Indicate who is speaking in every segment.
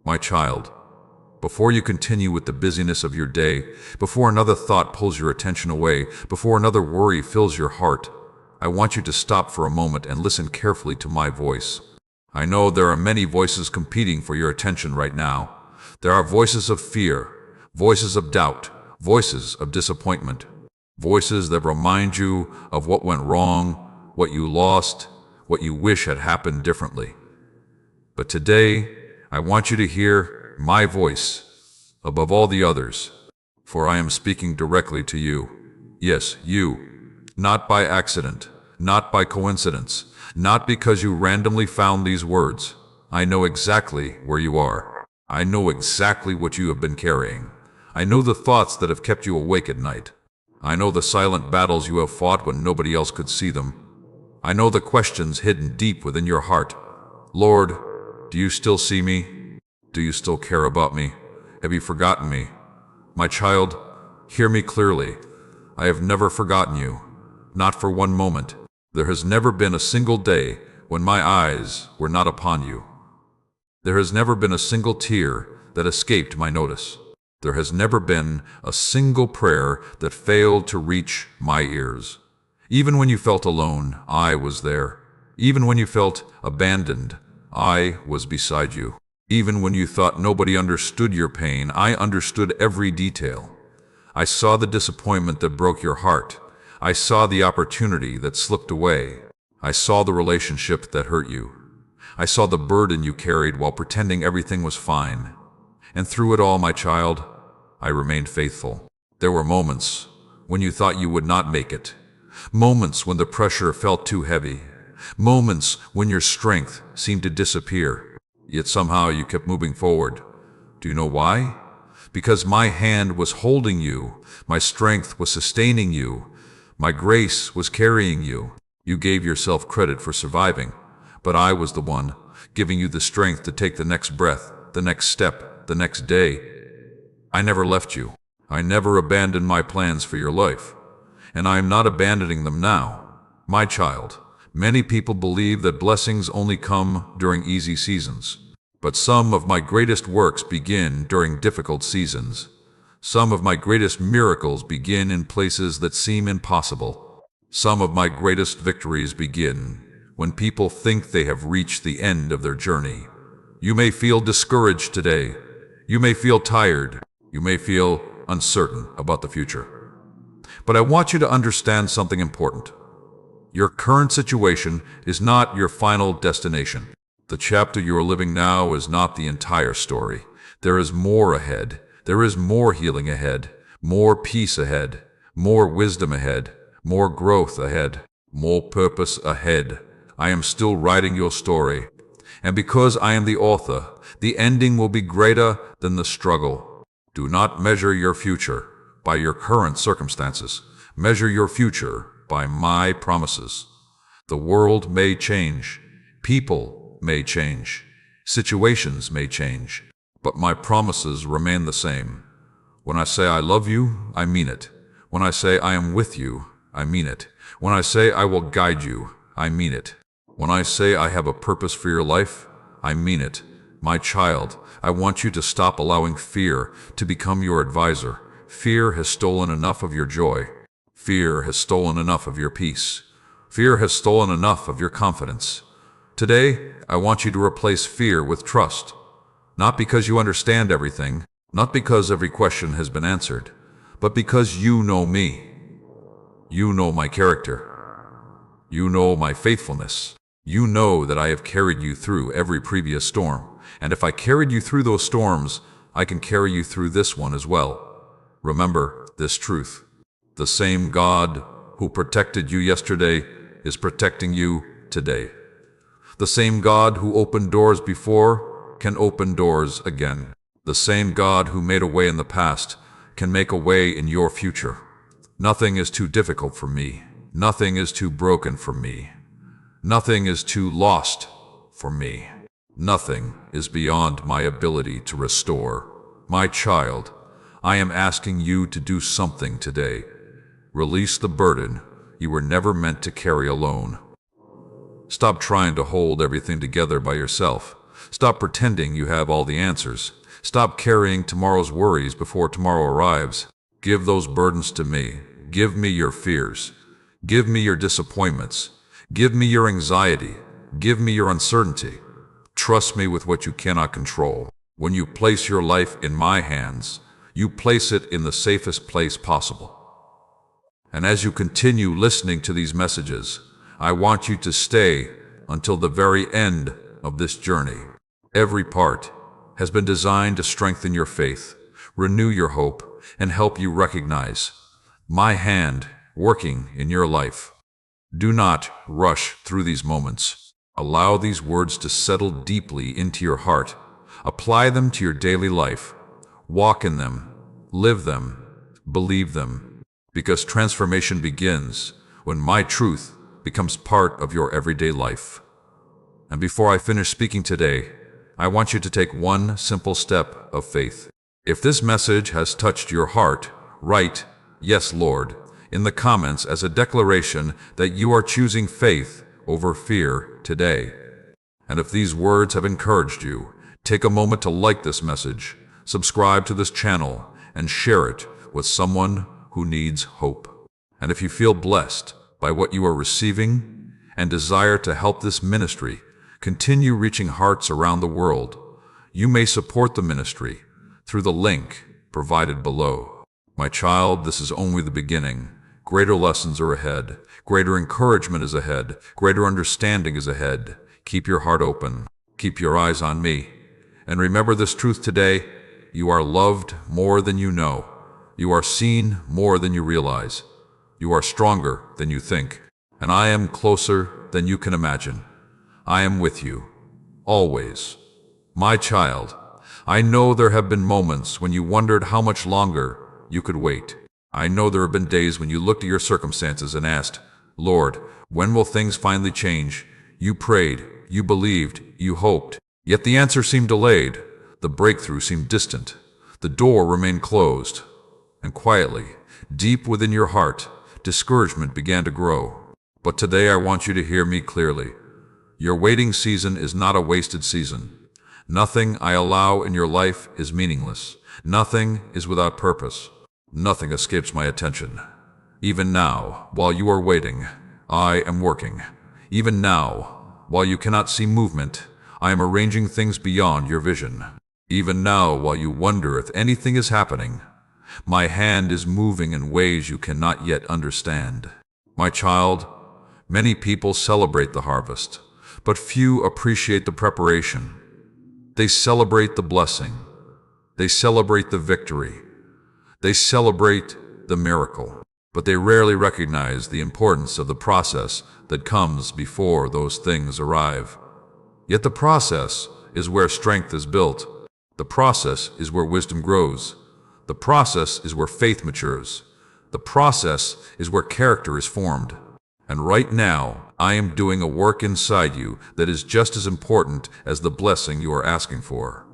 Speaker 1: My child, before you continue with the busyness of your day, before another thought pulls your attention away, before another worry fills your heart, I want you to stop for a moment and listen carefully to my voice. I know there are many voices competing for your attention right now. There are voices of fear, voices of doubt, voices of disappointment, voices that remind you of what went wrong, what you lost, what you wish had happened differently. But today, I want you to hear my voice above all the others, for I am speaking directly to you. Yes, you. Not by accident, not by coincidence, not because you randomly found these words. I know exactly where you are. I know exactly what you have been carrying. I know the thoughts that have kept you awake at night. I know the silent battles you have fought when nobody else could see them. I know the questions hidden deep within your heart. Lord, do you still see me? Do you still care about me? Have you forgotten me? My child, hear me clearly. I have never forgotten you. Not for one moment. There has never been a single day when my eyes were not upon you. There has never been a single tear that escaped my notice. There has never been a single prayer that failed to reach my ears. Even when you felt alone, I was there. Even when you felt abandoned, I was beside you. Even when you thought nobody understood your pain, I understood every detail. I saw the disappointment that broke your heart. I saw the opportunity that slipped away. I saw the relationship that hurt you. I saw the burden you carried while pretending everything was fine. And through it all, my child, I remained faithful. There were moments when you thought you would not make it. Moments when the pressure felt too heavy. Moments when your strength seemed to disappear. Yet somehow you kept moving forward. Do you know why? Because my hand was holding you. My strength was sustaining you. My grace was carrying you. You gave yourself credit for surviving, but I was the one giving you the strength to take the next breath, the next step, the next day. I never left you. I never abandoned my plans for your life, and I am not abandoning them now. My child, many people believe that blessings only come during easy seasons, but some of my greatest works begin during difficult seasons. Some of my greatest miracles begin in places that seem impossible. Some of my greatest victories begin when people think they have reached the end of their journey. You may feel discouraged today. You may feel tired. You may feel uncertain about the future. But I want you to understand something important. Your current situation is not your final destination. The chapter you are living now is not the entire story. There is more ahead. There is more healing ahead, more peace ahead, more wisdom ahead, more growth ahead, more purpose ahead. I am still writing your story. And because I am the author, the ending will be greater than the struggle. Do not measure your future by your current circumstances. Measure your future by my promises. The world may change. People may change. Situations may change. But my promises remain the same. When I say I love you, I mean it. When I say I am with you, I mean it. When I say I will guide you, I mean it. When I say I have a purpose for your life, I mean it. My child, I want you to stop allowing fear to become your advisor. Fear has stolen enough of your joy. Fear has stolen enough of your peace. Fear has stolen enough of your confidence. Today, I want you to replace fear with trust. Not because you understand everything, not because every question has been answered, but because you know me. You know my character. You know my faithfulness. You know that I have carried you through every previous storm, and if I carried you through those storms, I can carry you through this one as well. Remember this truth. The same God who protected you yesterday is protecting you today. The same God who opened doors before can open doors again. The same God who made a way in the past can make a way in your future. Nothing is too difficult for me. Nothing is too broken for me. Nothing is too lost for me. Nothing is beyond my ability to restore. My child, I am asking you to do something today. Release the burden you were never meant to carry alone. Stop trying to hold everything together by yourself. Stop pretending you have all the answers. Stop carrying tomorrow's worries before tomorrow arrives. Give those burdens to me. Give me your fears. Give me your disappointments. Give me your anxiety. Give me your uncertainty. Trust me with what you cannot control. When you place your life in my hands, you place it in the safest place possible. And as you continue listening to these messages, I want you to stay until the very end of this journey. Every part has been designed to strengthen your faith, renew your hope, and help you recognize my hand working in your life. Do not rush through these moments. Allow these words to settle deeply into your heart. Apply them to your daily life. Walk in them, live them, believe them, because transformation begins when my truth becomes part of your everyday life. And before I finish speaking today, I want you to take one simple step of faith. If this message has touched your heart, write, "Yes, Lord," in the comments as a declaration that you are choosing faith over fear today. And if these words have encouraged you, take a moment to like this message, subscribe to this channel, and share it with someone who needs hope. And if you feel blessed by what you are receiving and desire to help this ministry continue reaching hearts around the world, you may support the ministry through the link provided below. My child, this is only the beginning. Greater lessons are ahead. Greater encouragement is ahead. Greater understanding is ahead. Keep your heart open. Keep your eyes on me. And remember this truth today: you are loved more than you know. You are seen more than you realize. You are stronger than you think. And I am closer than you can imagine. I am with you, always. My child, I know there have been moments when you wondered how much longer you could wait. I know there have been days when you looked at your circumstances and asked, "Lord, when will things finally change?" You prayed, you believed, you hoped. Yet the answer seemed delayed. The breakthrough seemed distant. The door remained closed. And quietly, deep within your heart, discouragement began to grow. But today I want you to hear me clearly. Your waiting season is not a wasted season. Nothing I allow in your life is meaningless. Nothing is without purpose. Nothing escapes my attention. Even now, while you are waiting, I am working. Even now, while you cannot see movement, I am arranging things beyond your vision. Even now, while you wonder if anything is happening, my hand is moving in ways you cannot yet understand. My child, many people celebrate the harvest, but few appreciate the preparation. They celebrate the blessing. They celebrate the victory. They celebrate the miracle, but they rarely recognize the importance of the process that comes before those things arrive. Yet the process is where strength is built. The process is where wisdom grows. The process is where faith matures. The process is where character is formed. And right now, I am doing a work inside you that is just as important as the blessing you are asking for.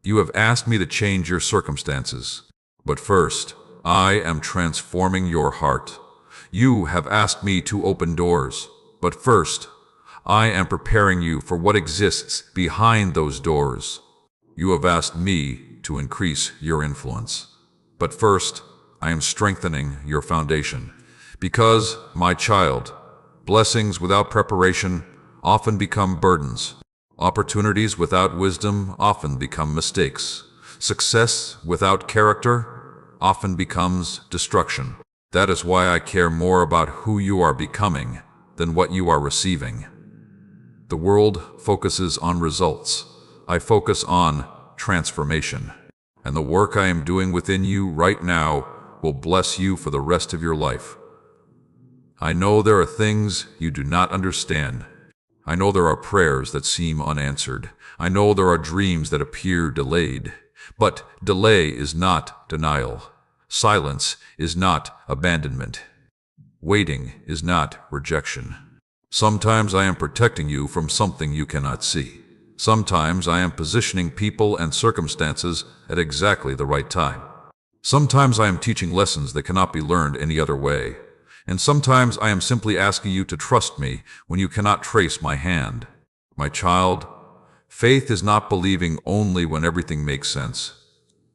Speaker 1: You have asked me to change your circumstances. But first, I am transforming your heart. You have asked me to open doors. But first, I am preparing you for what exists behind those doors. You have asked me to increase your influence. But first, I am strengthening your foundation. Because, my child, blessings without preparation often become burdens. Opportunities without wisdom often become mistakes. Success without character often becomes destruction. That is why I care more about who you are becoming than what you are receiving. The world focuses on results. I focus on transformation. And the work I am doing within you right now will bless you for the rest of your life. I know there are things you do not understand. I know there are prayers that seem unanswered. I know there are dreams that appear delayed. But delay is not denial. Silence is not abandonment. Waiting is not rejection. Sometimes I am protecting you from something you cannot see. Sometimes I am positioning people and circumstances at exactly the right time. Sometimes I am teaching lessons that cannot be learned any other way. And sometimes I am simply asking you to trust me when you cannot trace my hand. My child, Faith is not believing only when everything makes sense.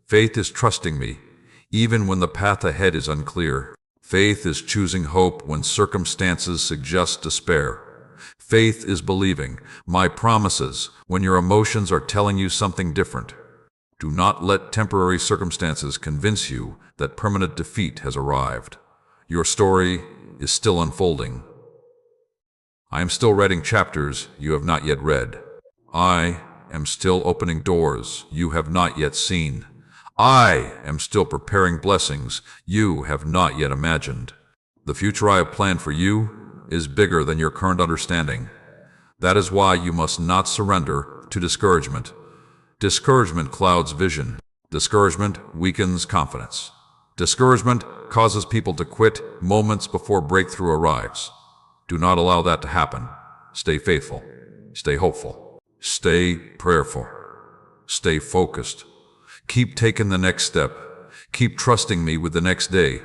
Speaker 1: Faith is trusting me, even when the path ahead is unclear. Faith is choosing hope when circumstances suggest despair. Faith is believing my promises when your emotions are telling you something different. Do not let temporary circumstances convince you that permanent defeat has arrived. Your story is still unfolding. I am still writing chapters you have not yet read. I am still opening doors you have not yet seen. I am still preparing blessings you have not yet imagined. The future I have planned for you is bigger than your current understanding. That is why you must not surrender to discouragement. Discouragement clouds vision. Discouragement weakens confidence. Discouragement causes people to quit moments before breakthrough arrives. Do not allow that to happen. Stay faithful. Stay hopeful. Stay prayerful. Stay focused. Keep taking the next step. Keep trusting me with the next day.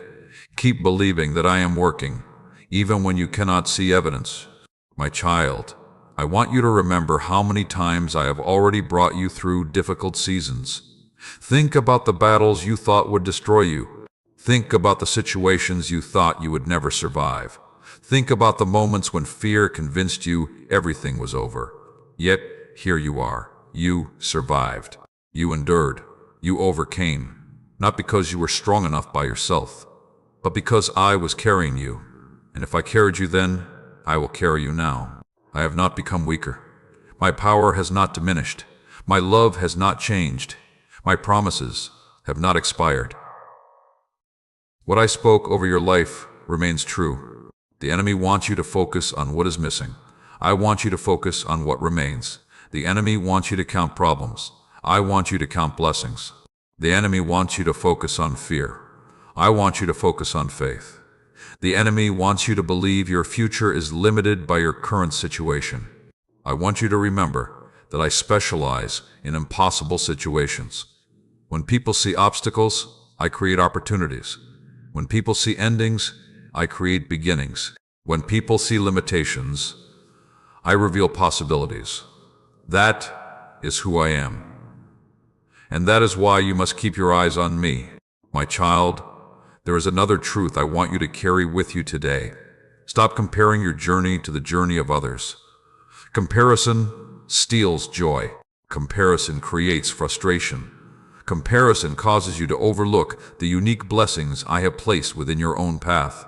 Speaker 1: Keep believing that I am working, even when you cannot see evidence. My child, I want you to remember how many times I have already brought you through difficult seasons. Think about the battles you thought would destroy you. Think about the situations you thought you would never survive. Think about the moments when fear convinced you everything was over. Yet, here you are. You survived. You endured. You overcame. Not because you were strong enough by yourself, but because I was carrying you. And if I carried you then, I will carry you now. I have not become weaker. My power has not diminished. My love has not changed. My promises have not expired. What I spoke over your life remains true. The enemy wants you to focus on what is missing. I want you to focus on what remains. The enemy wants you to count problems. I want you to count blessings. The enemy wants you to focus on fear. I want you to focus on faith. The enemy wants you to believe your future is limited by your current situation. I want you to remember that I specialize in impossible situations. When people see obstacles, I create opportunities. When people see endings, I create beginnings. When people see limitations, I reveal possibilities. That is who I am. And that is why you must keep your eyes on me. My child, there is another truth I want you to carry with you today. Stop comparing your journey to the journey of others. Comparison steals joy. Comparison creates frustration. Comparison causes you to overlook the unique blessings I have placed within your own path.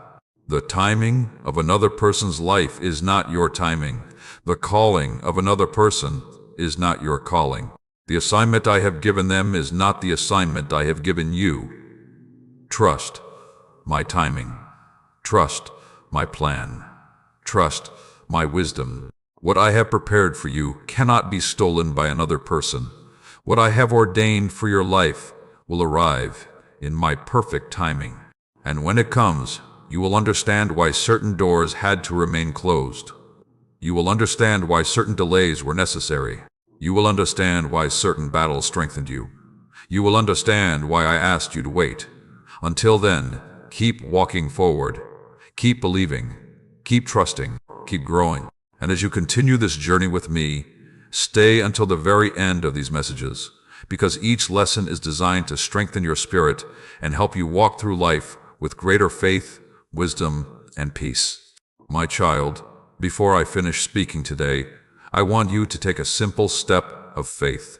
Speaker 1: The timing of another person's life is not your timing. The calling of another person is not your calling. The assignment I have given them is not the assignment I have given you. Trust my timing. Trust my plan. Trust my wisdom. What I have prepared for you cannot be stolen by another person. What I have ordained for your life will arrive in my perfect timing. And when it comes, you will understand why certain doors had to remain closed. You will understand why certain delays were necessary. You will understand why certain battles strengthened you. You will understand why I asked you to wait. Until then, keep walking forward. Keep believing. Keep trusting. Keep growing. And as you continue this journey with me, stay until the very end of these messages, because each lesson is designed to strengthen your spirit and help you walk through life with greater faith, wisdom, and peace. My child, before I finish speaking today, I want you to take a simple step of faith.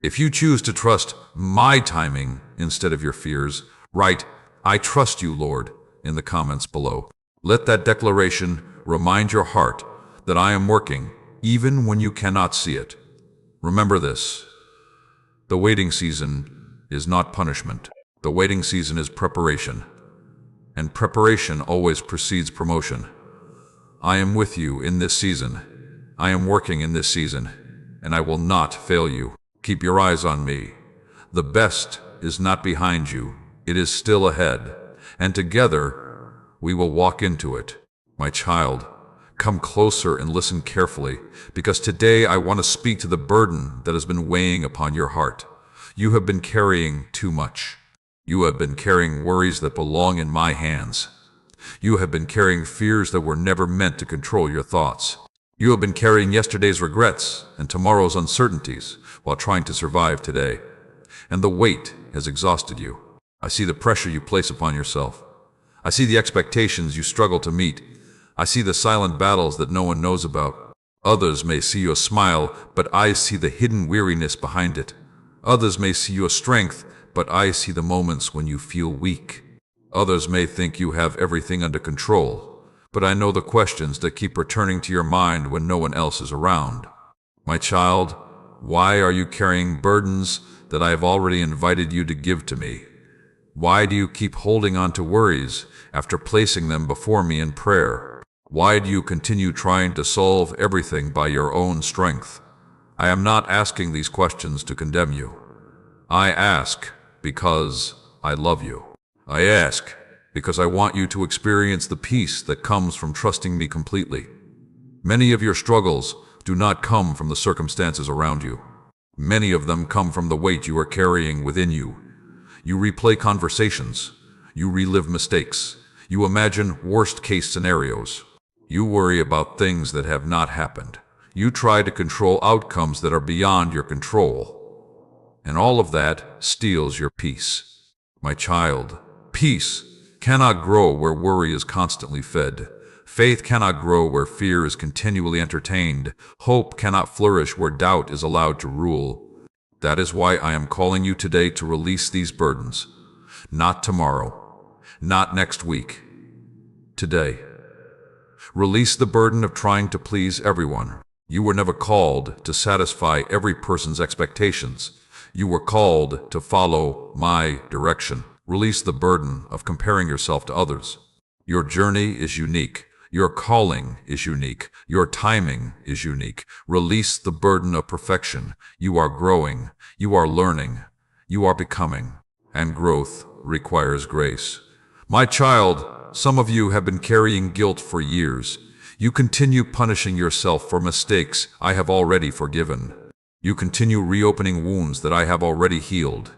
Speaker 1: If you choose to trust my timing instead of your fears, write, "I trust you, Lord," in the comments below. Let that declaration remind your heart that I am working even when you cannot see it. Remember this: the waiting season is not punishment. The waiting season is preparation. And preparation always precedes promotion. I am with you in this season. I am working in this season, and I will not fail you. Keep your eyes on me. The best is not behind you. It is still ahead, and together we will walk into it. My child, come closer and listen carefully, because today I want to speak to the burden that has been weighing upon your heart. You have been carrying too much. You have been carrying worries that belong in my hands. You have been carrying fears that were never meant to control your thoughts. You have been carrying yesterday's regrets and tomorrow's uncertainties while trying to survive today. And the weight has exhausted you. I see the pressure you place upon yourself. I see the expectations you struggle to meet. I see the silent battles that no one knows about. Others may see your smile, but I see the hidden weariness behind it. Others may see your strength, but I see the moments when you feel weak. Others may think you have everything under control, but I know the questions that keep returning to your mind when no one else is around. My child, why are you carrying burdens that I have already invited you to give to me? Why do you keep holding on to worries after placing them before me in prayer? Why do you continue trying to solve everything by your own strength? I am not asking these questions to condemn you. I ask because I love you. I ask because I want you to experience the peace that comes from trusting me completely. Many of your struggles do not come from the circumstances around you. Many of them come from the weight you are carrying within you. You replay conversations. You relive mistakes. You imagine worst-case scenarios. You worry about things that have not happened. You try to control outcomes that are beyond your control. And all of that steals your peace. My child, peace cannot grow where worry is constantly fed. Faith cannot grow where fear is continually entertained. Hope cannot flourish where doubt is allowed to rule. That is why I am calling you today to release these burdens. Not tomorrow, not next week. Today. Release the burden of trying to please everyone. You were never called to satisfy every person's expectations. You were called to follow my direction. Release the burden of comparing yourself to others. Your journey is unique. Your calling is unique. Your timing is unique. Release the burden of perfection. You are growing. You are learning. You are becoming. And growth requires grace. My child, some of you have been carrying guilt for years. You continue punishing yourself for mistakes I have already forgiven. You continue reopening wounds that I have already healed.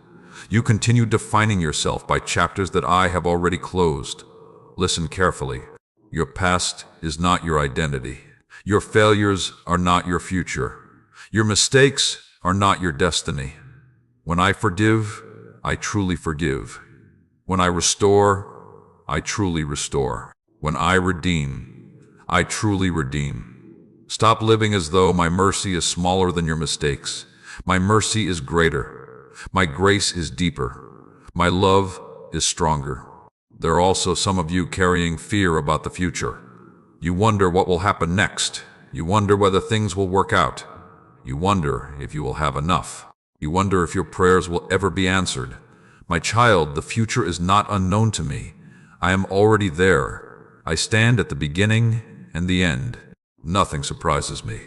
Speaker 1: You continue defining yourself by chapters that I have already closed. Listen carefully. Your past is not your identity. Your failures are not your future. Your mistakes are not your destiny. When I forgive, I truly forgive. When I restore, I truly restore. When I redeem, I truly redeem. Stop living as though my mercy is smaller than your mistakes. My mercy is greater. My grace is deeper. My love is stronger. There are also some of you carrying fear about the future. You wonder what will happen next. You wonder whether things will work out. You wonder if you will have enough. You wonder if your prayers will ever be answered. My child, the future is not unknown to me. I am already there. I stand at the beginning and the end. Nothing surprises me.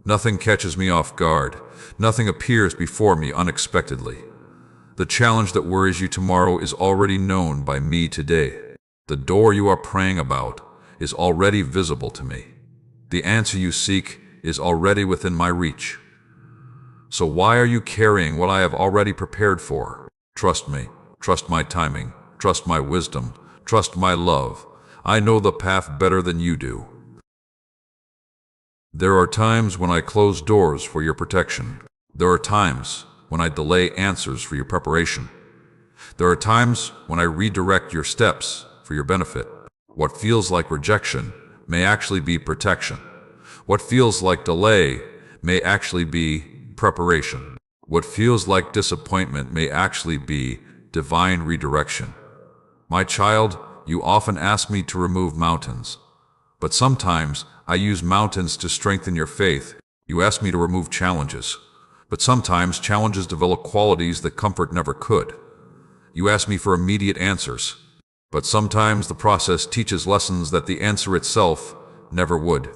Speaker 1: Nothing catches me off guard. Nothing appears before me unexpectedly. The challenge that worries you tomorrow is already known by me today. The door you are praying about is already visible to me. The answer you seek is already within my reach. So why are you carrying what I have already prepared for? Trust me. Trust my timing. Trust my wisdom. Trust my love. I know the path better than you do. There are times when I close doors for your protection. There are times when I delay answers for your preparation. There are times when I redirect your steps for your benefit. What feels like rejection may actually be protection. What feels like delay may actually be preparation. What feels like disappointment may actually be divine redirection. My child, you often ask me to remove mountains, but sometimes I use mountains to strengthen your faith. You ask me to remove challenges, but sometimes challenges develop qualities that comfort never could. You ask me for immediate answers, but sometimes the process teaches lessons that the answer itself never would.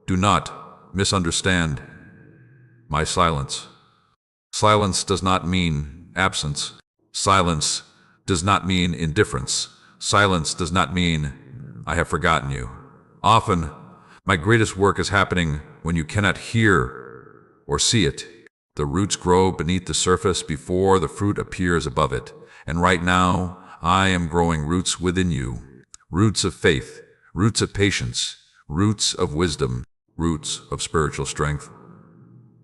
Speaker 1: Do not misunderstand my silence. Silence does not mean absence. Silence does not mean indifference. Silence does not mean I have forgotten you. Often, my greatest work is happening when you cannot hear or see it. The roots grow beneath the surface before the fruit appears above it. And right now, I am growing roots within you. Roots of faith, roots of patience, roots of wisdom. roots of spiritual strength.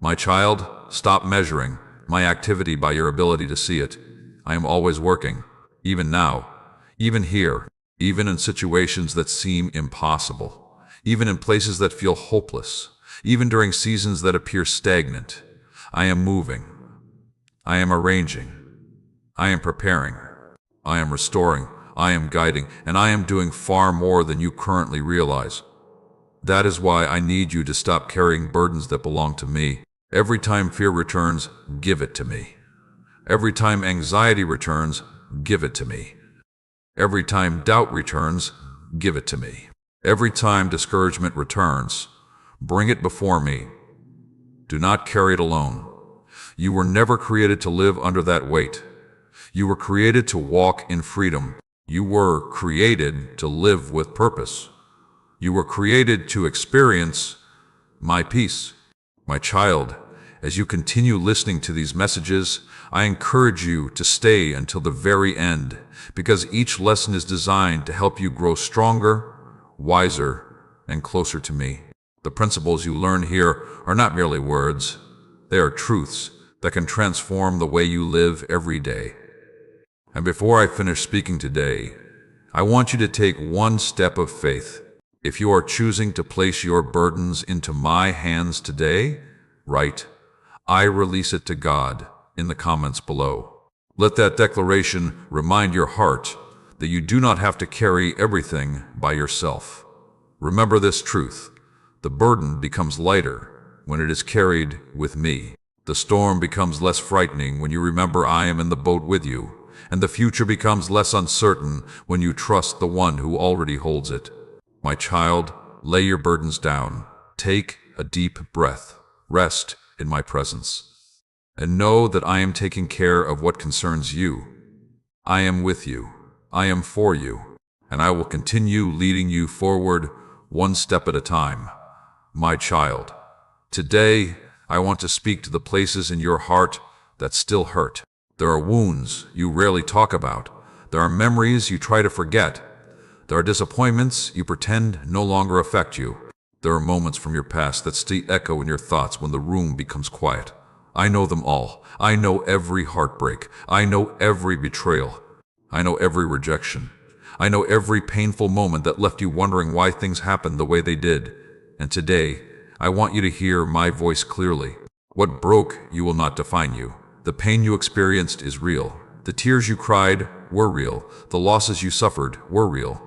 Speaker 1: My child, stop measuring my activity by your ability to see it. I am always working, even now, even here, even in situations that seem impossible, even in places that feel hopeless, even during seasons that appear stagnant. I am moving. I am arranging. I am preparing. I am restoring. I am guiding, and I am doing far more than you currently realize. That is why I need you to stop carrying burdens that belong to me. Every time fear returns, give it to me. Every time anxiety returns, give it to me. Every time doubt returns, give it to me. Every time discouragement returns, bring it before me. Do not carry it alone. You were never created to live under that weight. You were created to walk in freedom. You were created to live with purpose. You were created to experience my peace. My child, as you continue listening to these messages, I encourage you to stay until the very end, because each lesson is designed to help you grow stronger, wiser, and closer to me. The principles you learn here are not merely words. They are truths that can transform the way you live every day. And before I finish speaking today, I want you to take one step of faith. If you are choosing to place your burdens into my hands today, write, "I release it to God," in the comments below. Let that declaration remind your heart that you do not have to carry everything by yourself. Remember this truth: the burden becomes lighter when it is carried with me. The storm becomes less frightening when you remember I am in the boat with you, and the future becomes less uncertain when you trust the one who already holds it. My child, lay your burdens down. Take a deep breath. Rest in my presence. And know that I am taking care of what concerns you. I am with you. I am for you. And I will continue leading you forward one step at a time. My child, today I want to speak to the places in your heart that still hurt. There are wounds you rarely talk about. There are memories you try to forget. There are disappointments you pretend no longer affect you. There are moments from your past that still echo in your thoughts when the room becomes quiet. I know them all. I know every heartbreak. I know every betrayal. I know every rejection. I know every painful moment that left you wondering why things happened the way they did. And today, I want you to hear my voice clearly. What broke you will not define you. The pain you experienced is real. The tears you cried were real. The losses you suffered were real.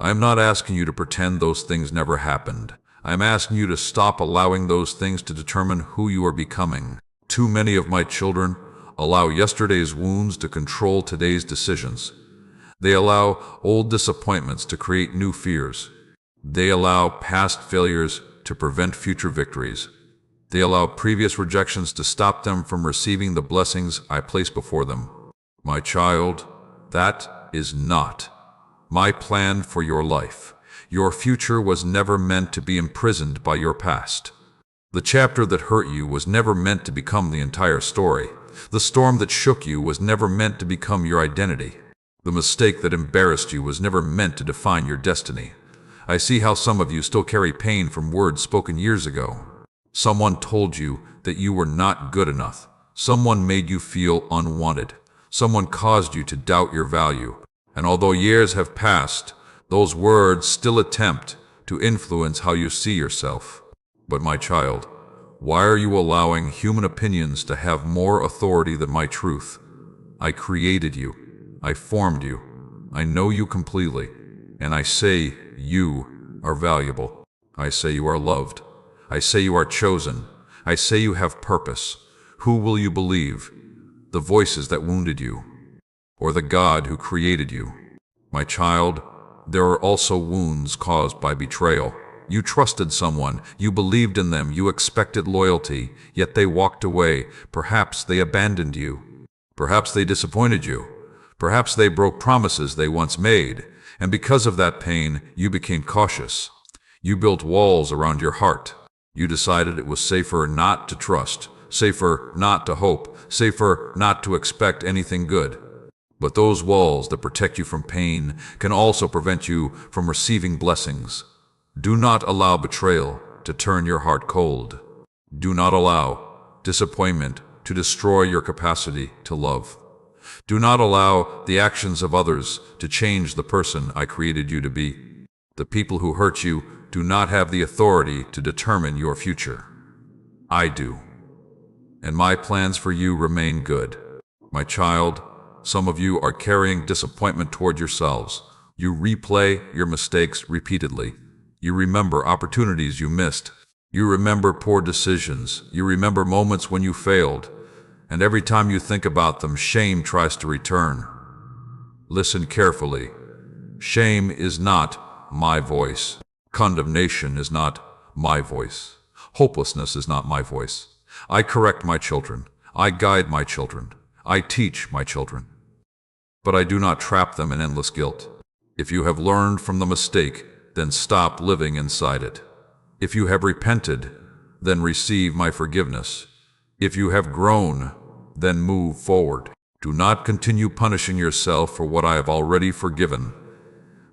Speaker 1: I am not asking you to pretend those things never happened. I am asking you to stop allowing those things to determine who you are becoming. Too many of my children allow yesterday's wounds to control today's decisions. They allow old disappointments to create new fears. They allow past failures to prevent future victories. They allow previous rejections to stop them from receiving the blessings I place before them. My child, that is not my plan for your life. Your future was never meant to be imprisoned by your past. The chapter that hurt you was never meant to become the entire story. The storm that shook you was never meant to become your identity. The mistake that embarrassed you was never meant to define your destiny. I see how some of you still carry pain from words spoken years ago. Someone told you that you were not good enough. Someone made you feel unwanted. Someone caused you to doubt your value. And although years have passed, those words still attempt to influence how you see yourself. But my child, why are you allowing human opinions to have more authority than my truth? I created you. I formed you. I know you completely. And I say you are valuable. I say you are loved. I say you are chosen. I say you have purpose. Who will you believe? The voices that wounded you, or the God who created you? My child, there are also wounds caused by betrayal. You trusted someone, you believed in them, you expected loyalty, yet they walked away. Perhaps they abandoned you. Perhaps they disappointed you. Perhaps they broke promises they once made. And because of that pain, you became cautious. You built walls around your heart. You decided it was safer not to trust, safer not to hope, safer not to expect anything good. But those walls that protect you from pain can also prevent you from receiving blessings. Do not allow betrayal to turn your heart cold. Do not allow disappointment to destroy your capacity to love. Do not allow the actions of others to change the person I created you to be. The people who hurt you do not have the authority to determine your future. I do. And my plans for you remain good. My child, some of you are carrying disappointment toward yourselves. You replay your mistakes repeatedly. You remember opportunities you missed. You remember poor decisions. You remember moments when you failed. And every time you think about them, shame tries to return. Listen carefully. Shame is not my voice. Condemnation is not my voice. Hopelessness is not my voice. I correct my children. I guide my children. I teach my children. But I do not trap them in endless guilt. If you have learned from the mistake, then stop living inside it. If you have repented, then receive my forgiveness. If you have grown, then move forward. Do not continue punishing yourself for what I have already forgiven.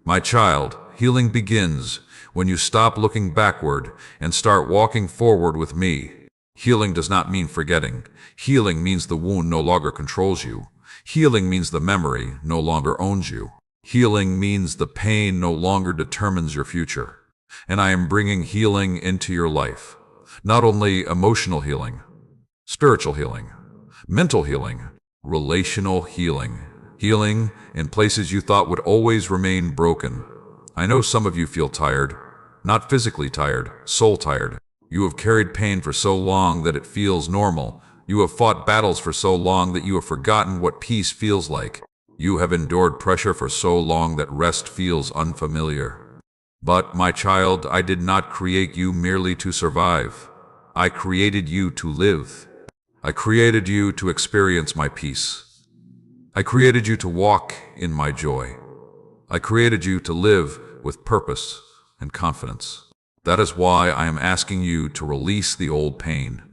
Speaker 1: My child, healing begins when you stop looking backward and start walking forward with me. Healing does not mean forgetting. Healing means the wound no longer controls you. Healing means the memory no longer owns you. Healing means the pain no longer determines your future. And I am bringing healing into your life. Not only emotional healing, spiritual healing, mental healing, relational healing. Healing in places you thought would always remain broken. I know some of you feel tired, not physically tired, soul tired. You have carried pain for so long that it feels normal. You have fought battles for so long that you have forgotten what peace feels like. You have endured pressure for so long that rest feels unfamiliar. But, my child, I did not create you merely to survive. I created you to live. I created you to experience my peace. I created you to walk in my joy. I created you to live with purpose and confidence. That is why I am asking you to release the old pain.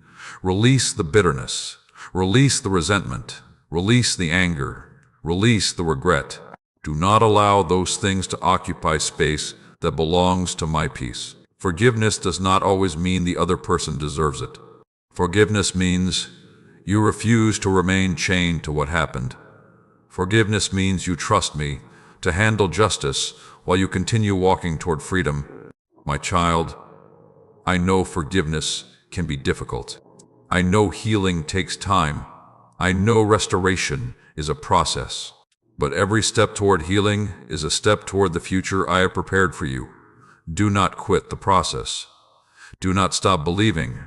Speaker 1: Release the bitterness. Release the resentment. Release the anger. Release the regret. Do not allow those things to occupy space that belongs to my peace. Forgiveness does not always mean the other person deserves it. Forgiveness means you refuse to remain chained to what happened. Forgiveness means you trust me to handle justice while you continue walking toward freedom. My child, I know forgiveness can be difficult. I know healing takes time. I know restoration is a process. But every step toward healing is a step toward the future I have prepared for you. Do not quit the process. Do not stop believing.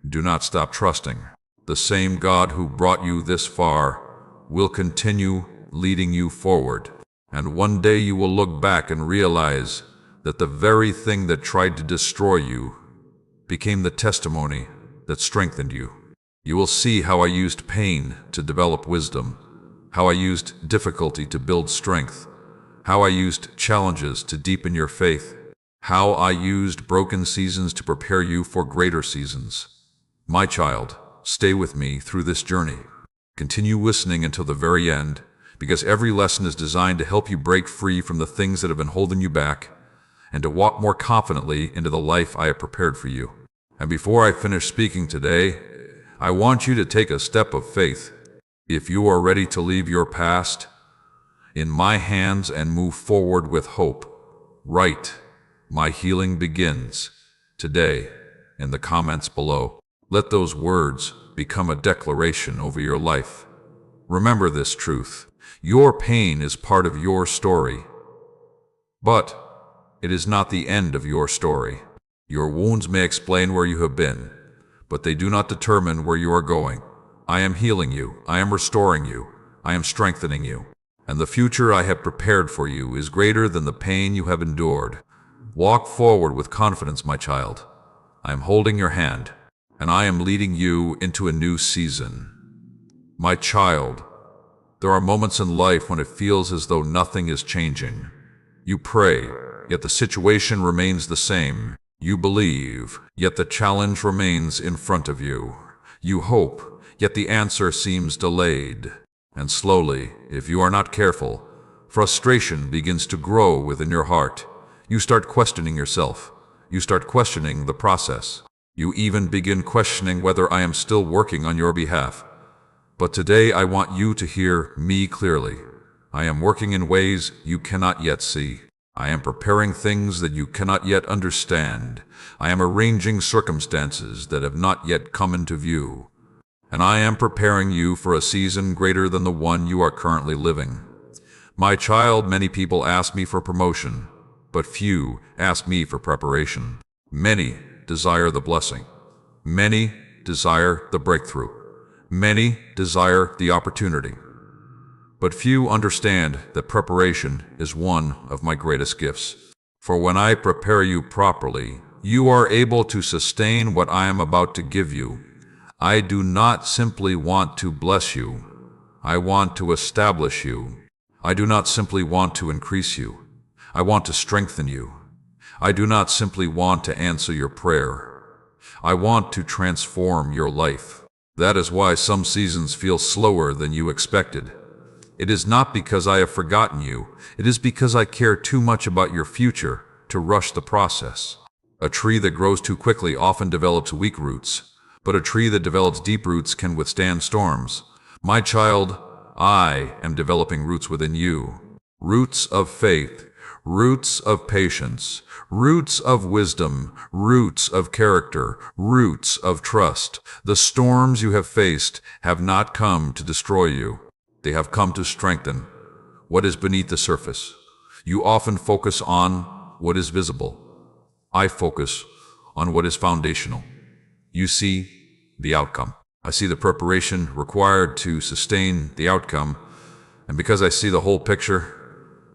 Speaker 1: Do not stop trusting. The same God who brought you this far will continue leading you forward. And one day you will look back and realize that the very thing that tried to destroy you became the testimony that strengthened you. You will see how I used pain to develop wisdom, how I used difficulty to build strength, how I used challenges to deepen your faith, how I used broken seasons to prepare you for greater seasons. My child, stay with me through this journey. Continue listening until the very end, because every lesson is designed to help you break free from the things that have been holding you back and to walk more confidently into the life I have prepared for you. And before I finish speaking today, I want you to take a step of faith. If you are ready to leave your past in my hands and move forward with hope, write, "My healing begins today," in the comments below. Let those words become a declaration over your life. Remember this truth. Your pain is part of your story, but it is not the end of your story. Your wounds may explain where you have been, but they do not determine where you are going. I am healing you. I am restoring you. I am strengthening you. And the future I have prepared for you is greater than the pain you have endured. Walk forward with confidence, my child. I am holding your hand, and I am leading you into a new season. My child, there are moments in life when it feels as though nothing is changing. You pray, yet the situation remains the same. You believe, yet the challenge remains in front of you. You hope, yet the answer seems delayed. And slowly, if you are not careful, frustration begins to grow within your heart. You start questioning yourself, you start questioning the process. You even begin questioning whether I am still working on your behalf. But today I want you to hear me clearly. I am working in ways you cannot yet see. I am preparing things that you cannot yet understand. I am arranging circumstances that have not yet come into view. And I am preparing you for a season greater than the one you are currently living. My child, many people ask me for promotion, but few ask me for preparation. Many desire the blessing. Many desire the breakthrough. Many desire the opportunity. But few understand that preparation is one of my greatest gifts. For when I prepare you properly, you are able to sustain what I am about to give you. I do not simply want to bless you. I want to establish you. I do not simply want to increase you. I want to strengthen you. I do not simply want to answer your prayer. I want to transform your life. That is why some seasons feel slower than you expected. It is not because I have forgotten you. It is because I care too much about your future to rush the process. A tree that grows too quickly often develops weak roots, but a tree that develops deep roots can withstand storms. My child, I am developing roots within you. Roots of faith, roots of patience, roots of wisdom, roots of character, roots of trust. The storms you have faced have not come to destroy you. They have come to strengthen what is beneath the surface. You often focus on what is visible. I focus on what is foundational. You see the outcome. I see the preparation required to sustain the outcome, and because I see the whole picture,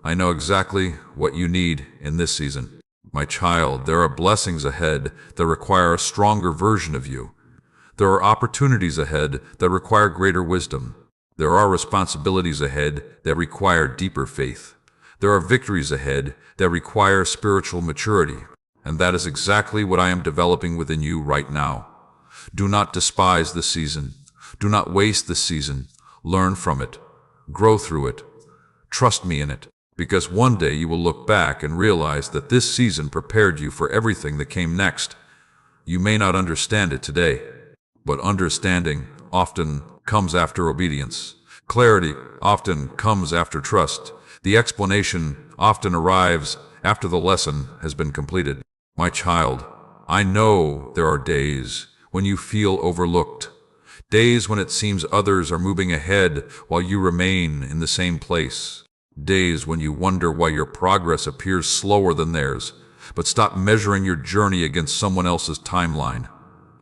Speaker 1: I know exactly what you need in this season. My child, there are blessings ahead that require a stronger version of you. There are opportunities ahead that require greater wisdom. There are responsibilities ahead that require deeper faith. There are victories ahead that require spiritual maturity. And that is exactly what I am developing within you right now. Do not despise this season. Do not waste this season. Learn from it. Grow through it. Trust me in it. Because one day you will look back and realize that this season prepared you for everything that came next. You may not understand it today, but understanding often comes after obedience. Clarity often comes after trust. The explanation often arrives after the lesson has been completed. My child, I know there are days when you feel overlooked. Days when it seems others are moving ahead while you remain in the same place. Days when you wonder why your progress appears slower than theirs. But stop measuring your journey against someone else's timeline.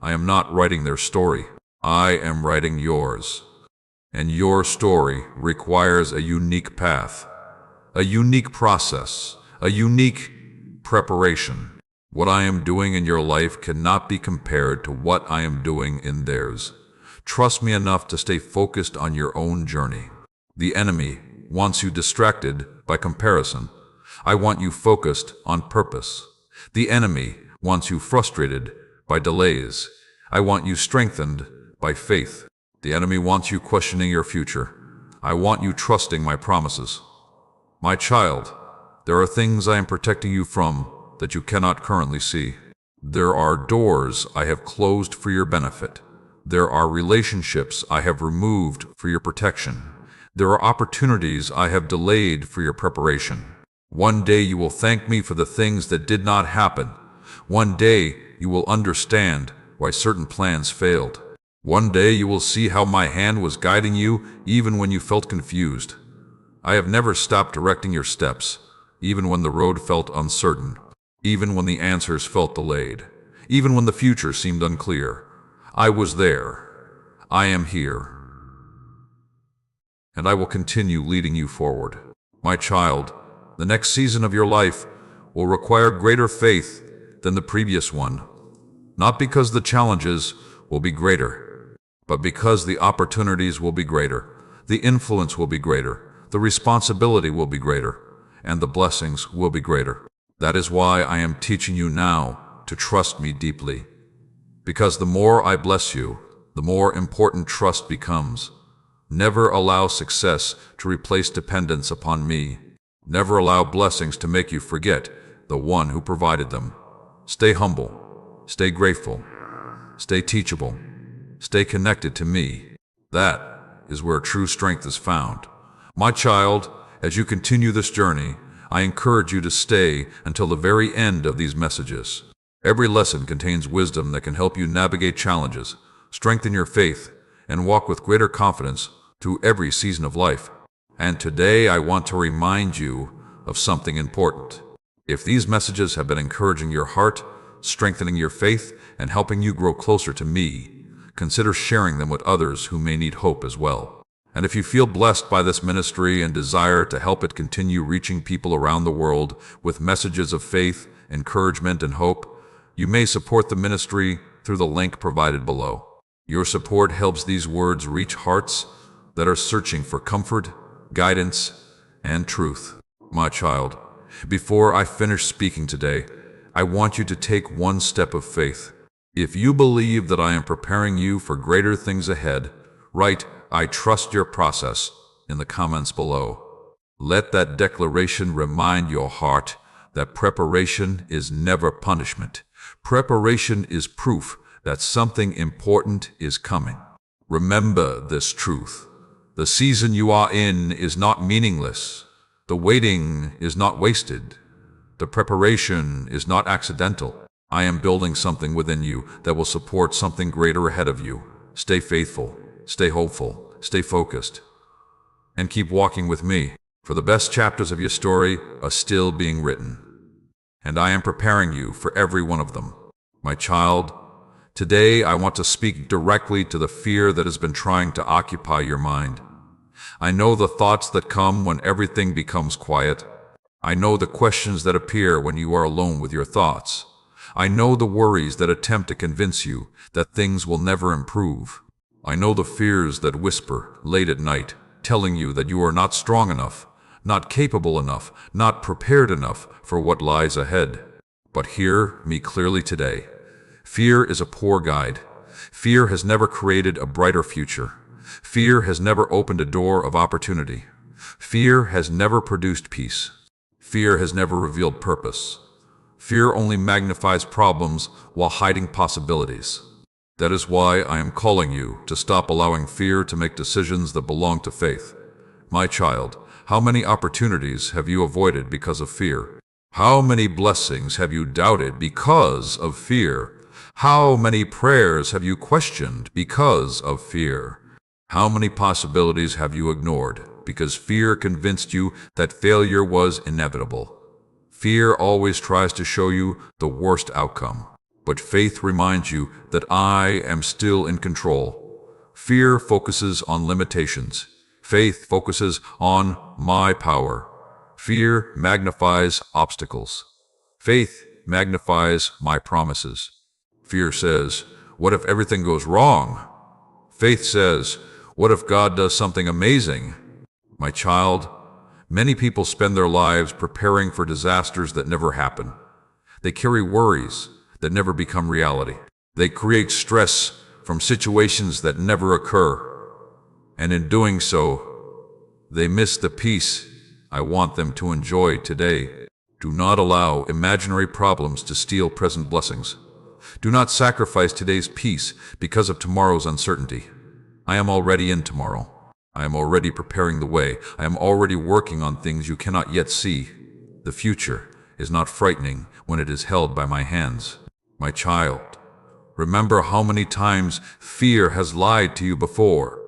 Speaker 1: I am not writing their story. I am writing yours. And your story requires a unique path, a unique process, a unique preparation. What I am doing in your life cannot be compared to what I am doing in theirs. Trust me enough to stay focused on your own journey. The enemy wants you distracted by comparison. I want you focused on purpose. The enemy wants you frustrated by delays. I want you strengthened by faith. The enemy wants you questioning your future. I want you trusting my promises. My child, there are things I am protecting you from that you cannot currently see. There are doors I have closed for your benefit. There are relationships I have removed for your protection. There are opportunities I have delayed for your preparation. One day you will thank me for the things that did not happen. One day you will understand why certain plans failed. One day you will see how my hand was guiding you even when you felt confused. I have never stopped directing your steps, even when the road felt uncertain, even when the answers felt delayed, even when the future seemed unclear. I was there. I am here. And I will continue leading you forward. My child, the next season of your life will require greater faith than the previous one, not because the challenges will be greater, but because the opportunities will be greater, the influence will be greater, the responsibility will be greater, and the blessings will be greater. That is why I am teaching you now to trust me deeply. Because the more I bless you, the more important trust becomes. Never allow success to replace dependence upon me. Never allow blessings to make you forget the one who provided them. Stay humble. Stay grateful. Stay teachable. Stay connected to me. That is where true strength is found. My child, as you continue this journey, I encourage you to stay until the very end of these messages. Every lesson contains wisdom that can help you navigate challenges, strengthen your faith, and walk with greater confidence through every season of life. And today I want to remind you of something important. If these messages have been encouraging your heart, strengthening your faith, and helping you grow closer to me, consider sharing them with others who may need hope as well. And if you feel blessed by this ministry and desire to help it continue reaching people around the world with messages of faith, encouragement, and hope, you may support the ministry through the link provided below. Your support helps these words reach hearts that are searching for comfort, guidance, and truth. My child, before I finish speaking today, I want you to take one step of faith. If you believe that I am preparing you for greater things ahead, write, "I trust your process," in the comments below. Let that declaration remind your heart that preparation is never punishment. Preparation is proof that something important is coming. Remember this truth. The season you are in is not meaningless. The waiting is not wasted. The preparation is not accidental. I am building something within you that will support something greater ahead of you. Stay faithful, stay hopeful, stay focused, and keep walking with me, for the best chapters of your story are still being written. And I am preparing you for every one of them. My child, today I want to speak directly to the fear that has been trying to occupy your mind. I know the thoughts that come when everything becomes quiet. I know the questions that appear when you are alone with your thoughts. I know the worries that attempt to convince you that things will never improve. I know the fears that whisper late at night, telling you that you are not strong enough, not capable enough, not prepared enough for what lies ahead. But hear me clearly today. Fear is a poor guide. Fear has never created a brighter future. Fear has never opened a door of opportunity. Fear has never produced peace. Fear has never revealed purpose. Fear only magnifies problems while hiding possibilities. That is why I am calling you to stop allowing fear to make decisions that belong to faith. My child, how many opportunities have you avoided because of fear? How many blessings have you doubted because of fear? How many prayers have you questioned because of fear? How many possibilities have you ignored because fear convinced you that failure was inevitable? Fear always tries to show you the worst outcome, but faith reminds you that I am still in control. Fear focuses on limitations. Faith focuses on my power. Fear magnifies obstacles. Faith magnifies my promises. Fear says, "What if everything goes wrong?" Faith says, "What if God does something amazing?" My child, many people spend their lives preparing for disasters that never happen. They carry worries that never become reality. They create stress from situations that never occur. And in doing so, they miss the peace I want them to enjoy today. Do not allow imaginary problems to steal present blessings. Do not sacrifice today's peace because of tomorrow's uncertainty. I am already in tomorrow. I am already preparing the way. I am already working on things you cannot yet see. The future is not frightening when it is held by my hands. My child, remember how many times fear has lied to you before.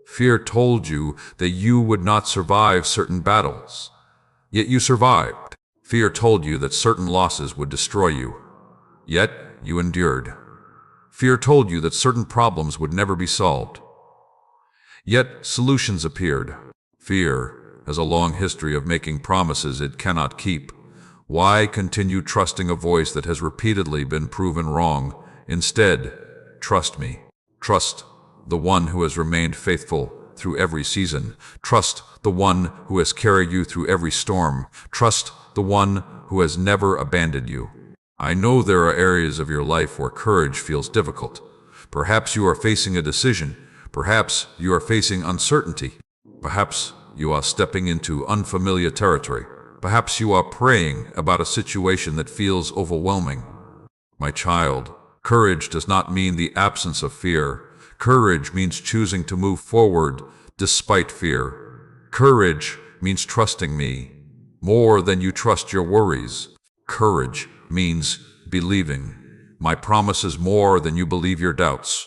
Speaker 1: Fear told you that you would not survive certain battles, yet you survived. Fear told you that certain losses would destroy you, yet you endured. Fear told you that certain problems would never be solved, yet solutions appeared. Fear has a long history of making promises it cannot keep. Why continue trusting a voice that has repeatedly been proven wrong? Instead, trust me. Trust the one who has remained faithful through every season. Trust the one who has carried you through every storm. Trust the one who has never abandoned you. I know there are areas of your life where courage feels difficult. Perhaps you are facing a decision. Perhaps you are facing uncertainty. Perhaps you are stepping into unfamiliar territory. Perhaps you are praying about a situation that feels overwhelming. My child, courage does not mean the absence of fear. Courage means choosing to move forward despite fear. Courage means trusting me more than you trust your worries. Courage means believing my promises more than you believe your doubts.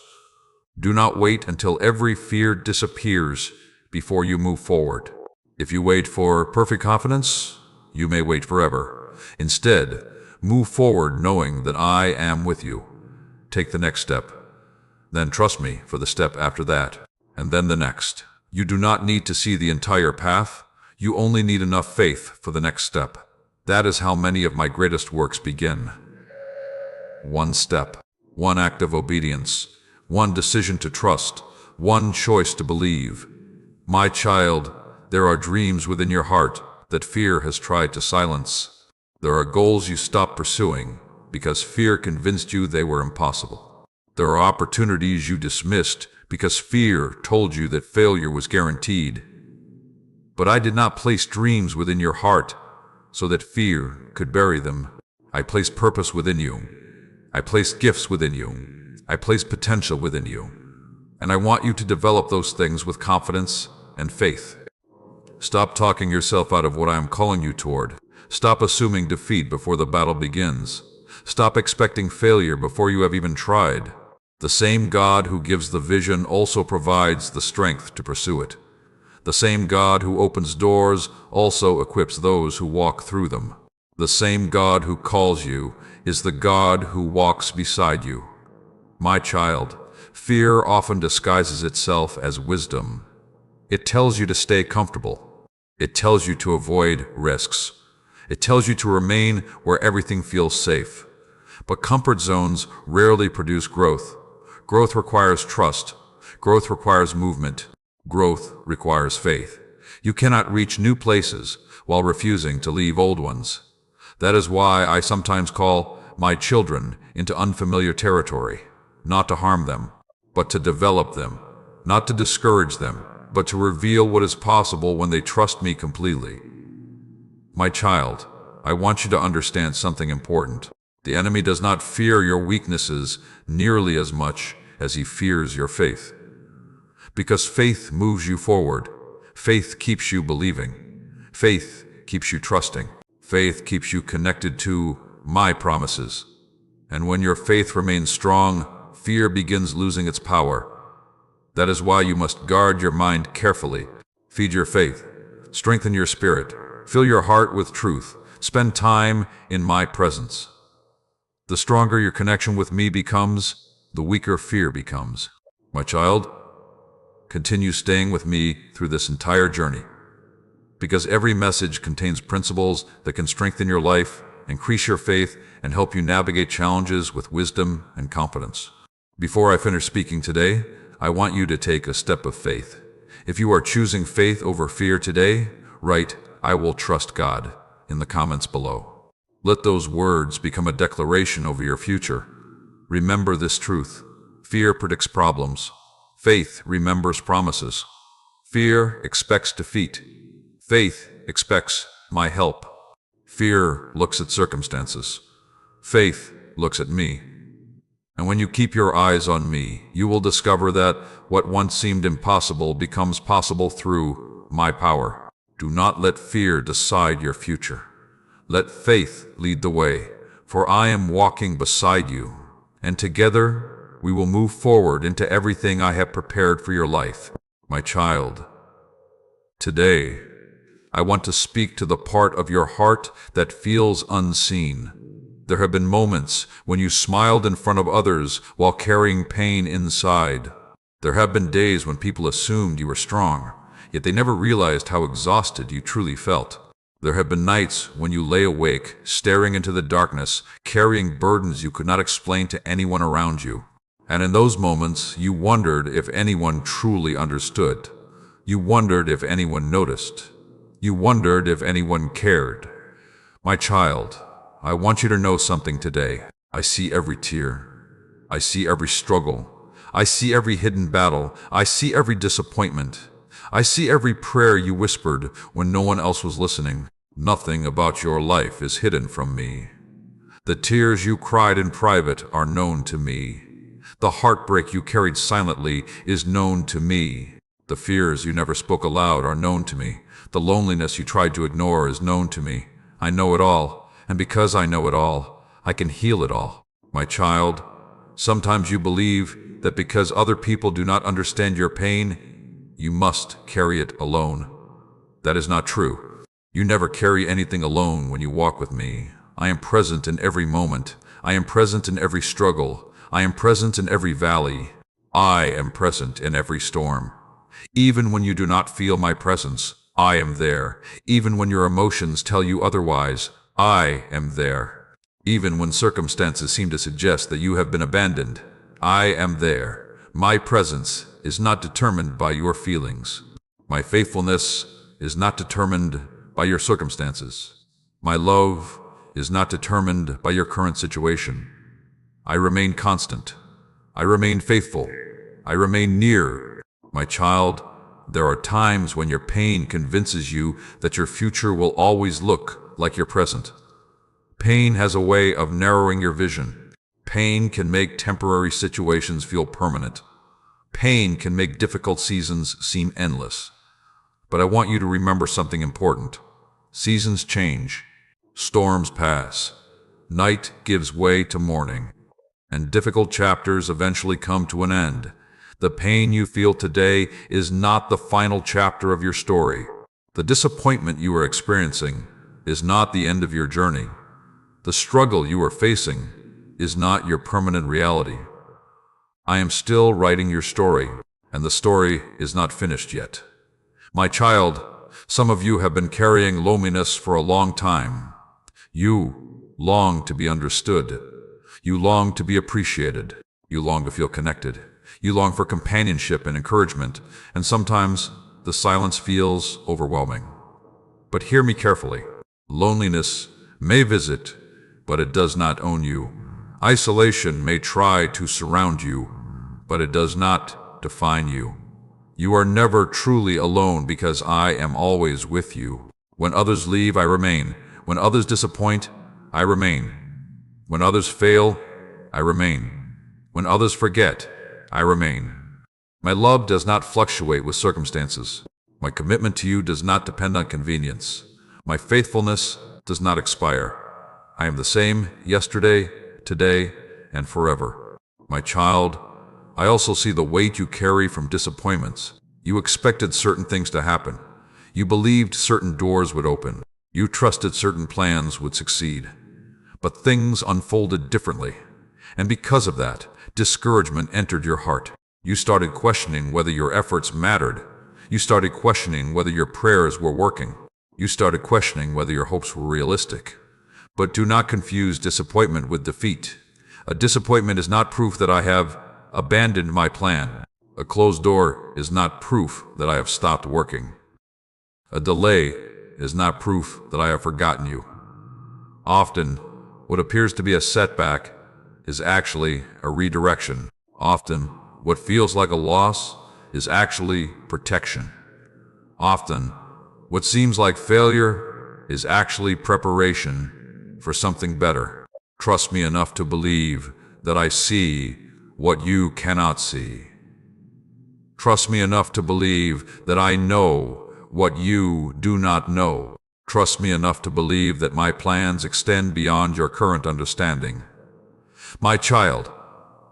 Speaker 1: Do not wait until every fear disappears before you move forward. If you wait for perfect confidence, you may wait forever. Instead, move forward knowing that I am with you. Take the next step. Then trust me for the step after that, and then the next. You do not need to see the entire path. You only need enough faith for the next step. That is how many of my greatest works begin. One step, one act of obedience, one decision to trust, one choice to believe. My child, there are dreams within your heart that fear has tried to silence. There are goals you stopped pursuing because fear convinced you they were impossible. There are opportunities you dismissed because fear told you that failure was guaranteed. But I did not place dreams within your heart so that fear could bury them. I placed purpose within you. I placed gifts within you. I placed potential within you. And I want you to develop those things with confidence and faith. Stop talking yourself out of what I am calling you toward. Stop assuming defeat before the battle begins. Stop expecting failure before you have even tried. The same God who gives the vision also provides the strength to pursue it. The same God who opens doors also equips those who walk through them. The same God who calls you is the God who walks beside you. My child, fear often disguises itself as wisdom. It tells you to stay comfortable. It tells you to avoid risks. It tells you to remain where everything feels safe. But comfort zones rarely produce growth. Growth requires trust. Growth requires movement. Growth requires faith. You cannot reach new places while refusing to leave old ones. That is why I sometimes call my children into unfamiliar territory, not to harm them, but to develop them, not to discourage them, but to reveal what is possible when they trust me completely. My child, I want you to understand something important. The enemy does not fear your weaknesses nearly as much as he fears your faith. Because faith moves you forward. Faith keeps you believing. Faith keeps you trusting. Faith keeps you connected to my promises. And when your faith remains strong, fear begins losing its power. That is why you must guard your mind carefully. Feed your faith. Strengthen your spirit. Fill your heart with truth. Spend time in my presence. The stronger your connection with me becomes, the weaker fear becomes. My child, continue staying with me through this entire journey, because every message contains principles that can strengthen your life, increase your faith, and help you navigate challenges with wisdom and confidence. Before I finish speaking today, I want you to take a step of faith. If you are choosing faith over fear today, write, "I will trust God," in the comments below. Let those words become a declaration over your future. Remember this truth. Fear predicts problems. Faith remembers promises. Fear expects defeat. Faith expects my help. Fear looks at circumstances. Faith looks at me. And when you keep your eyes on me, you will discover that what once seemed impossible becomes possible through my power. Do not let fear decide your future. Let faith lead the way, for I am walking beside you, and together we will move forward into everything I have prepared for your life. My child, today, I want to speak to the part of your heart that feels unseen. There have been moments when you smiled in front of others while carrying pain inside. There have been days when people assumed you were strong, yet they never realized how exhausted you truly felt. There have been nights when you lay awake, staring into the darkness, carrying burdens you could not explain to anyone around you. And in those moments, you wondered if anyone truly understood. You wondered if anyone noticed. You wondered if anyone cared. My child, I want you to know something today. I see every tear. I see every struggle. I see every hidden battle. I see every disappointment. I see every prayer you whispered when no one else was listening. Nothing about your life is hidden from me. The tears you cried in private are known to me. The heartbreak you carried silently is known to me. The fears you never spoke aloud are known to me. The loneliness you tried to ignore is known to me. I know it all, and because I know it all, I can heal it all. My child, sometimes you believe that because other people do not understand your pain, you must carry it alone. That is not true. You never carry anything alone when you walk with me. I am present in every moment. I am present in every struggle. I am present in every valley. I am present in every storm. Even when you do not feel my presence, I am there. Even when your emotions tell you otherwise, I am there. Even when circumstances seem to suggest that you have been abandoned, I am there. My presence is not determined by your feelings. My faithfulness is not determined by your circumstances. My love is not determined by your current situation. I remain constant. I remain faithful. I remain near. My child, there are times when your pain convinces you that your future will always look like your present. Pain has a way of narrowing your vision. Pain can make temporary situations feel permanent. Pain can make difficult seasons seem endless. But I want you to remember something important. Seasons change. Storms pass. Night gives way to morning. And difficult chapters eventually come to an end. The pain you feel today is not the final chapter of your story. The disappointment you are experiencing is not the end of your journey. The struggle you are facing is not your permanent reality. I am still writing your story, and the story is not finished yet. My child, some of you have been carrying loneliness for a long time. You long to be understood. You long to be appreciated. You long to feel connected. You long for companionship and encouragement, and sometimes the silence feels overwhelming. But hear me carefully. Loneliness may visit, but it does not own you. Isolation may try to surround you, but it does not define you. You are never truly alone because I am always with you. When others leave, I remain. When others disappoint, I remain. When others fail, I remain. When others forget, I remain. My love does not fluctuate with circumstances. My commitment to you does not depend on convenience. My faithfulness does not expire. I am the same yesterday, today, and forever. My child, I also see the weight you carry from disappointments. You expected certain things to happen. You believed certain doors would open. You trusted certain plans would succeed. But things unfolded differently. And because of that, discouragement entered your heart. You started questioning whether your efforts mattered. You started questioning whether your prayers were working. You started questioning whether your hopes were realistic. But do not confuse disappointment with defeat. A disappointment is not proof that I have abandoned my plan. A closed door is not proof that I have stopped working. A delay is not proof that I have forgotten you. Often, what appears to be a setback is actually a redirection. Often, what feels like a loss is actually protection. Often, what seems like failure is actually preparation for something better. Trust me enough to believe that I see what you cannot see. Trust me enough to believe that I know what you do not know. Trust me enough to believe that my plans extend beyond your current understanding. My child,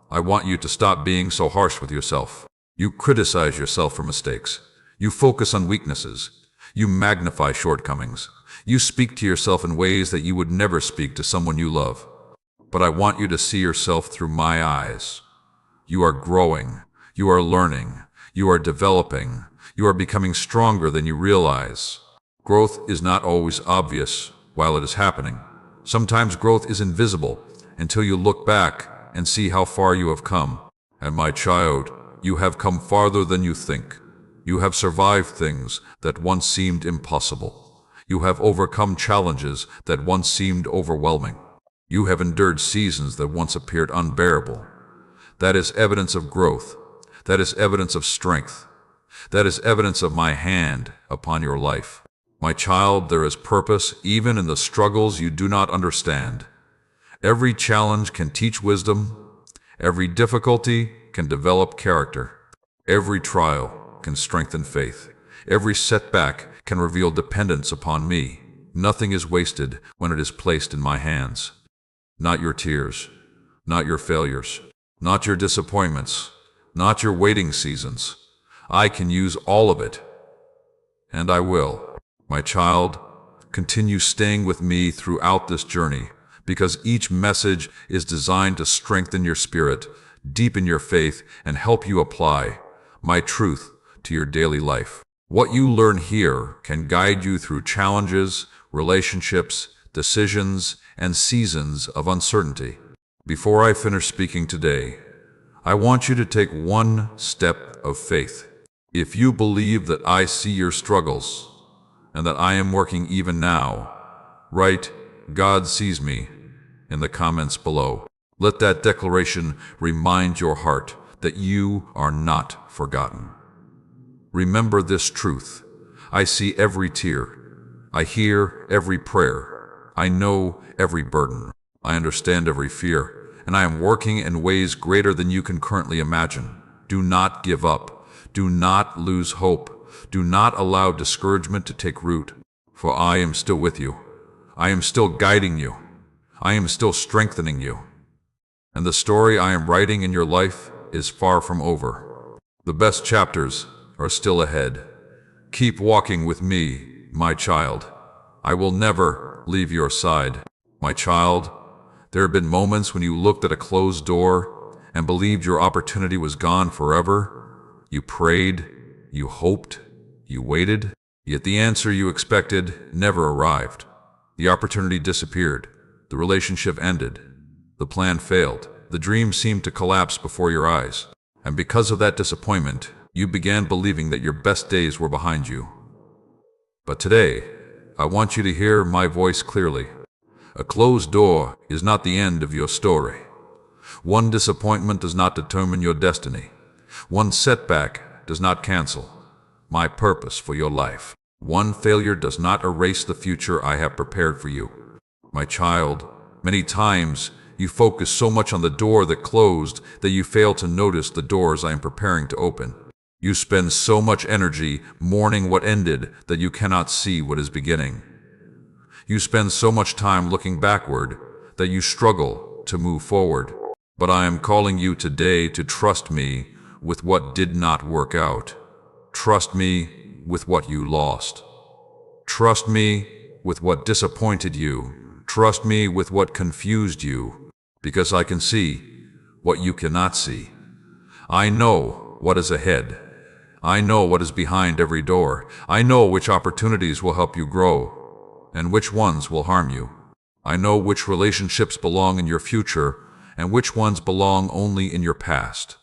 Speaker 1: I want you to stop being so harsh with yourself. You criticize yourself for mistakes. You focus on weaknesses. You magnify shortcomings. You speak to yourself in ways that you would never speak to someone you love. But I want you to see yourself through my eyes. You are growing. You are learning. You are developing. You are becoming stronger than you realize. Growth is not always obvious while it is happening. Sometimes growth is invisible until you look back and see how far you have come. And my child, you have come farther than you think. You have survived things that once seemed impossible. You have overcome challenges that once seemed overwhelming. You have endured seasons that once appeared unbearable. That is evidence of growth. That is evidence of strength. That is evidence of my hand upon your life. My child, there is purpose even in the struggles you do not understand. Every challenge can teach wisdom. Every difficulty can develop character. Every trial can strengthen faith. Every setback can reveal dependence upon me. Nothing is wasted when it is placed in my hands. Not your tears, not your failures, not your disappointments, not your waiting seasons. I can use all of it, and I will. My child, continue staying with me throughout this journey, because each message is designed to strengthen your spirit, deepen your faith, and help you apply my truth to your daily life. What you learn here can guide you through challenges, relationships, decisions, and seasons of uncertainty. Before I finish speaking today, I want you to take one step of faith. If you believe that I see your struggles and that I am working even now, write, "God sees me," in the comments below. Let that declaration remind your heart that you are not forgotten. Remember this truth. I see every tear. I hear every prayer. I know every burden. I understand every fear. And I am working in ways greater than you can currently imagine. Do not give up. Do not lose hope. Do not allow discouragement to take root. For I am still with you. I am still guiding you. I am still strengthening you. And the story I am writing in your life is far from over. The best chapters are still ahead. Keep walking with me, my child. I will never leave your side. My child, there have been moments when you looked at a closed door and believed your opportunity was gone forever. You prayed, you hoped, you waited, yet the answer you expected never arrived. The opportunity disappeared. The relationship ended. The plan failed. The dream seemed to collapse before your eyes. And because of that disappointment, you began believing that your best days were behind you. But today, I want you to hear my voice clearly. A closed door is not the end of your story. One disappointment does not determine your destiny. One setback does not cancel my purpose for your life. One failure does not erase the future I have prepared for you. My child, many times you focus so much on the door that closed that you fail to notice the doors I am preparing to open. You spend so much energy mourning what ended that you cannot see what is beginning. You spend so much time looking backward that you struggle to move forward. But I am calling you today to trust me with what did not work out. Trust me with what you lost. Trust me with what disappointed you. Trust me with what confused you, because I can see what you cannot see. I know what is ahead. I know what is behind every door. I know which opportunities will help you grow and which ones will harm you. I know which relationships belong in your future and which ones belong only in your past.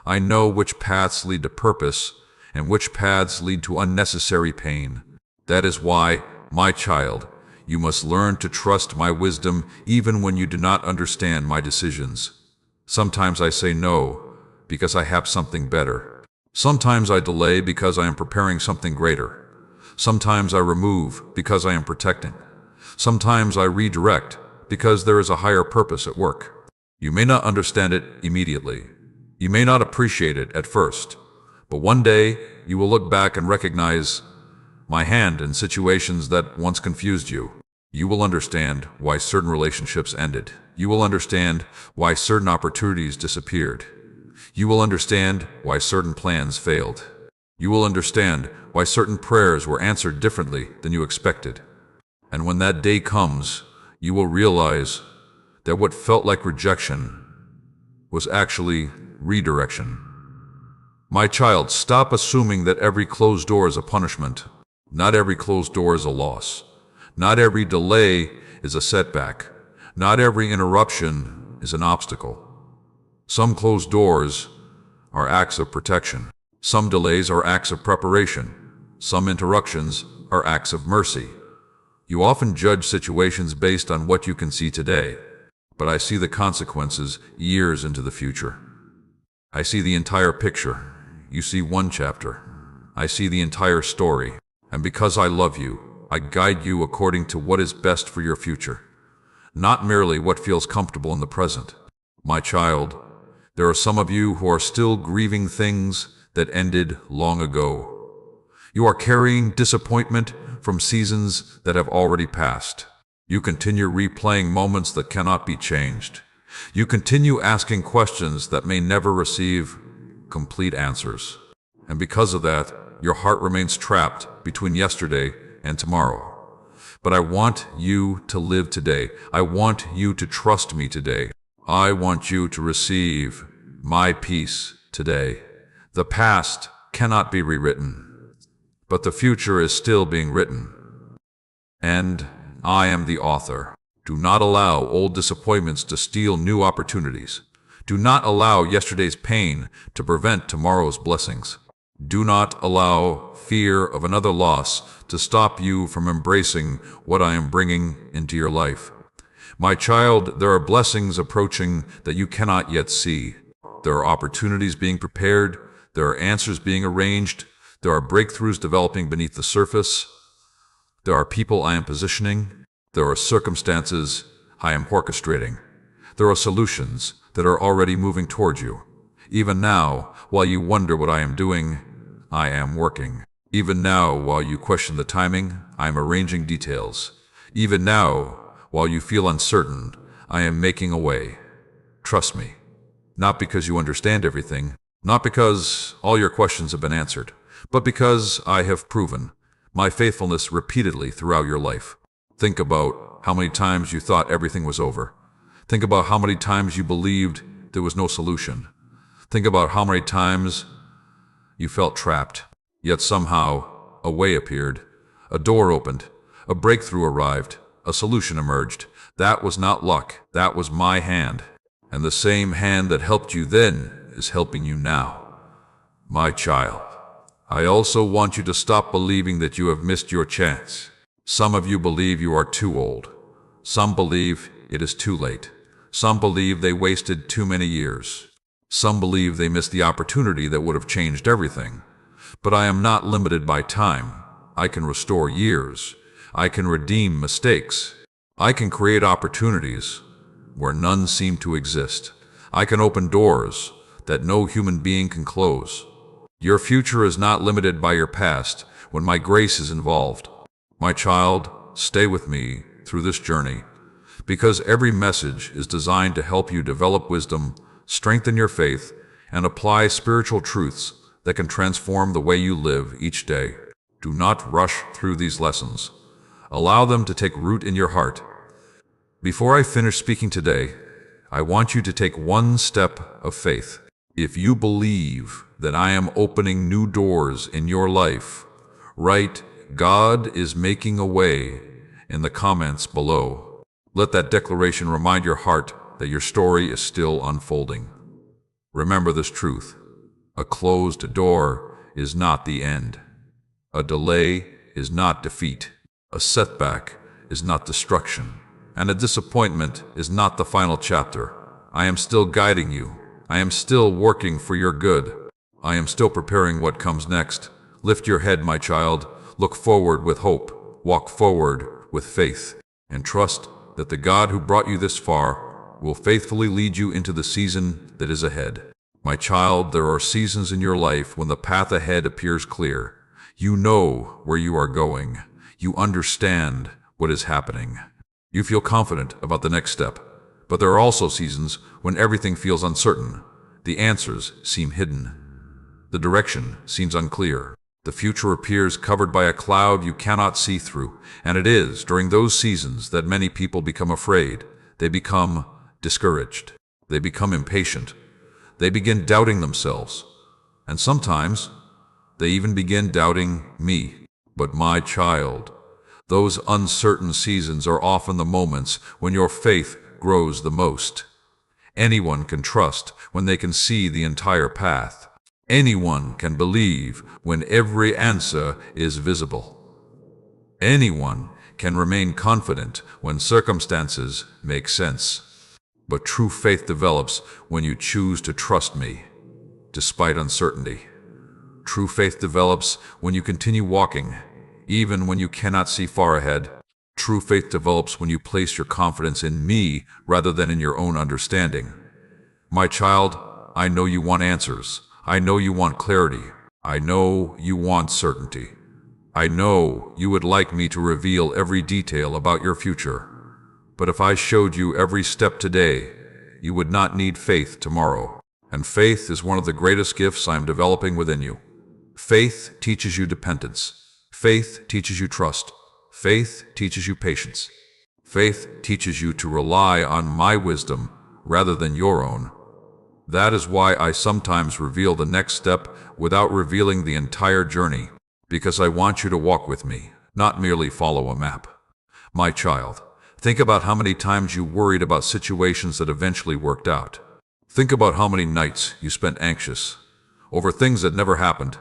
Speaker 1: I know which paths lead to purpose and which paths lead to unnecessary pain. That is why, my child, you must learn to trust my wisdom even when you do not understand my decisions. Sometimes I say no because I have something better. Sometimes I delay because I am preparing something greater. Sometimes I remove because I am protecting. Sometimes I redirect because there is a higher purpose at work. You may not understand it immediately. You may not appreciate it at first. But one day you will look back and recognize my hand in situations that once confused you. You will understand why certain relationships ended. You will understand why certain opportunities disappeared. You will understand why certain plans failed. You will understand why certain prayers were answered differently than you expected. And when that day comes, you will realize that what felt like rejection was actually redirection. My child, stop assuming that every closed door is a punishment. Not every closed door is a loss. Not every delay is a setback. Not every interruption is an obstacle. Some closed doors are acts of protection. Some delays are acts of preparation. Some interruptions are acts of mercy. You often judge situations based on what you can see today, but I see the consequences years into the future. I see the entire picture. You see one chapter. I see the entire story. And because I love you, I guide you according to what is best for your future. not merely what feels comfortable in the present. My child, there are some of you who are still grieving things that ended long ago. You are carrying disappointment from seasons that have already passed. You continue replaying moments that cannot be changed. You continue asking questions that may never receive complete answers. And because of that, your heart remains trapped between yesterday and tomorrow. But I want you to live today. I want you to trust me today. I want you to receive my peace today. The past cannot be rewritten, but the future is still being written. And I am the author. Do not allow old disappointments to steal new opportunities. Do not allow yesterday's pain to prevent tomorrow's blessings. Do not allow fear of another loss to stop you from embracing what I am bringing into your life. My child, there are blessings approaching that you cannot yet see. There are opportunities being prepared. There are answers being arranged. There are breakthroughs developing beneath the surface. There are people I am positioning. There are circumstances I am orchestrating. There are solutions that are already moving toward you. Even now, while you wonder what I am doing, I am working. Even now, while you question the timing, I am arranging details. Even now, while you feel uncertain, I am making a way. Trust me. Not because you understand everything, not because all your questions have been answered, but because I have proven my faithfulness repeatedly throughout your life. Think about how many times you thought everything was over. Think about how many times you believed there was no solution. Think about how many times you felt trapped, yet somehow a way appeared, a door opened, a breakthrough arrived, a solution emerged. That was not luck, that was my hand. And the same hand that helped you then is helping you now. My child, I also want you to stop believing that you have missed your chance. Some of you believe you are too old. Some believe it is too late. Some believe they wasted too many years. Some believe they missed the opportunity that would have changed everything. But I am not limited by time. I can restore years. I can redeem mistakes. I can create opportunities where none seem to exist. I can open doors that no human being can close. Your future is not limited by your past when my grace is involved. My child, stay with me through this journey, because every message is designed to help you develop wisdom, strengthen your faith, and apply spiritual truths that can transform the way you live each day. Do not rush through these lessons. Allow them to take root in your heart. Before I finish speaking today, I want you to take one step of faith. If you believe that I am opening new doors in your life, write, "God is making a way" in the comments below. Let that declaration remind your heart that your story is still unfolding. Remember this truth: a closed door is not the end. A delay is not defeat. A setback is not destruction. And a disappointment is not the final chapter. I am still guiding you. I am still working for your good. I am still preparing what comes next. Lift your head, my child. Look forward with hope. Walk forward with faith. And trust that the God who brought you this far will faithfully lead you into the season that is ahead. My child, there are seasons in your life when the path ahead appears clear. You know where you are going. You understand what is happening. You feel confident about the next step. But there are also seasons when everything feels uncertain. The answers seem hidden. The direction seems unclear. The future appears covered by a cloud you cannot see through. And it is during those seasons that many people become afraid. They become discouraged. They become impatient. They begin doubting themselves. And sometimes they even begin doubting me. But my child, those uncertain seasons are often the moments when your faith grows the most. Anyone can trust when they can see the entire path. Anyone can believe when every answer is visible. Anyone can remain confident when circumstances make sense. But true faith develops when you choose to trust me, despite uncertainty. True faith develops when you continue walking, even when you cannot see far ahead. True faith develops when you place your confidence in me rather than in your own understanding. My child, I know you want answers. I know you want clarity. I know you want certainty. I know you would like me to reveal every detail about your future. But if I showed you every step today, you would not need faith tomorrow. And faith is one of the greatest gifts I am developing within you. Faith teaches you dependence. Faith teaches you trust. Faith teaches you patience. Faith teaches you to rely on my wisdom rather than your own. That is why I sometimes reveal the next step without revealing the entire journey, because I want you to walk with me, not merely follow a map. My child, think about how many times you worried about situations that eventually worked out. Think about how many nights you spent anxious over things that never happened.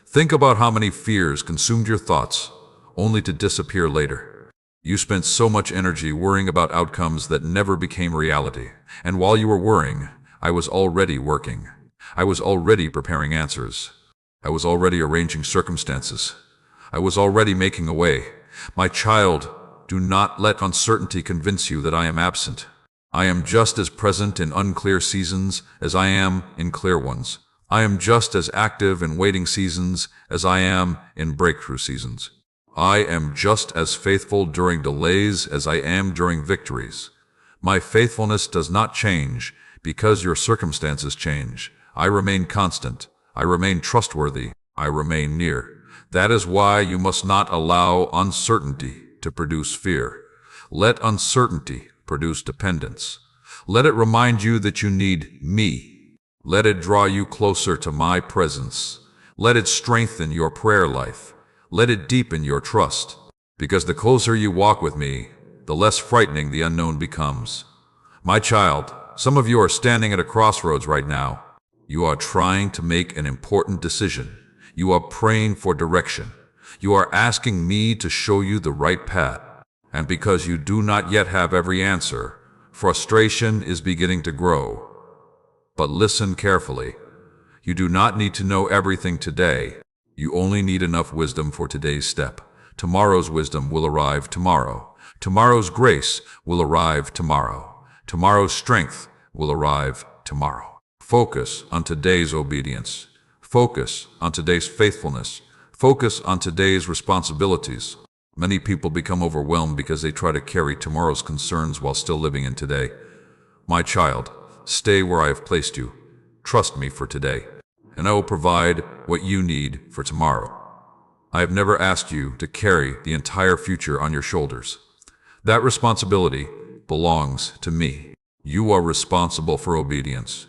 Speaker 1: Think about how many fears consumed your thoughts, only to disappear later. You spent so much energy worrying about outcomes that never became reality. And while you were worrying, I was already working. I was already preparing answers. I was already arranging circumstances. I was already making a way. My child, do not let uncertainty convince you that I am absent. I am just as present in unclear seasons as I am in clear ones. I am just as active in waiting seasons as I am in breakthrough seasons. I am just as faithful during delays as I am during victories. My faithfulness does not change because your circumstances change. I remain constant. I remain trustworthy. I remain near. That is why you must not allow uncertainty to produce fear. Let uncertainty produce dependence. Let it remind you that you need me. Let it draw you closer to my presence. Let it strengthen your prayer life. Let it deepen your trust. Because the closer you walk with me, the less frightening the unknown becomes. My child, some of you are standing at a crossroads right now. You are trying to make an important decision. You are praying for direction. You are asking me to show you the right path. And because you do not yet have every answer, frustration is beginning to grow. But listen carefully. You do not need to know everything today. You only need enough wisdom for today's step. Tomorrow's wisdom will arrive tomorrow. Tomorrow's grace will arrive tomorrow. Tomorrow's strength will arrive tomorrow. Focus on today's obedience. Focus on today's faithfulness. Focus on today's responsibilities. Many people become overwhelmed because they try to carry tomorrow's concerns while still living in today. My child, stay where I have placed you. Trust me for today, and I will provide what you need for tomorrow. I have never asked you to carry the entire future on your shoulders. That responsibility belongs to me. You are responsible for obedience.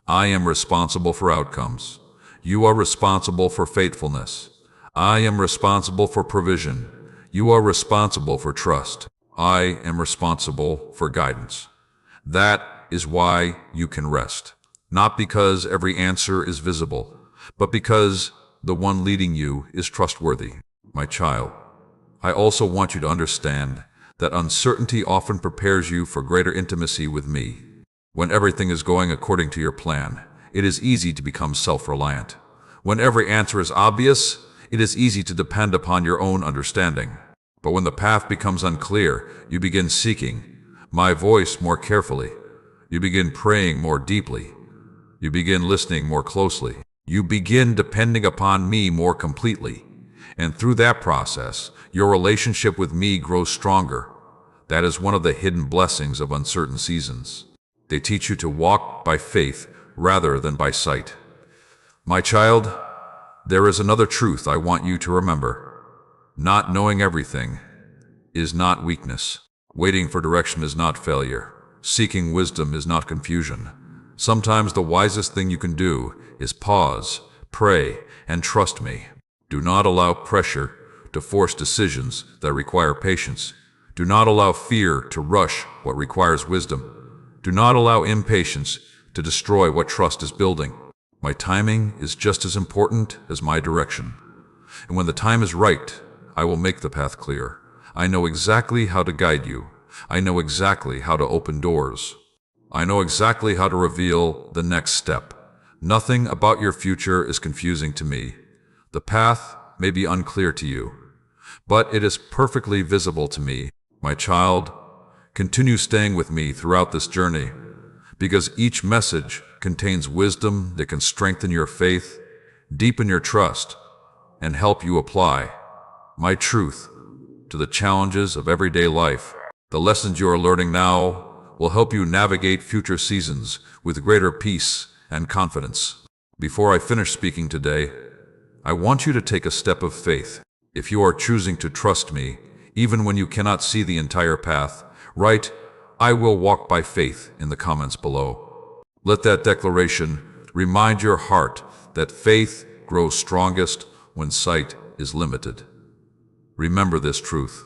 Speaker 1: I am responsible for outcomes. You are responsible for faithfulness. I am responsible for provision. You are responsible for trust. I am responsible for guidance. That is why you can rest. Not because every answer is visible, but because the one leading you is trustworthy. My child, I also want you to understand that uncertainty often prepares you for greater intimacy with me. When everything is going according to your plan, it is easy to become self-reliant. When every answer is obvious, it is easy to depend upon your own understanding. But when the path becomes unclear, you begin seeking my voice more carefully. You begin praying more deeply. You begin listening more closely. You begin depending upon me more completely. And through that process, your relationship with me grows stronger. That is one of the hidden blessings of uncertain seasons. They teach you to walk by faith rather than by sight. My child, there is another truth I want you to remember. Not knowing everything is not weakness. Waiting for direction is not failure. Seeking wisdom is not confusion. Sometimes the wisest thing you can do is pause, pray, and trust me. Do not allow pressure to force decisions that require patience. Do not allow fear to rush what requires wisdom. Do not allow impatience to destroy what trust is building. My timing is just as important as my direction. And when the time is right, I will make the path clear. I know exactly how to guide you. I know exactly how to open doors. I know exactly how to reveal the next step. Nothing about your future is confusing to me. The path may be unclear to you, but it is perfectly visible to me. My child, continue staying with me throughout this journey, because each message contains wisdom that can strengthen your faith, deepen your trust, and help you apply my truth to the challenges of everyday life. The lessons you are learning now will help you navigate future seasons with greater peace and confidence. Before I finish speaking today, I want you to take a step of faith. If you are choosing to trust me, even when you cannot see the entire path, write, "I will walk by faith" in the comments below. Let that declaration remind your heart that faith grows strongest when sight is limited. Remember this truth.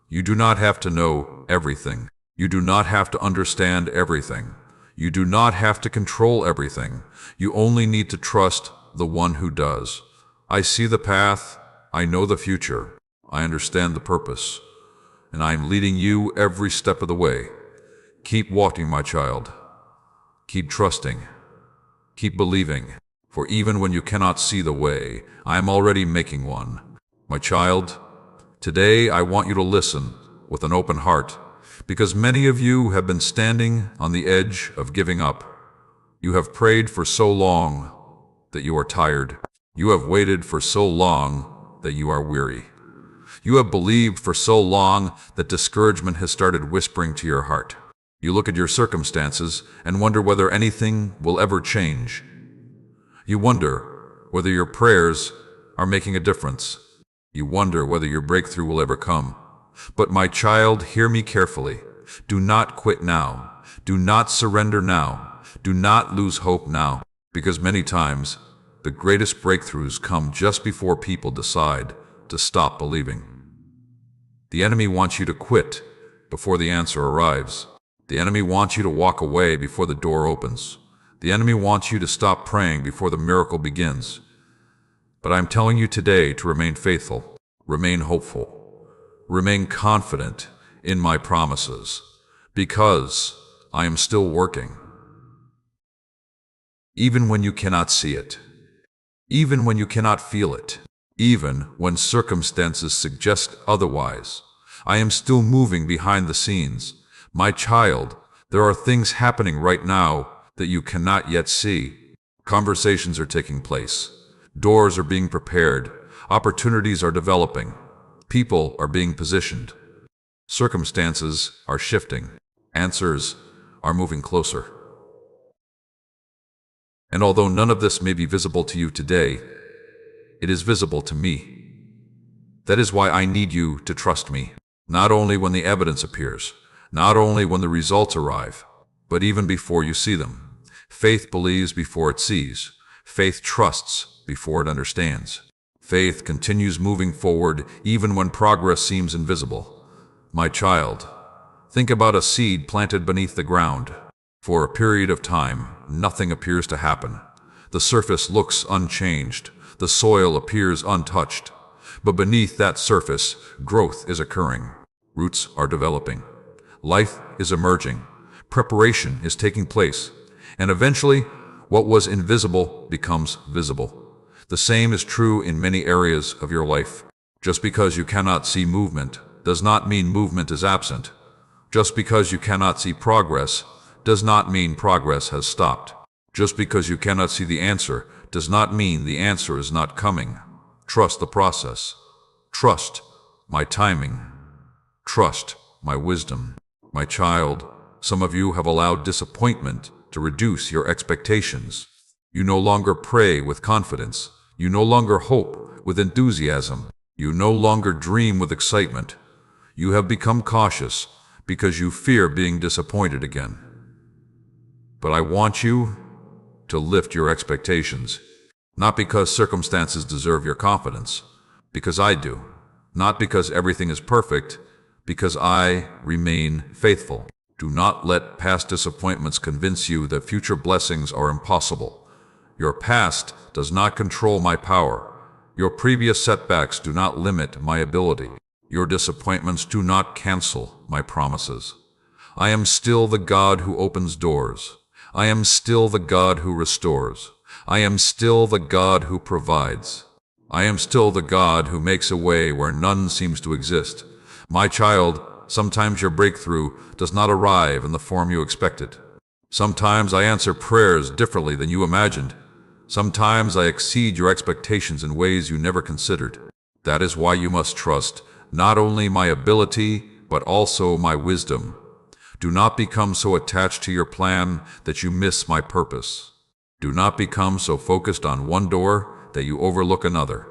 Speaker 1: You do not have to know everything. You do not have to understand everything. You do not have to control everything. You only need to trust the one who does. I see the path. I know the future. I understand the purpose. And I am leading you every step of the way. Keep walking, my child. Keep trusting. Keep believing. For even when you cannot see the way, I am already making one. My child, today I want you to listen with an open heart, because many of you have been standing on the edge of giving up. You have prayed for so long that you are tired. You have waited for so long that you are weary. You have believed for so long that discouragement has started whispering to your heart. You look at your circumstances and wonder whether anything will ever change. You wonder whether your prayers are making a difference. You wonder whether your breakthrough will ever come. But my child, hear me carefully. Do not quit now. Do not surrender now. Do not lose hope now. Because many times, the greatest breakthroughs come just before people decide to stop believing. The enemy wants you to quit before the answer arrives. The enemy wants you to walk away before the door opens. The enemy wants you to stop praying before the miracle begins. But I'm telling you today to remain faithful, remain hopeful, remain confident in my promises, because I am still working. Even when you cannot see it, even when you cannot feel it, even when circumstances suggest otherwise, I am still moving behind the scenes. My child, there are things happening right now that you cannot yet see. Conversations are taking place. Doors are being prepared. Opportunities are developing. People are being positioned. Circumstances are shifting. Answers are moving closer. And although none of this may be visible to you today, it is visible to me. That is why I need you to trust me, not only when the evidence appears, not only when the results arrive, but even before you see them. Faith believes before it sees. Faith trusts before it understands. Faith continues moving forward even when progress seems invisible. My child, think about a seed planted beneath the ground. For a period of time, nothing appears to happen. The surface looks unchanged. The soil appears untouched. But beneath that surface, growth is occurring. Roots are developing. Life is emerging. Preparation is taking place. And eventually, what was invisible becomes visible. The same is true in many areas of your life. Just because you cannot see movement does not mean movement is absent. Just because you cannot see progress does not mean progress has stopped. Just because you cannot see the answer does not mean the answer is not coming. Trust the process. Trust my timing. Trust my wisdom. My child, some of you have allowed disappointment to reduce your expectations. You no longer pray with confidence. You no longer hope with enthusiasm. You no longer dream with excitement. You have become cautious because you fear being disappointed again. But I want you to lift your expectations, not because circumstances deserve your confidence, because I do. Not because everything is perfect, because I remain faithful. Do not let past disappointments convince you that future blessings are impossible. Your past does not control my power. Your previous setbacks do not limit my ability. Your disappointments do not cancel my promises. I am still the God who opens doors. I am still the God who restores. I am still the God who provides. I am still the God who makes a way where none seems to exist. My child, sometimes your breakthrough does not arrive in the form you expected. Sometimes I answer prayers differently than you imagined. Sometimes I exceed your expectations in ways you never considered. That is why you must trust not only my ability, but also my wisdom. Do not become so attached to your plan that you miss my purpose. Do not become so focused on one door that you overlook another.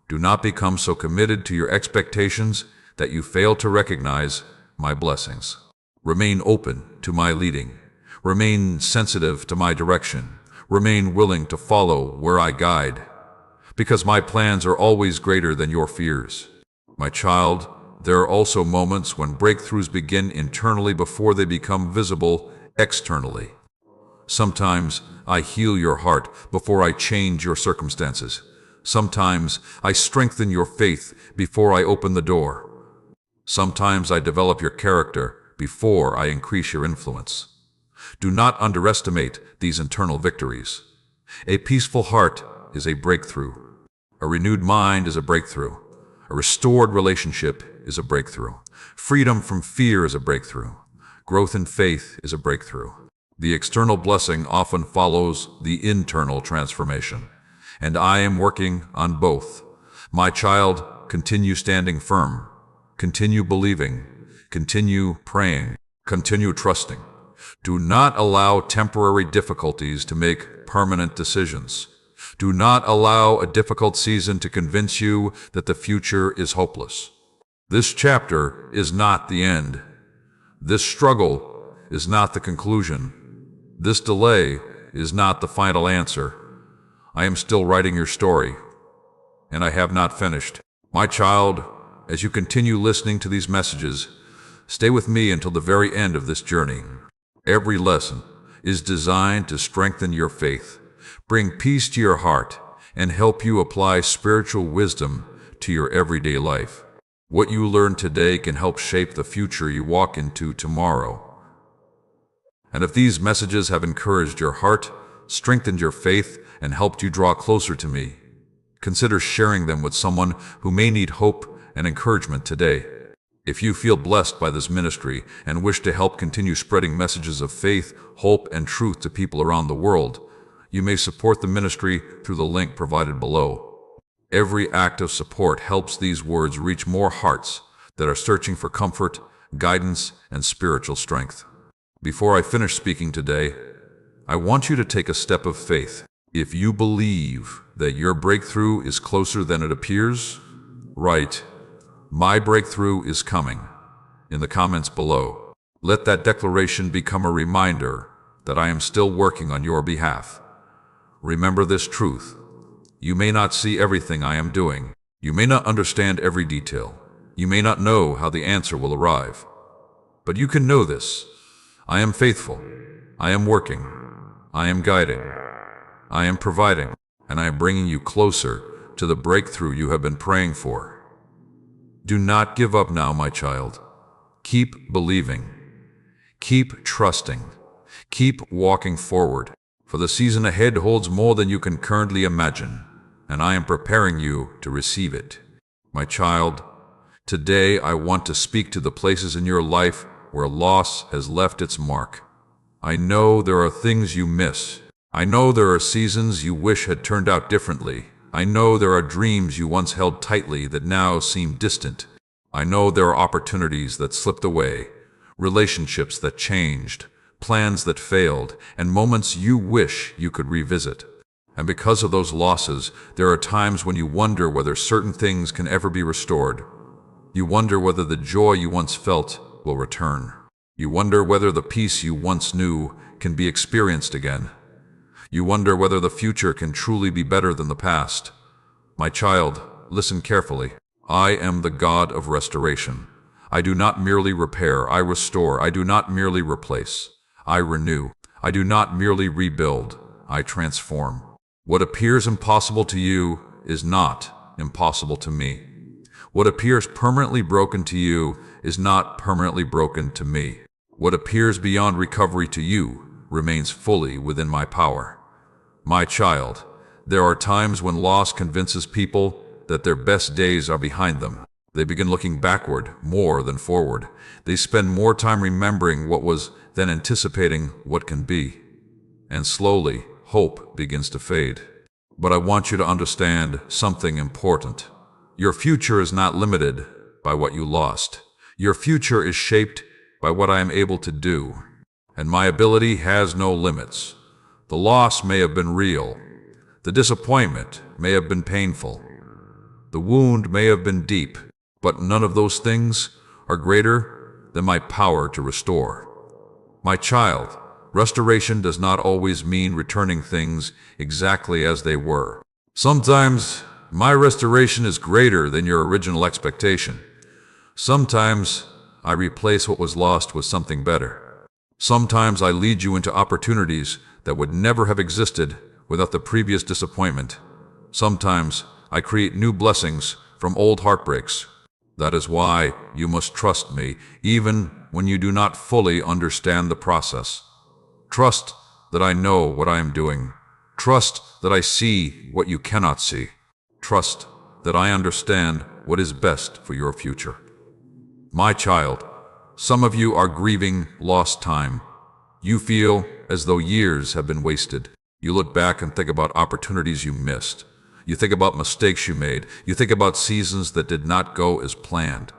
Speaker 1: Do not become so committed to your expectations that you fail to recognize my blessings. Remain open to my leading. Remain sensitive to my direction. Remain willing to follow where I guide. Because my plans are always greater than your fears. My child, there are also moments when breakthroughs begin internally before they become visible externally. Sometimes I heal your heart before I change your circumstances. Sometimes I strengthen your faith before I open the door. Sometimes I develop your character before I increase your influence. Do not underestimate these internal victories. A peaceful heart is a breakthrough. A renewed mind is a breakthrough. A restored relationship is a breakthrough. Freedom from fear is a breakthrough. Growth in faith is a breakthrough. The external blessing often follows the internal transformation, and I am working on both. My child, continue standing firm. Continue believing. Continue praying. Continue trusting. Do not allow temporary difficulties to make permanent decisions. Do not allow a difficult season to convince you that the future is hopeless. This chapter is not the end. This struggle is not the conclusion. This delay is not the final answer. I am still writing your story, and I have not finished. My child, as you continue listening to these messages, stay with me until the very end of this journey. Every lesson is designed to strengthen your faith, bring peace to your heart, and help you apply spiritual wisdom to your everyday life. What you learn today can help shape the future you walk into tomorrow. And if these messages have encouraged your heart, strengthened your faith, and helped you draw closer to me, consider sharing them with someone who may need hope and encouragement today. If you feel blessed by this ministry and wish to help continue spreading messages of faith, hope, and truth to people around the world, you may support the ministry through the link provided below. Every act of support helps these words reach more hearts that are searching for comfort, guidance, and spiritual strength. Before I finish speaking today, I want you to take a step of faith. If you believe that your breakthrough is closer than it appears, write, "My breakthrough is coming," in the comments below. Let that declaration become a reminder that I am still working on your behalf. Remember this truth. You may not see everything I am doing. You may not understand every detail. You may not know how the answer will arrive. But you can know this. I am faithful. I am working. I am guiding. I am providing. And I am bringing you closer to the breakthrough you have been praying for. Do not give up now, my child. Keep believing. Keep trusting. Keep walking forward. For the season ahead holds more than you can currently imagine, and I am preparing you to receive it. My child, today I want to speak to the places in your life where loss has left its mark. I know there are things you miss. I know there are seasons you wish had turned out differently. I know there are dreams you once held tightly that now seem distant. I know there are opportunities that slipped away, relationships that changed, plans that failed, and moments you wish you could revisit. And because of those losses, there are times when you wonder whether certain things can ever be restored. You wonder whether the joy you once felt will return. You wonder whether the peace you once knew can be experienced again. You wonder whether the future can truly be better than the past. My child, listen carefully. I am the God of restoration. I do not merely repair, I restore. I do not merely replace, I renew. I do not merely rebuild, I transform. What appears impossible to you is not impossible to me. What appears permanently broken to you is not permanently broken to me. What appears beyond recovery to you remains fully within my power. My child, there are times when loss convinces people that their best days are behind them. They begin looking backward more than forward. They spend more time remembering what was than anticipating what can be. And slowly, hope begins to fade. But I want you to understand something important. Your future is not limited by what you lost. Your future is shaped by what I am able to do. And my ability has no limits. The loss may have been real. The disappointment may have been painful. The wound may have been deep, but none of those things are greater than my power to restore. My child, restoration does not always mean returning things exactly as they were. Sometimes my restoration is greater than your original expectation. Sometimes I replace what was lost with something better. Sometimes I lead you into opportunities that would never have existed without the previous disappointment. Sometimes I create new blessings from old heartbreaks. That is why you must trust me, even when you do not fully understand the process. Trust that I know what I am doing. Trust that I see what you cannot see. Trust that I understand what is best for your future. My child, some of you are grieving lost time. You feel as though years have been wasted. You look back and think about opportunities you missed. You think about mistakes you made. You think about seasons that did not go as planned.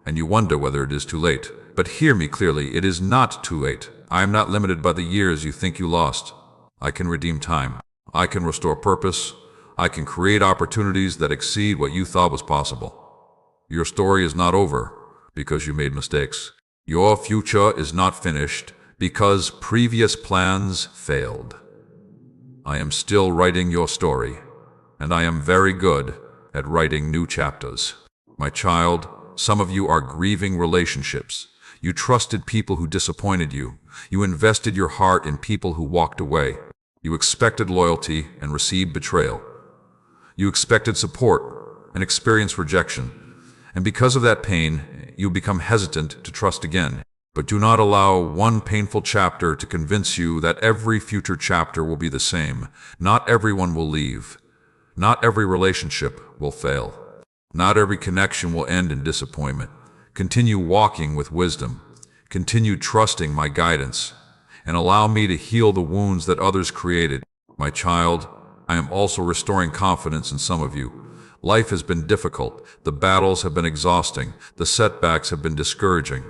Speaker 1: And you wonder whether it is too late. But hear me clearly, it is not too late. I am not limited by the years you think you lost. I can redeem time. I can restore purpose. I can create opportunities that exceed what you thought was possible. Your story is not over because you made mistakes. Your future is not finished because previous plans failed. I am still writing your story, and I am very good at writing new chapters. My child, some of you are grieving relationships. You trusted people who disappointed you. You invested your heart in people who walked away. You expected loyalty and received betrayal. You expected support and experienced rejection. And because of that pain, you become hesitant to trust again. But do not allow one painful chapter to convince you that every future chapter will be the same. Not everyone will leave. Not every relationship will fail. Not every connection will end in disappointment. Continue walking with wisdom. Continue trusting my guidance. And allow me to heal the wounds that others created. My child, I am also restoring confidence in some of you. Life has been difficult. The battles have been exhausting. The setbacks have been discouraging.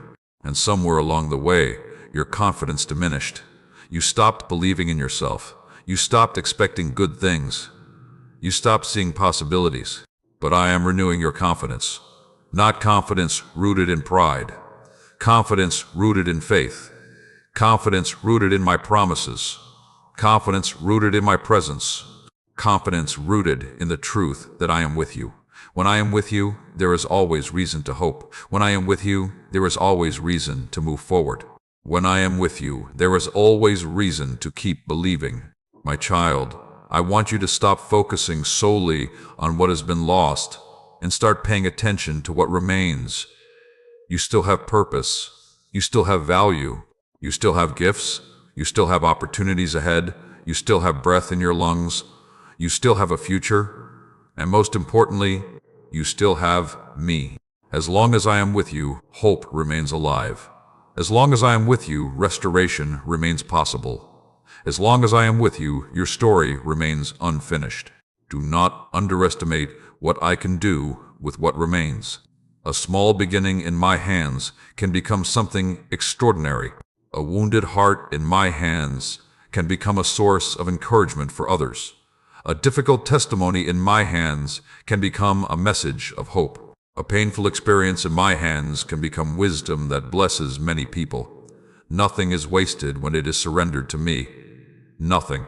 Speaker 1: And somewhere along the way, your confidence diminished. You stopped believing in yourself. You stopped expecting good things. You stopped seeing possibilities. But I am renewing your confidence. Not confidence rooted in pride. Confidence rooted in faith. Confidence rooted in my promises. Confidence rooted in my presence. Confidence rooted in the truth that I am with you. When I am with you, there is always reason to hope. When I am with you, there is always reason to move forward. When I am with you, there is always reason to keep believing. My child, I want you to stop focusing solely on what has been lost and start paying attention to what remains. You still have purpose. You still have value. You still have gifts. You still have opportunities ahead. You still have breath in your lungs. You still have a future. And most importantly, you still have me. As long as I am with you, hope remains alive. As long as I am with you, restoration remains possible. As long as I am with you, your story remains unfinished. Do not underestimate what I can do with what remains. A small beginning in my hands can become something extraordinary. A wounded heart in my hands can become a source of encouragement for others. A difficult testimony in my hands can become a message of hope. A painful experience in my hands can become wisdom that blesses many people. Nothing is wasted when it is surrendered to me. Nothing.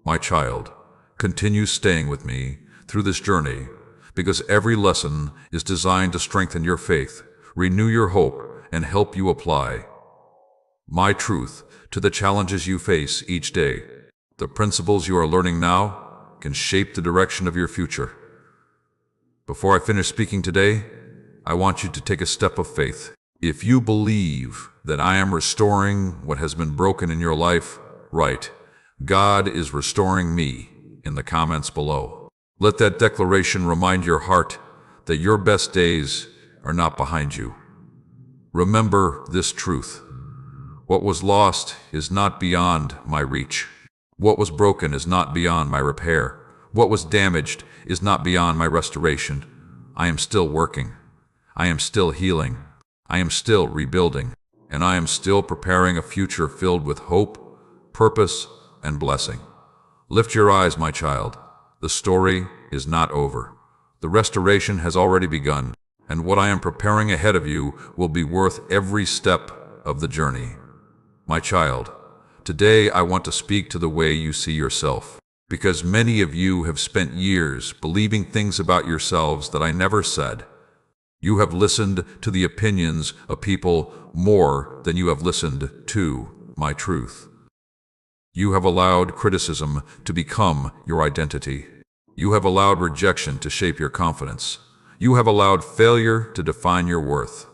Speaker 1: My child, continue staying with me through this journey, because every lesson is designed to strengthen your faith, renew your hope, and help you apply my truth to the challenges you face each day. The principles you are learning now can shape the direction of your future. Before I finish speaking today, I want you to take a step of faith. If you believe that I am restoring what has been broken in your life, right, God is restoring me. in the comments below. Let that declaration remind your heart that your best days are not behind you. Remember this truth. What was lost is not beyond my reach. What was broken is not beyond my repair. What was damaged is not beyond my restoration. I am still working. I am still healing. I am still rebuilding. And I am still preparing a future filled with hope, purpose, and blessing. Lift your eyes, my child. The story is not over. The restoration has already begun, and what I am preparing ahead of you will be worth every step of the journey. My child, today I want to speak to the way you see yourself, because many of you have spent years believing things about yourselves that I never said. You have listened to the opinions of people more than you have listened to my truth. You have allowed criticism to become your identity. You have allowed rejection to shape your confidence. You have allowed failure to define your worth.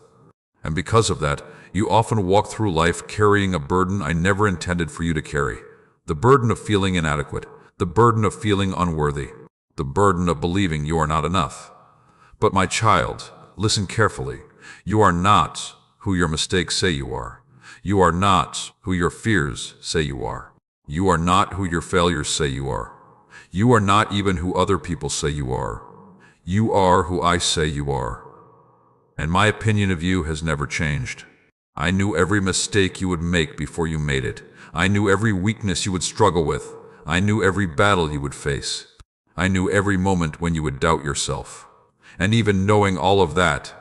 Speaker 1: And because of that, you often walk through life carrying a burden I never intended for you to carry. The burden of feeling inadequate. The burden of feeling unworthy. The burden of believing you are not enough. But my child, listen carefully. You are not who your mistakes say you are. You are not who your fears say you are. You are not who your failures say you are. You are not even who other people say you are. You are who I say you are. And my opinion of you has never changed. I knew every mistake you would make before you made it. I knew every weakness you would struggle with. I knew every battle you would face. I knew every moment when you would doubt yourself. And even knowing all of that,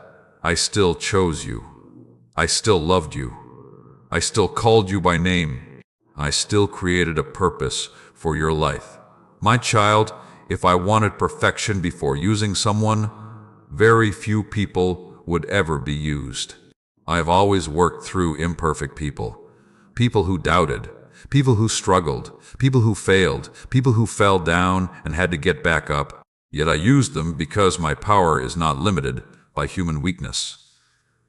Speaker 1: I still chose you. I still loved you. I still called you by name. I still created a purpose for your life. My child, if I wanted perfection before using someone, very few people would ever be used. I have always worked through imperfect people. People who doubted, people who struggled, people who failed, people who fell down and had to get back up. Yet I used them because my power is not limited by human weakness.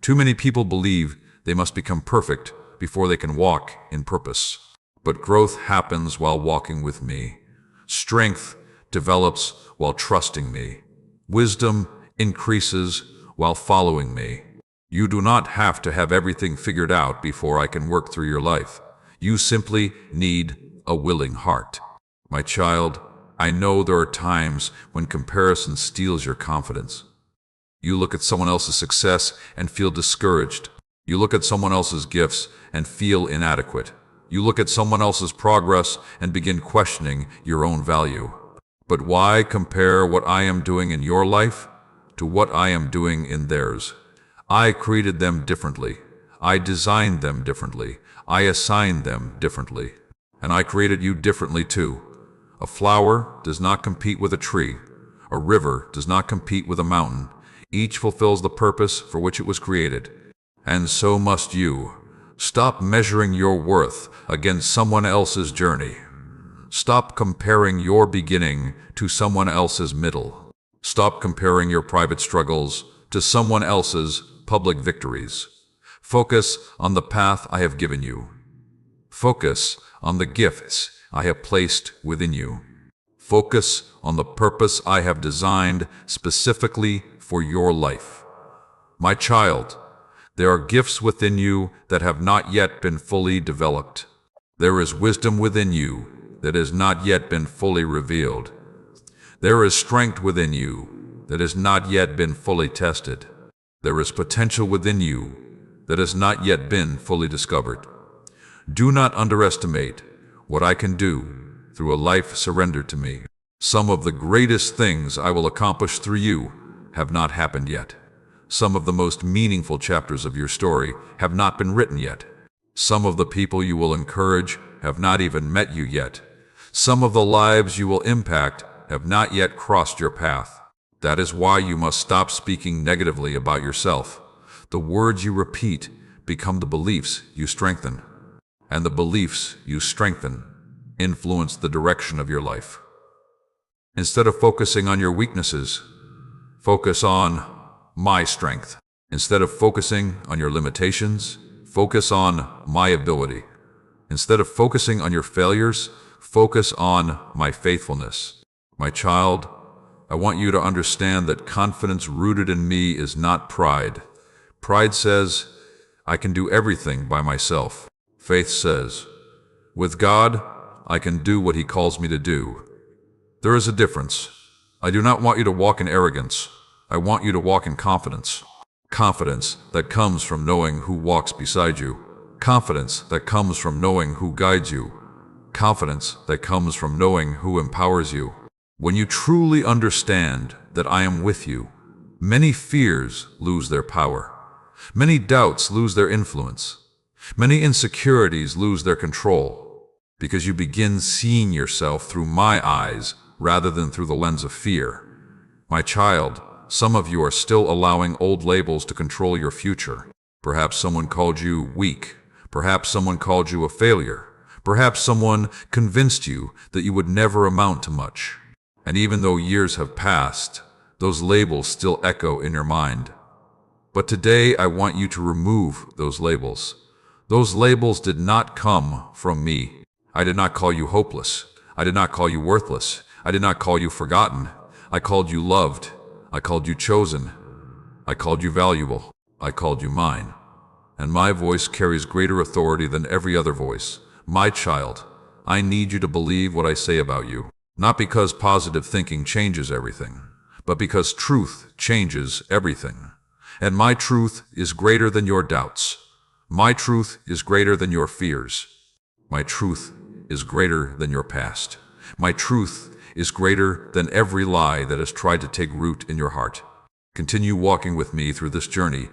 Speaker 1: Too many people believe they must become perfect before they can walk in purpose. But growth happens while walking with me. Strength develops while trusting me. Wisdom increases while following me. You do not have to have everything figured out before I can work through your life. You simply need a willing heart. My child, I know there are times when comparison steals your confidence. You look at someone else's success and feel discouraged. You look at someone else's gifts and feel inadequate. You look at someone else's progress and begin questioning your own value. But why compare what I am doing in your life to what I am doing in theirs? I created them differently. I designed them differently. I assigned them differently. And I created you differently too. A flower does not compete with a tree. A river does not compete with a mountain. Each fulfills the purpose for which it was created. And so must you. Stop measuring your worth against someone else's journey. Stop comparing your beginning to someone else's middle. Stop comparing your private struggles to someone else's public victories. Focus on the path I have given you. Focus on the gifts I have placed within you. Focus on the purpose I have designed specifically for your life. My child, there are gifts within you that have not yet been fully developed. There is wisdom within you that has not yet been fully revealed. There is strength within you that has not yet been fully tested. There is potential within you that has not yet been fully discovered. Do not underestimate what I can do through a life surrendered to me. Some of the greatest things I will accomplish through you have not happened yet. Some of the most meaningful chapters of your story have not been written yet. Some of the people you will encourage have not even met you yet. Some of the lives you will impact have not yet crossed your path. That is why you must stop speaking negatively about yourself. The words you repeat become the beliefs you strengthen. And the beliefs you strengthen influence the direction of your life. Instead of focusing on your weaknesses, focus on my strength. Instead of focusing on your limitations, focus on my ability. Instead of focusing on your failures, Focus on my faithfulness. My child, I want you to understand that confidence rooted in me is not pride. Pride says, I can do everything by myself. Faith says, with God, I can do what He calls me to do. There is a difference. I do not want you to walk in arrogance. I want you to walk in confidence. Confidence that comes from knowing who walks beside you. Confidence that comes from knowing who guides you. Confidence that comes from knowing who empowers you. When you truly understand that I am with you, many fears lose their power. Many doubts lose their influence. Many insecurities lose their control, because you begin seeing yourself through my eyes rather than through the lens of fear. My child, some of you are still allowing old labels to control your future. Perhaps someone called you weak. Perhaps someone called you a failure. Perhaps someone convinced you that you would never amount to much. And even though years have passed, those labels still echo in your mind. But today I want you to remove those labels. Those labels did not come from me. I did not call you hopeless. I did not call you worthless. I did not call you forgotten. I called you loved. I called you chosen. I called you valuable. I called you mine. And my voice carries greater authority than every other voice. My child, I need you to believe what I say about you. Not because positive thinking changes everything, but because truth changes everything. And my truth is greater than your doubts. My truth is greater than your fears. My truth is greater than your past. My truth is greater than every lie that has tried to take root in your heart. Continue walking with me through this journey,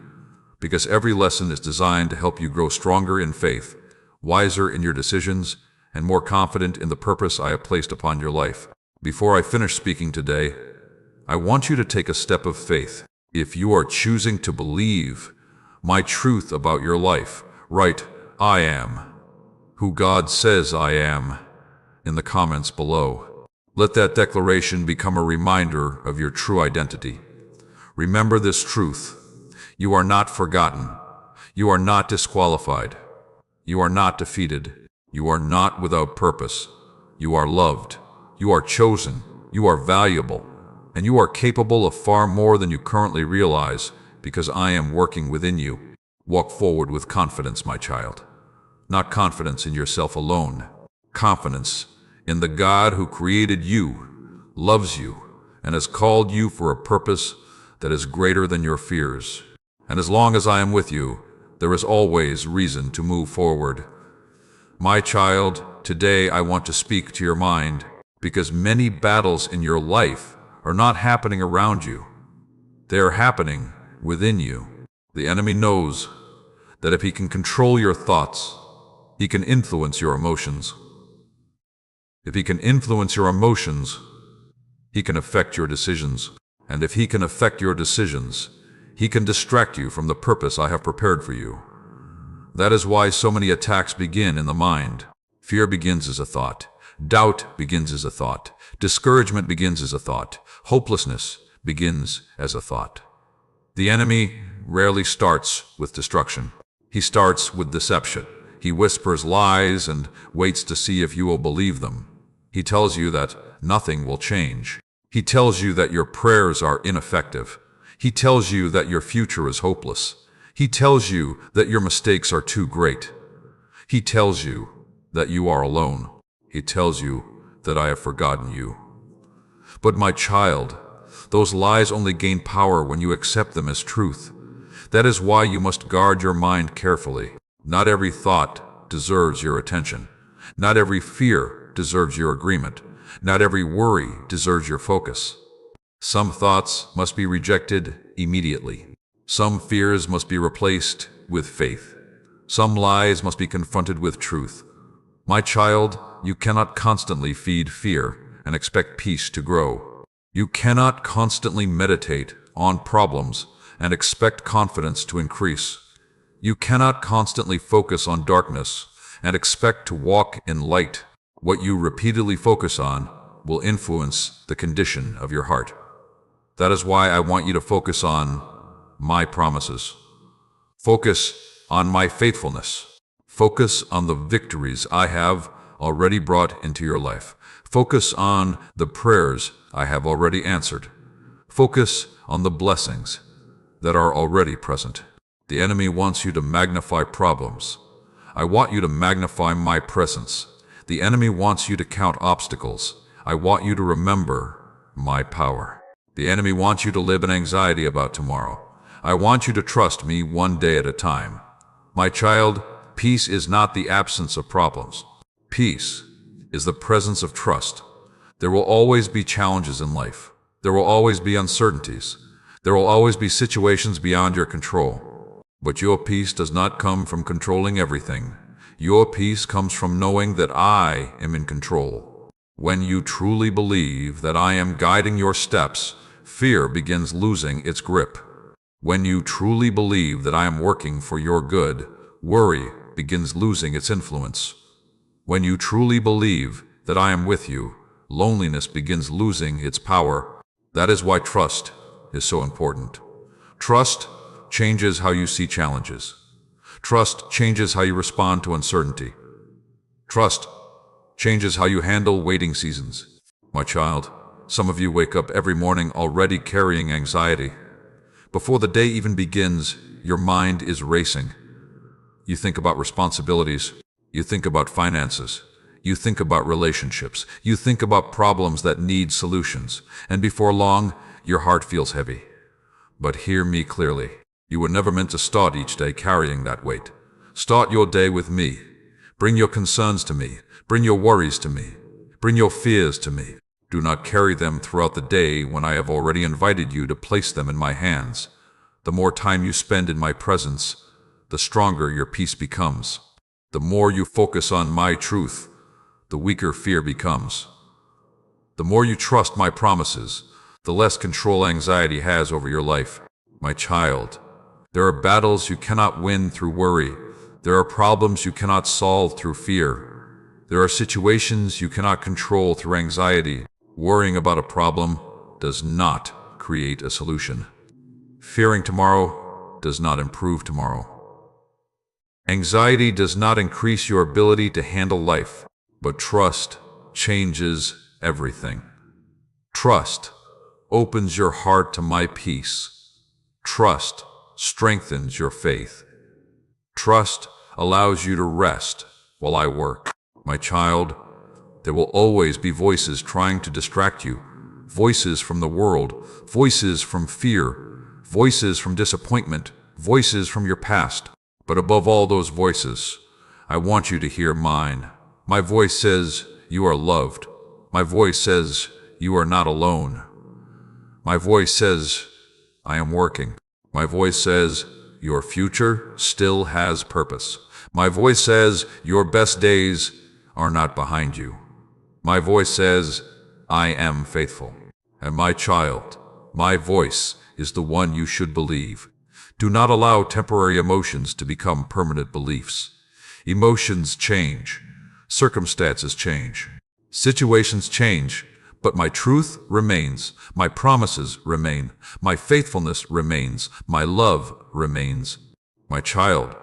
Speaker 1: because every lesson is designed to help you grow stronger in faith, wiser in your decisions, and more confident in the purpose I have placed upon your life. Before I finish speaking today, I want you to take a step of faith. If you are choosing to believe my truth about your life, write, I am who God says I am, in the comments below. Let that declaration become a reminder of your true identity. Remember this truth. You are not forgotten. You are not disqualified. You are not defeated. You are not without purpose. You are loved. You are chosen. You are valuable. And you are capable of far more than you currently realize, because I am working within you. Walk forward with confidence, my child. Not confidence in yourself alone. Confidence in the God who created you, loves you, and has called you for a purpose that is greater than your fears. And as long as I am with you, there is always reason to move forward. My child, today I want to speak to your mind, because many battles in your life are not happening around you. They are happening within you. The enemy knows that if he can control your thoughts, he can influence your emotions. If he can influence your emotions, he can affect your decisions. And if he can affect your decisions, he can distract you from the purpose I have prepared for you. That is why so many attacks begin in the mind. Fear begins as a thought. Doubt begins as a thought. Discouragement begins as a thought. Hopelessness begins as a thought. The enemy rarely starts with destruction. He starts with deception. He whispers lies and waits to see if you will believe them. He tells you that nothing will change. He tells you that your prayers are ineffective. He tells you that your future is hopeless. He tells you that your mistakes are too great. He tells you that you are alone. He tells you that I have forgotten you. But my child, those lies only gain power when you accept them as truth. That is why you must guard your mind carefully. Not every thought deserves your attention. Not every fear deserves your agreement. Not every worry deserves your focus. Some thoughts must be rejected immediately. Some fears must be replaced with faith. Some lies must be confronted with truth. My child, you cannot constantly feed fear and expect peace to grow. You cannot constantly meditate on problems and expect confidence to increase. You cannot constantly focus on darkness and expect to walk in light. What you repeatedly focus on will influence the condition of your heart. That is why I want you to focus on my promises. Focus on my faithfulness. Focus on the victories I have already brought into your life. Focus on the prayers I have already answered. Focus on the blessings that are already present. The enemy wants you to magnify problems. I want you to magnify my presence. The enemy wants you to count obstacles. I want you to remember my power. The enemy wants you to live in anxiety about tomorrow. I want you to trust me one day at a time. My child, peace is not the absence of problems. Peace is the presence of trust. There will always be challenges in life. There will always be uncertainties. There will always be situations beyond your control. But your peace does not come from controlling everything. Your peace comes from knowing that I am in control. When you truly believe that I am guiding your steps, fear begins losing its grip. When you truly believe that I am working for your good, worry begins losing its influence. When you truly believe that I am with you, loneliness begins losing its power. That is why trust is so important. Trust changes how you see challenges. Trust changes how you respond to uncertainty. Trust changes how you handle waiting seasons. My child, some of you wake up every morning already carrying anxiety. Before the day even begins, your mind is racing. You think about responsibilities. You think about finances. You think about relationships. You think about problems that need solutions. And before long, your heart feels heavy. But hear me clearly. You were never meant to start each day carrying that weight. Start your day with me. Bring your concerns to me. Bring your worries to me. Bring your fears to me. Do not carry them throughout the day when I have already invited you to place them in my hands. The more time you spend in my presence, the stronger your peace becomes. The more you focus on my truth, the weaker fear becomes. The more you trust my promises, the less control anxiety has over your life. My child, there are battles you cannot win through worry. There are problems you cannot solve through fear. There are situations you cannot control through anxiety. Worrying about a problem does not create a solution. Fearing tomorrow does not improve tomorrow. Anxiety does not increase your ability to handle life, but trust changes everything. Trust opens your heart to my peace. Trust strengthens your faith. Trust allows you to rest while I work. My child, there will always be voices trying to distract you. Voices from the world, voices from fear, voices from disappointment, voices from your past. But above all those voices, I want you to hear mine. My voice says you are loved. My voice says you are not alone. My voice says I am working. My voice says your future still has purpose. My voice says your best days are not behind you. My voice says I am faithful. And my child, my voice is the one you should believe. Do not allow temporary emotions to become permanent beliefs. Emotions change. Circumstances change. Situations change. But my truth remains. My promises remain. My faithfulness remains. My love remains. My child,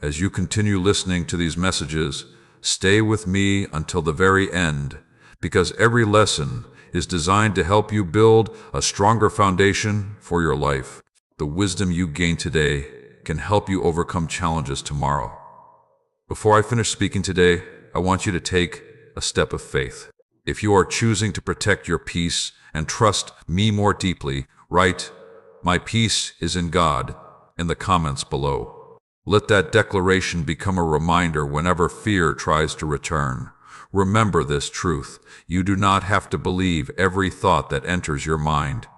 Speaker 1: as you continue listening to these messages, stay with me until the very end, because every lesson is designed to help you build a stronger foundation for your life. The wisdom you gain today can help you overcome challenges tomorrow. Before I finish speaking today, I want you to take a step of faith. If you are choosing to protect your peace and trust me more deeply, write, "My peace is in God," in the comments below. Let that declaration become a reminder whenever fear tries to return. Remember this truth. You do not have to believe every thought that enters your mind.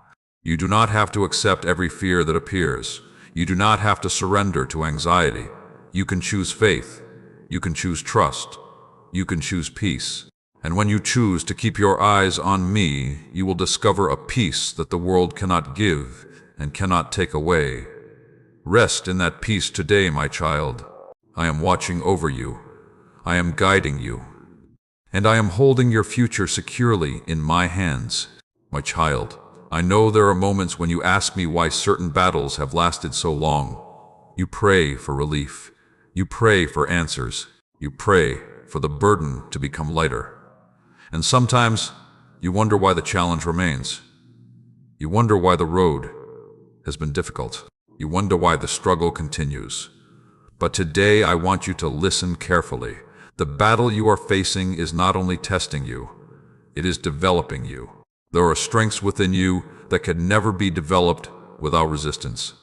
Speaker 1: You do not have to accept every fear that appears. You do not have to surrender to anxiety. You can choose faith. You can choose trust. You can choose peace. And when you choose to keep your eyes on me, you will discover a peace that the world cannot give and cannot take away. Rest in that peace today, my child. I am watching over you. I am guiding you. And I am holding your future securely in my hands. My child, I know there are moments when you ask me why certain battles have lasted so long. You pray for relief. You pray for answers. You pray for the burden to become lighter. And sometimes you wonder why the challenge remains. You wonder why the road has been difficult. You wonder why the struggle continues. But today I want you to listen carefully. The battle you are facing is not only testing you, it is developing you. There are strengths within you that could never be developed without resistance.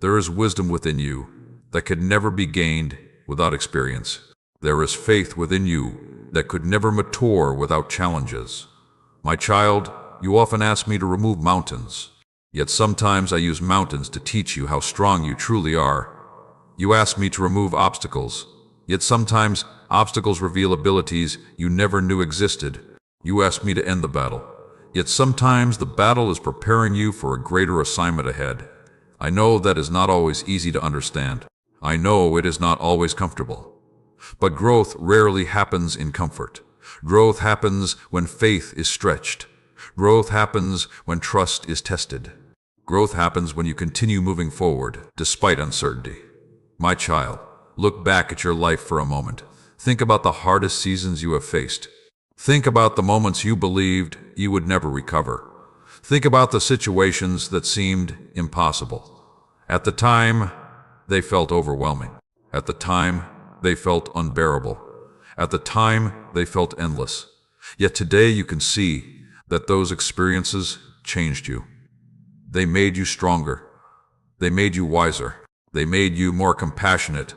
Speaker 1: There is wisdom within you that could never be gained without experience. There is faith within you that could never mature without challenges. My child, you often ask me to remove mountains, yet sometimes I use mountains to teach you how strong you truly are. You ask me to remove obstacles, yet sometimes obstacles reveal abilities you never knew existed. You ask me to end the battle, yet sometimes the battle is preparing you for a greater assignment ahead. I know that is not always easy to understand. I know it is not always comfortable. But growth rarely happens in comfort. Growth happens when faith is stretched. Growth happens when trust is tested. Growth happens when you continue moving forward despite uncertainty. My child, look back at your life for a moment. Think about the hardest seasons you have faced. Think about the moments you believed you would never recover. Think about the situations that seemed impossible. At the time, they felt overwhelming. At the time, they felt unbearable. At the time, they felt endless. Yet today you can see that those experiences changed you. They made you stronger. They made you wiser. They made you more compassionate.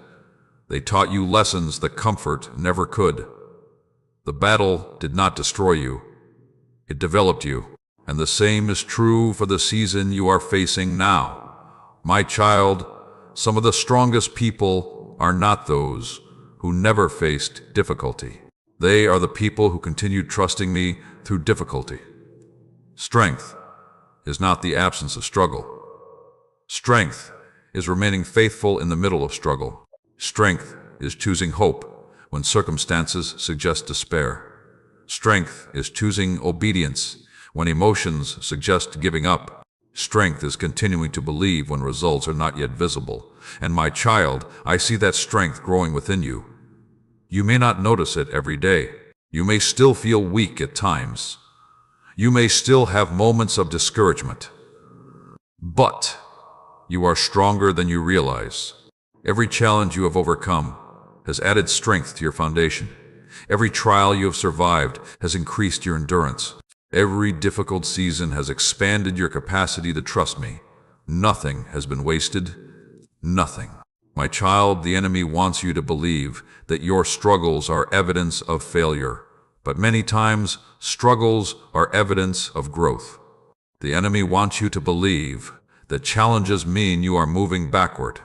Speaker 1: They taught you lessons that comfort never could. The battle did not destroy you. It developed you. And the same is true for the season you are facing now. My child, some of the strongest people are not those who never faced difficulty. They are the people who continued trusting me through difficulty. Strength is not the absence of struggle. Strength is remaining faithful in the middle of struggle. Strength is choosing hope when circumstances suggest despair. Strength is choosing obedience when emotions suggest giving up. Strength is continuing to believe when results are not yet visible. And my child, I see that strength growing within you. You may not notice it every day. You may still feel weak at times. You may still have moments of discouragement. But you are stronger than you realize. Every challenge you have overcome has added strength to your foundation. Every trial you have survived has increased your endurance. Every difficult season has expanded your capacity to trust me. Nothing has been wasted. Nothing. My child, the enemy wants you to believe that your struggles are evidence of failure. But many times, struggles are evidence of growth. The enemy wants you to believe that challenges mean you are moving backward.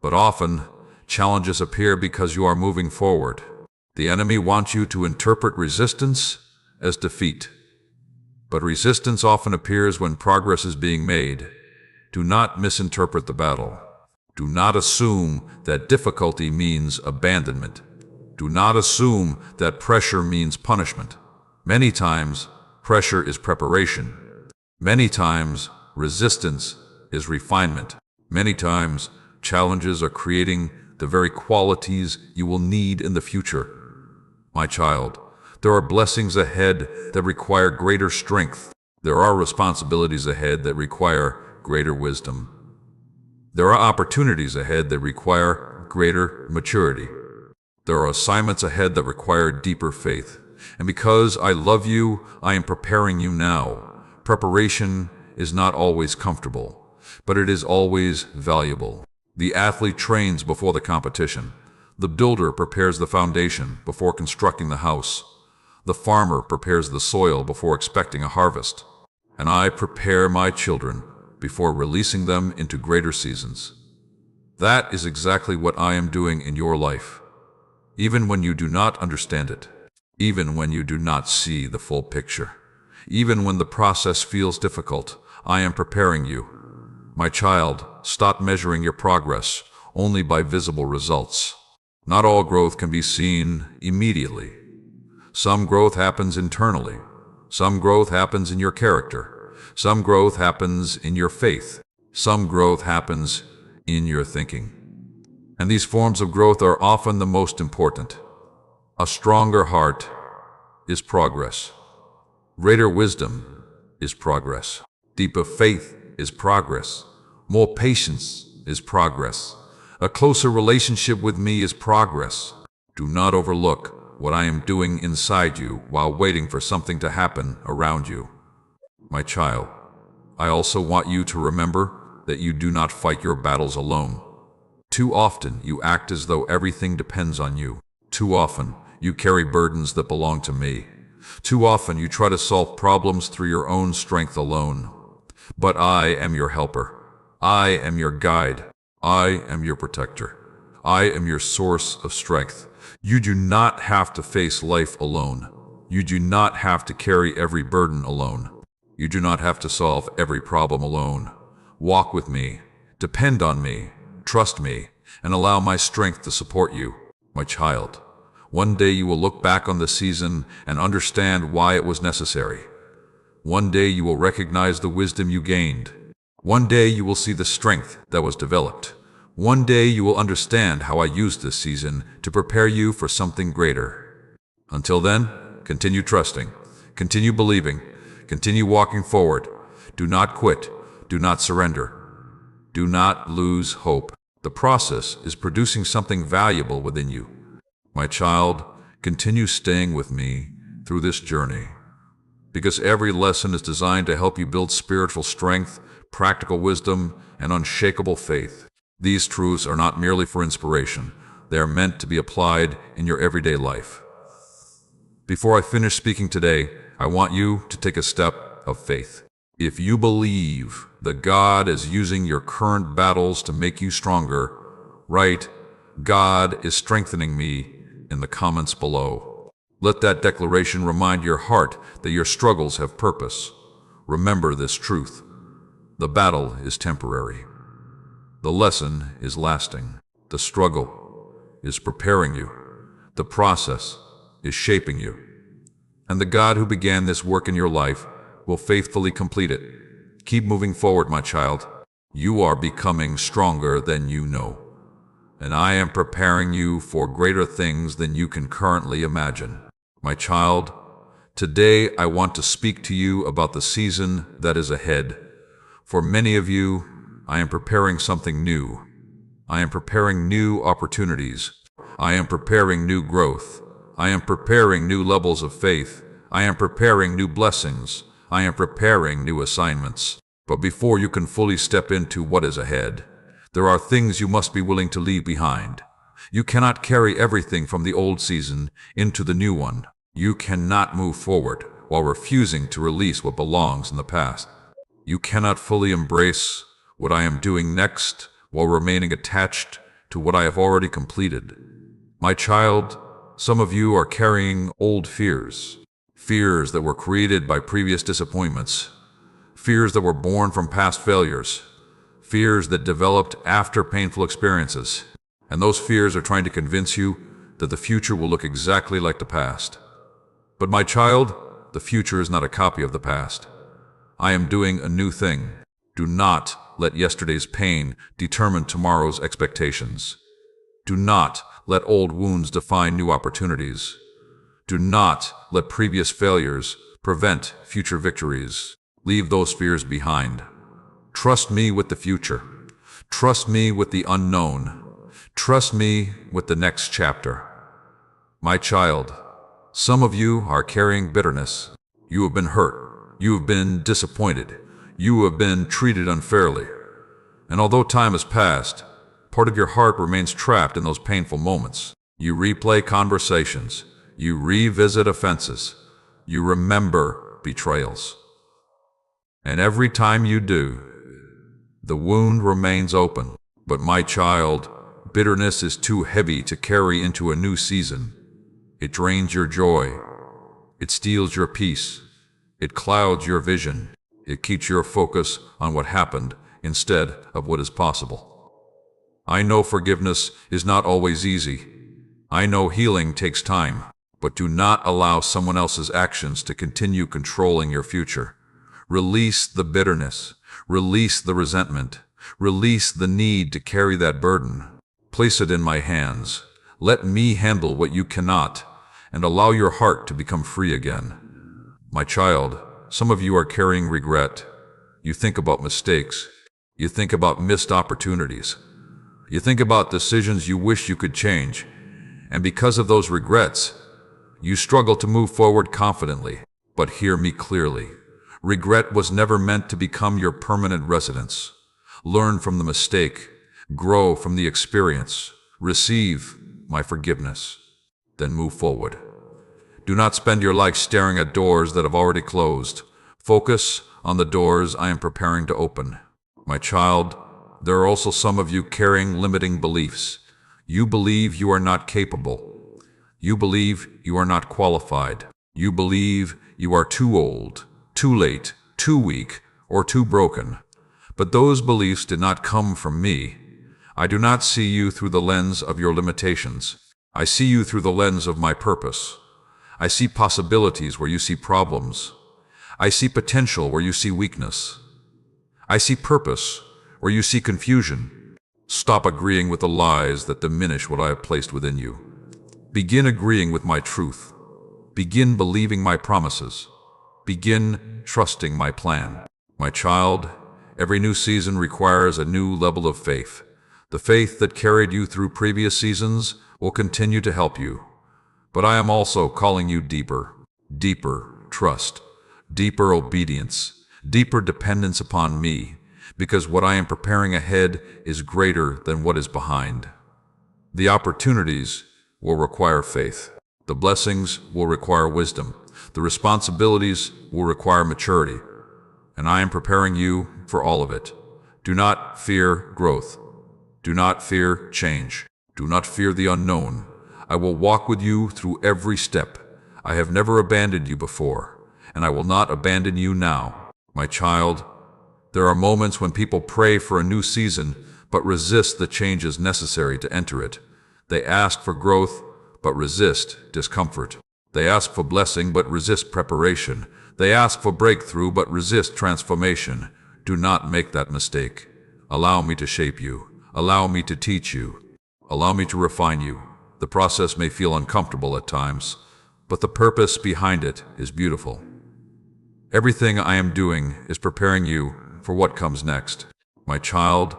Speaker 1: But often, challenges appear because you are moving forward. The enemy wants you to interpret resistance as defeat. But resistance often appears when progress is being made. Do not misinterpret the battle. Do not assume that difficulty means abandonment. Do not assume that pressure means punishment. Many times, pressure is preparation. Many times, resistance is refinement. Many times, challenges are creating the very qualities you will need in the future. My child, there are blessings ahead that require greater strength. There are responsibilities ahead that require greater wisdom. There are opportunities ahead that require greater maturity. There are assignments ahead that require deeper faith. And because I love you, I am preparing you now. Preparation is not always comfortable, but it is always valuable. The athlete trains before the competition. The builder prepares the foundation before constructing the house. The farmer prepares the soil before expecting a harvest. And I prepare my children before releasing them into greater seasons. That is exactly what I am doing in your life. Even when you do not understand it, even when you do not see the full picture, even when the process feels difficult, I am preparing you. My child, stop measuring your progress only by visible results. Not all growth can be seen immediately. Some growth happens internally. Some growth happens in your character. Some growth happens in your faith. Some growth happens in your thinking. And these forms of growth are often the most important. A stronger heart is progress. Greater wisdom is progress. Deeper faith is progress. More patience is progress. A closer relationship with me is progress. Do not overlook what I am doing inside you while waiting for something to happen around you. My child, I also want you to remember that you do not fight your battles alone. Too often you act as though everything depends on you. Too often you carry burdens that belong to me. Too often you try to solve problems through your own strength alone. But I am your helper. I am your guide. I am your protector. I am your source of strength. You do not have to face life alone. You do not have to carry every burden alone. You do not have to solve every problem alone. Walk with me, depend on me, trust me, and allow my strength to support you. My child, one day you will look back on the season and understand why it was necessary. One day you will recognize the wisdom you gained. One day you will see the strength that was developed. One day you will understand how I used this season to prepare you for something greater. Until then, continue trusting, continue believing, continue walking forward. Do not quit, do not surrender, do not lose hope. The process is producing something valuable within you. My child, continue staying with me through this journey, because every lesson is designed to help you build spiritual strength, practical wisdom, and unshakable faith. These truths are not merely for inspiration. They are meant to be applied in your everyday life. Before I finish speaking today, I want you to take a step of faith. If you believe that God is using your current battles to make you stronger, write, "God is strengthening me," in the comments below. Let that declaration remind your heart that your struggles have purpose. Remember this truth. The battle is temporary. The lesson is lasting. The struggle is preparing you. The process is shaping you. And the God who began this work in your life will faithfully complete it. Keep moving forward, my child. You are becoming stronger than you know. And I am preparing you for greater things than you can currently imagine. My child, today I want to speak to you about the season that is ahead. For many of you, I am preparing something new. I am preparing new opportunities. I am preparing new growth. I am preparing new levels of faith. I am preparing new blessings. I am preparing new assignments. But before you can fully step into what is ahead, there are things you must be willing to leave behind. You cannot carry everything from the old season into the new one. You cannot move forward while refusing to release what belongs in the past. You cannot fully embrace what I am doing next while remaining attached to what I have already completed. My child, some of you are carrying old fears. Fears that were created by previous disappointments. Fears that were born from past failures. Fears that developed after painful experiences. And those fears are trying to convince you that the future will look exactly like the past. But my child, the future is not a copy of the past. I am doing a new thing. Do not let yesterday's pain determine tomorrow's expectations. Do not let old wounds define new opportunities. Do not let previous failures prevent future victories. Leave those fears behind. Trust me with the future. Trust me with the unknown. Trust me with the next chapter. My child, some of you are carrying bitterness. You have been hurt. You have been disappointed. You have been treated unfairly. And although time has passed, part of your heart remains trapped in those painful moments. You replay conversations. You revisit offenses. You remember betrayals. And every time you do, the wound remains open. But my child, bitterness is too heavy to carry into a new season. It drains your joy. It steals your peace. It clouds your vision. It keeps your focus on what happened instead of what is possible. I know forgiveness is not always easy. I know healing takes time. But do not allow someone else's actions to continue controlling your future. Release the bitterness. Release the resentment. Release the need to carry that burden. Place it in my hands. Let me handle what you cannot, and allow your heart to become free again. My child, some of you are carrying regret. You think about mistakes. You think about missed opportunities. You think about decisions you wish you could change. And because of those regrets, you struggle to move forward confidently. But hear me clearly. Regret was never meant to become your permanent residence. Learn from the mistake. Grow from the experience. Receive my forgiveness. Then move forward. Do not spend your life staring at doors that have already closed. Focus on the doors I am preparing to open. My child, there are also some of you carrying limiting beliefs. You believe you are not capable. You believe you are not qualified. You believe you are too old, too late, too weak, or too broken. But those beliefs did not come from me. I do not see you through the lens of your limitations. I see you through the lens of my purpose. I see possibilities where you see problems. I see potential where you see weakness. I see purpose where you see confusion. Stop agreeing with the lies that diminish what I have placed within you. Begin agreeing with my truth. Begin believing my promises. Begin trusting my plan. My child, every new season requires a new level of faith. The faith that carried you through previous seasons will continue to help you. But I am also calling you deeper, deeper trust, deeper obedience, deeper dependence upon me, because what I am preparing ahead is greater than what is behind. The opportunities will require faith. The blessings will require wisdom. The responsibilities will require maturity. And I am preparing you for all of it. Do not fear growth. Do not fear change. Do not fear the unknown. I will walk with you through every step. I have never abandoned you before, and I will not abandon you now. My child, there are moments when people pray for a new season, but resist the changes necessary to enter it. They ask for growth, but resist discomfort. They ask for blessing, but resist preparation. They ask for breakthrough, but resist transformation. Do not make that mistake. Allow me to shape you. Allow me to teach you. Allow me to refine you. The process may feel uncomfortable at times, but the purpose behind it is beautiful. Everything I am doing is preparing you for what comes next. My child,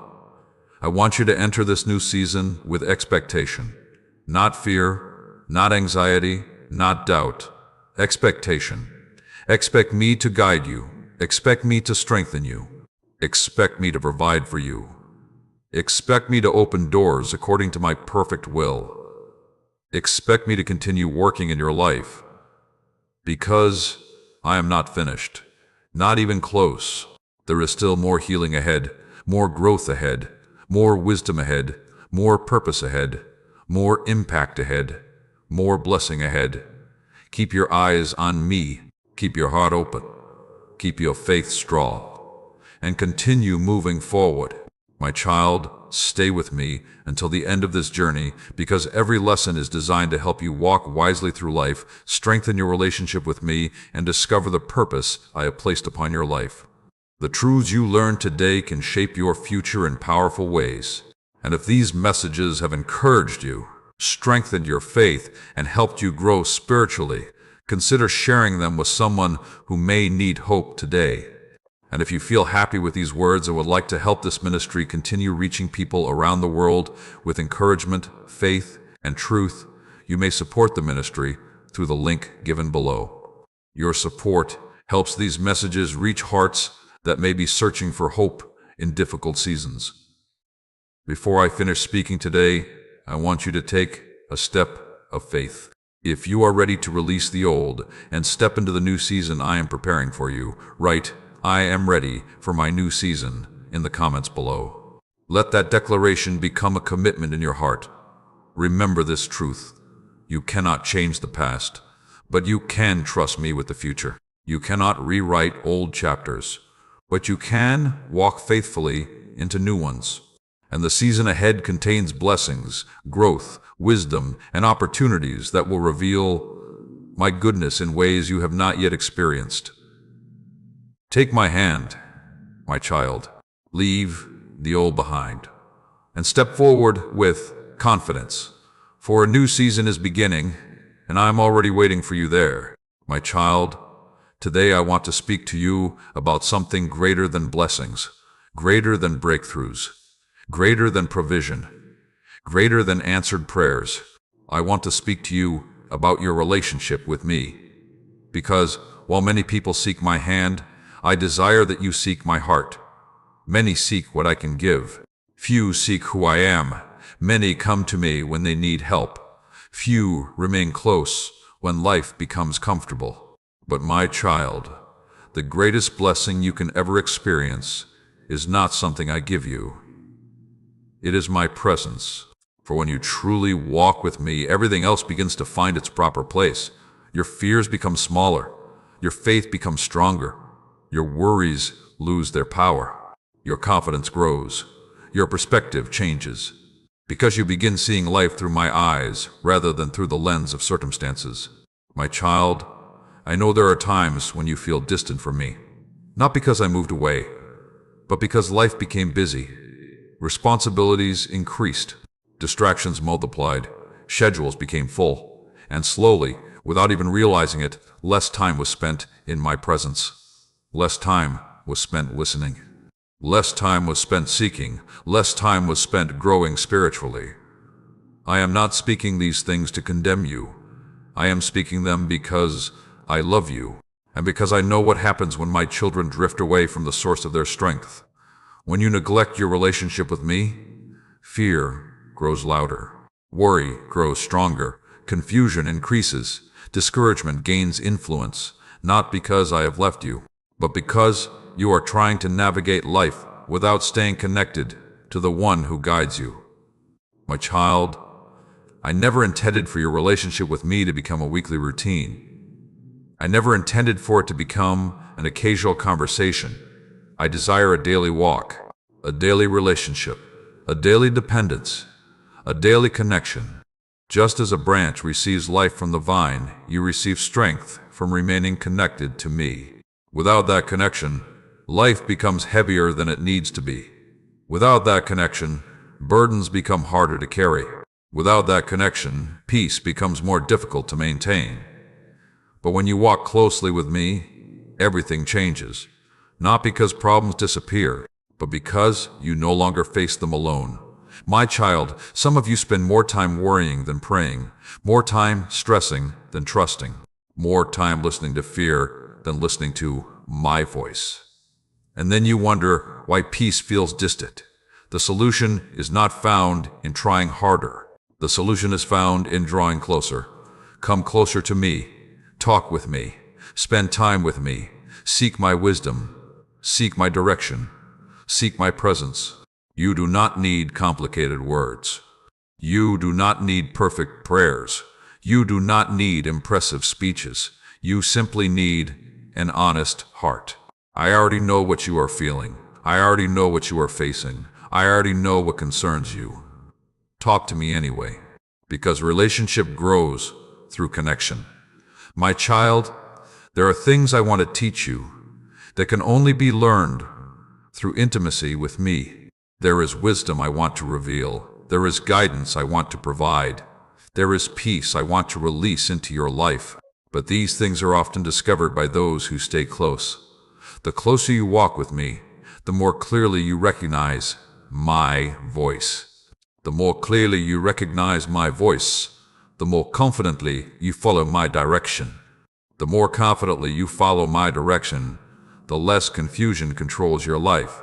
Speaker 1: I want you to enter this new season with expectation. Not fear, not anxiety, not doubt. Expectation. Expect me to guide you. Expect me to strengthen you. Expect me to provide for you. Expect me to open doors according to my perfect will. Expect me to continue working in your life. Because I am not finished. Not even close. There is still more healing ahead, more growth ahead, more wisdom ahead, more purpose ahead, more impact ahead, more blessing ahead. Keep your eyes on me. Keep your heart open. Keep your faith strong. And continue moving forward. My child, stay with me until the end of this journey, because every lesson is designed to help you walk wisely through life, strengthen your relationship with me, and discover the purpose I have placed upon your life. The truths you learn today can shape your future in powerful ways. And if these messages have encouraged you, strengthened your faith, and helped you grow spiritually, consider sharing them with someone who may need hope today. And if you feel happy with these words and would like to help this ministry continue reaching people around the world with encouragement, faith, and truth, you may support the ministry through the link given below. Your support helps these messages reach hearts that may be searching for hope in difficult seasons. Before I finish speaking today, I want you to take a step of faith. If you are ready to release the old and step into the new season I am preparing for you, write, "I am ready for my new season," in the comments below. Let that declaration become a commitment in your heart. Remember this truth. You cannot change the past, but you can trust me with the future. You cannot rewrite old chapters, but you can walk faithfully into new ones. And the season ahead contains blessings, growth, wisdom, and opportunities that will reveal my goodness in ways you have not yet experienced. Take my hand, my child. Leave the old behind and step forward with confidence. For a new season is beginning, and I'm already waiting for you there. My child, today I want to speak to you about something greater than blessings, greater than breakthroughs, greater than provision, greater than answered prayers. I want to speak to you about your relationship with me. Because while many people seek my hand, I desire that you seek my heart. Many seek what I can give. Few seek who I am. Many come to me when they need help. Few remain close when life becomes comfortable. But my child, the greatest blessing you can ever experience is not something I give you. It is my presence. For when you truly walk with me, everything else begins to find its proper place. Your fears become smaller. Your faith becomes stronger. Your worries lose their power. Your confidence grows. Your perspective changes. Because you begin seeing life through my eyes rather than through the lens of circumstances. My child, I know there are times when you feel distant from me. Not because I moved away, but because life became busy. Responsibilities increased. Distractions multiplied. Schedules became full. And slowly, without even realizing it, less time was spent in my presence. Less time was spent listening. Less time was spent seeking. Less time was spent growing spiritually. I am not speaking these things to condemn you. I am speaking them because I love you, and because I know what happens when my children drift away from the source of their strength. When you neglect your relationship with me, fear grows louder. Worry grows stronger. Confusion increases. Discouragement gains influence, not because I have left you, but because you are trying to navigate life without staying connected to the one who guides you. My child, I never intended for your relationship with me to become a weekly routine. I never intended for it to become an occasional conversation. I desire a daily walk, a daily relationship, a daily dependence, a daily connection. Just as a branch receives life from the vine, you receive strength from remaining connected to me. Without that connection, life becomes heavier than it needs to be. Without that connection, burdens become harder to carry. Without that connection, peace becomes more difficult to maintain. But when you walk closely with me, everything changes. Not because problems disappear, but because you no longer face them alone. My child, some of you spend more time worrying than praying, more time stressing than trusting, more time listening to fear than listening to my voice. And then you wonder why peace feels distant. The solution is not found in trying harder. The solution is found in drawing closer. Come closer to me. Talk with me. Spend time with me. Seek my wisdom. Seek my direction. Seek my presence. You do not need complicated words. You do not need perfect prayers. You do not need impressive speeches. You simply need an honest heart. I already know what you are feeling. I already know what you are facing. I already know what concerns you. Talk to me anyway, because relationship grows through connection. My child, there are things I want to teach you that can only be learned through intimacy with me. There is wisdom I want to reveal. There is guidance I want to provide. There is peace I want to release into your life. But these things are often discovered by those who stay close. The closer you walk with me, the more clearly you recognize my voice. The more clearly you recognize my voice, the more confidently you follow my direction. The more confidently you follow my direction, the less confusion controls your life.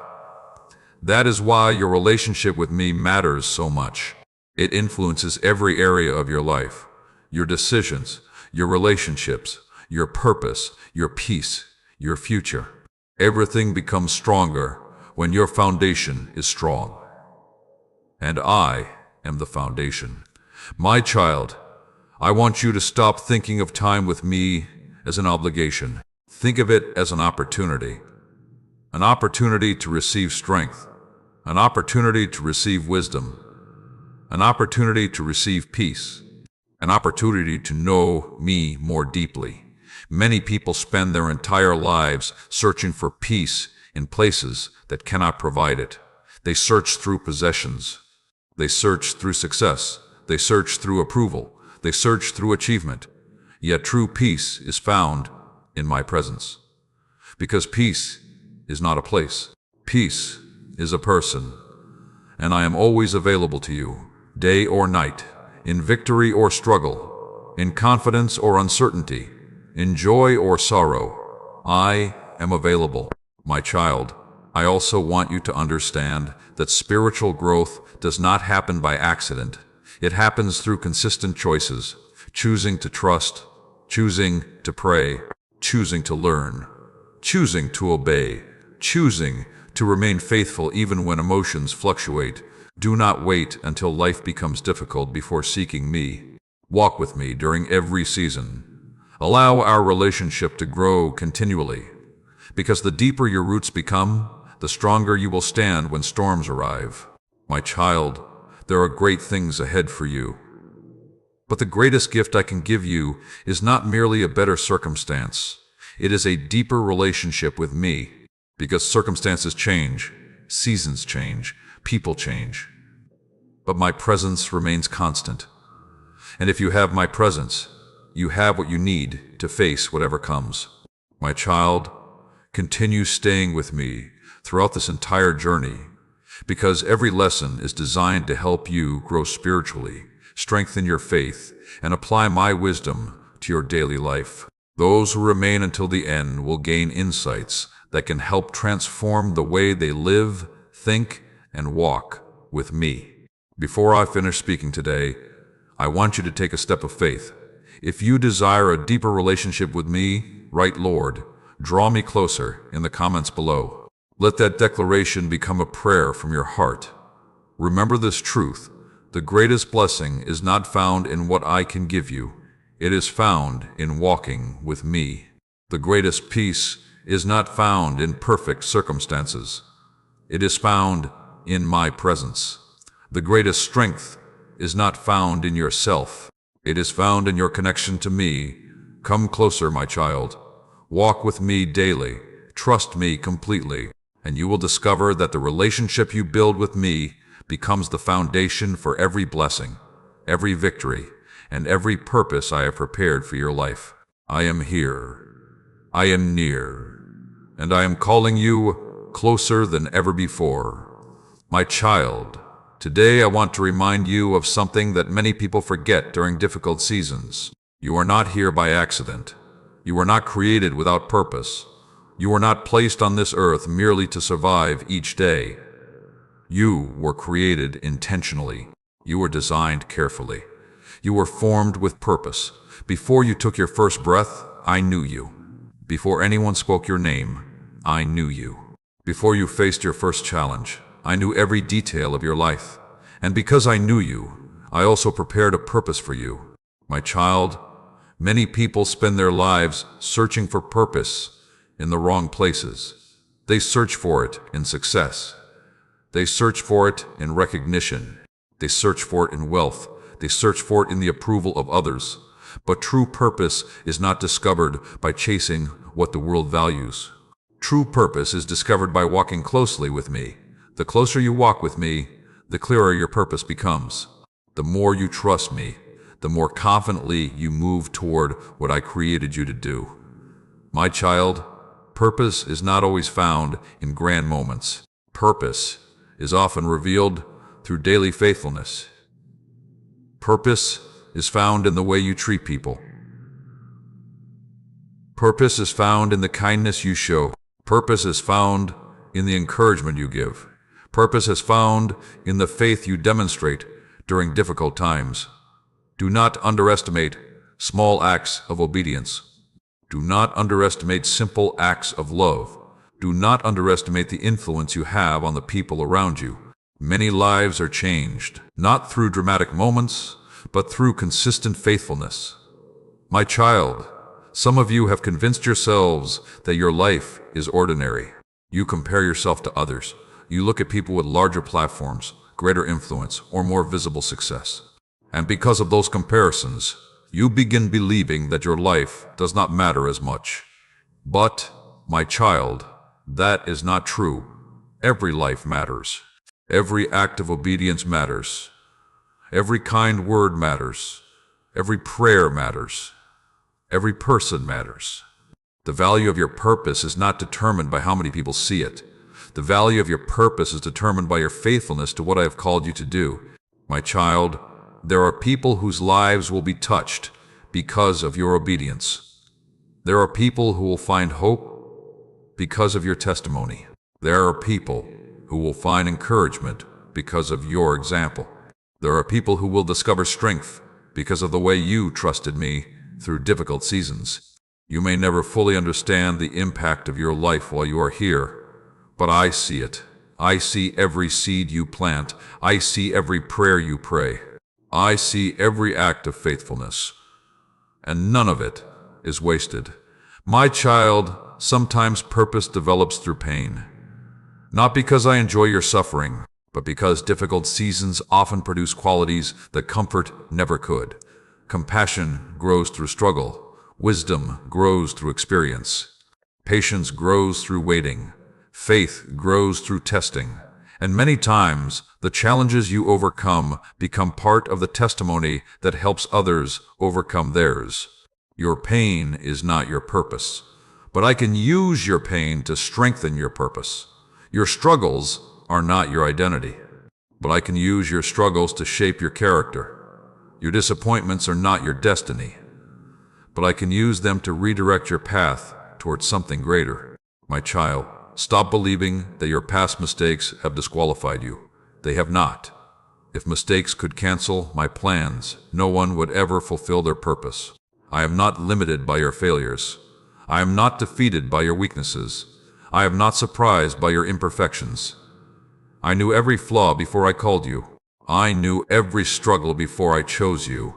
Speaker 1: That is why your relationship with me matters so much. It influences every area of your life, your decisions, your relationships, your purpose, your peace, your future. Everything becomes stronger when your foundation is strong. And I am the foundation. My child, I want you to stop thinking of time with me as an obligation. Think of it as an opportunity to receive strength, an opportunity to receive wisdom, an opportunity to receive peace, an opportunity to know me more deeply. Many people spend their entire lives searching for peace in places that cannot provide it. They search through possessions, They search through success. They search through approval. They search through achievement. Yet true peace is found in my presence. Because peace is not a place. Peace is a person. And I am always available to you, day or night, in victory or struggle, in confidence or uncertainty, in joy or sorrow. I am available. My child, I also want you to understand that spiritual growth does not happen by accident. It happens through consistent choices, choosing to trust, choosing to pray, choosing to learn, choosing to obey, choosing to remain faithful even when emotions fluctuate. Do not wait until life becomes difficult before seeking me. Walk with me during every season. Allow our relationship to grow continually, because the deeper your roots become, the stronger you will stand when storms arrive. My child, there are great things ahead for you. But the greatest gift I can give you is not merely a better circumstance. It is a deeper relationship with me. Because circumstances change, seasons change, people change. But my presence remains constant. And if you have my presence, you have what you need to face whatever comes. My child, continue staying with me throughout this entire journey, because every lesson is designed to help you grow spiritually, strengthen your faith, and apply my wisdom to your daily life. Those who remain until the end will gain insights that can help transform the way they live, think, and walk with me. Before I finish speaking today, I want you to take a step of faith. If you desire a deeper relationship with me, write "Lord, draw me closer" in the comments below. Let that declaration become a prayer from your heart. Remember this truth: the greatest blessing is not found in what I can give you. It is found in walking with me. The greatest peace is not found in perfect circumstances. It is found in my presence. The greatest strength is not found in yourself. It is found in your connection to me. Come closer, my child. Walk with me daily. Trust me completely, and you will discover that the relationship you build with me becomes the foundation for every blessing, every victory, and every purpose I have prepared for your life. I am here. I am near. And I am calling you closer than ever before. My child, today I want to remind you of something that many people forget during difficult seasons. You are not here by accident. You were not created without purpose. You were not placed on this earth merely to survive each day. You were created intentionally. You were designed carefully. You were formed with purpose. Before you took your first breath, I knew you. Before anyone spoke your name, I knew you. Before you faced your first challenge, I knew every detail of your life. And because I knew you, I also prepared a purpose for you. My child, many people spend their lives searching for purpose in the wrong places. They search for it in success. They search for it in recognition. They search for it in wealth. They search for it in the approval of others. But true purpose is not discovered by chasing what the world values. True purpose is discovered by walking closely with me. The closer you walk with me, the clearer your purpose becomes. The more you trust me, the more confidently you move toward what I created you to do. My child, purpose is not always found in grand moments. Purpose is often revealed through daily faithfulness. Purpose is found in the way you treat people. Purpose is found in the kindness you show. Purpose is found in the encouragement you give. Purpose is found in the faith you demonstrate during difficult times. Do not underestimate small acts of obedience. Do not underestimate simple acts of love. Do not underestimate the influence you have on the people around you. Many lives are changed, not through dramatic moments, but through consistent faithfulness. My child, some of you have convinced yourselves that your life is ordinary. You compare yourself to others. You look at people with larger platforms, greater influence, or more visible success. And because of those comparisons, you begin believing that your life does not matter as much. But, my child, that is not true. Every life matters. Every act of obedience matters. Every kind word matters. Every prayer matters. Every person matters. The value of your purpose is not determined by how many people see it. The value of your purpose is determined by your faithfulness to what I have called you to do. My child, there are people whose lives will be touched because of your obedience. There are people who will find hope because of your testimony. There are people who will find encouragement because of your example. There are people who will discover strength because of the way you trusted me through difficult seasons. You may never fully understand the impact of your life while you are here, but I see it. I see every seed you plant. I see every prayer you pray. I see every act of faithfulness, and none of it is wasted. My child, sometimes purpose develops through pain. Not because I enjoy your suffering, but because difficult seasons often produce qualities that comfort never could. Compassion grows through struggle. Wisdom grows through experience. Patience grows through waiting. Faith grows through testing. And many times, the challenges you overcome become part of the testimony that helps others overcome theirs. Your pain is not your purpose, but I can use your pain to strengthen your purpose. Your struggles are not your identity, but I can use your struggles to shape your character. Your disappointments are not your destiny, but I can use them to redirect your path towards something greater. My child, stop believing that your past mistakes have disqualified you. They have not. If mistakes could cancel my plans, no one would ever fulfill their purpose. I am not limited by your failures. I am not defeated by your weaknesses. I am not surprised by your imperfections. I knew every flaw before I called you. I knew every struggle before I chose you.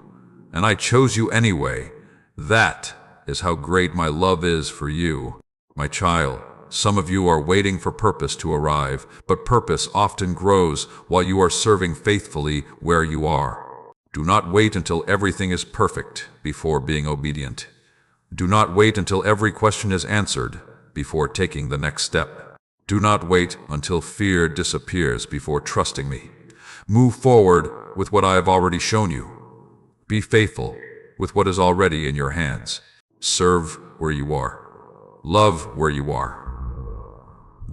Speaker 1: And I chose you anyway. That is how great my love is for you. My child, some of you are waiting for purpose to arrive, but purpose often grows while you are serving faithfully where you are. Do not wait until everything is perfect before being obedient. Do not wait until every question is answered before taking the next step. Do not wait until fear disappears before trusting me. Move forward with what I have already shown you. Be faithful with what is already in your hands. Serve where you are. Love where you are.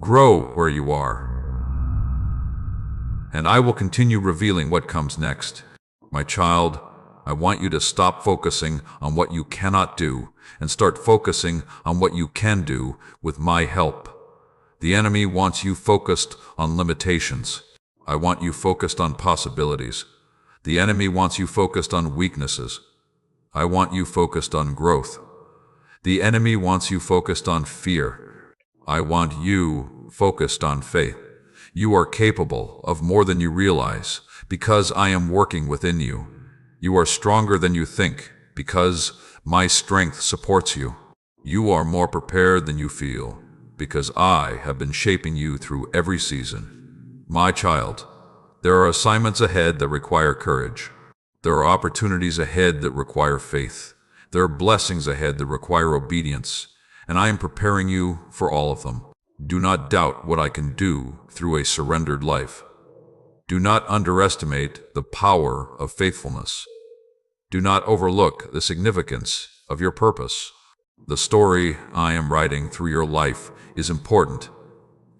Speaker 1: Grow where you are. And I will continue revealing what comes next. My child, I want you to stop focusing on what you cannot do and start focusing on what you can do with my help. The enemy wants you focused on limitations. I want you focused on possibilities. The enemy wants you focused on weaknesses. I want you focused on growth. The enemy wants you focused on fear. I want you focused on faith. You are capable of more than you realize because I am working within you. You are stronger than you think because my strength supports you. You are more prepared than you feel because I have been shaping you through every season. My child, there are assignments ahead that require courage. There are opportunities ahead that require faith. There are blessings ahead that require obedience, and I am preparing you for all of them. Do not doubt what I can do through a surrendered life. Do not underestimate the power of faithfulness. Do not overlook the significance of your purpose. The story I am writing through your life is important,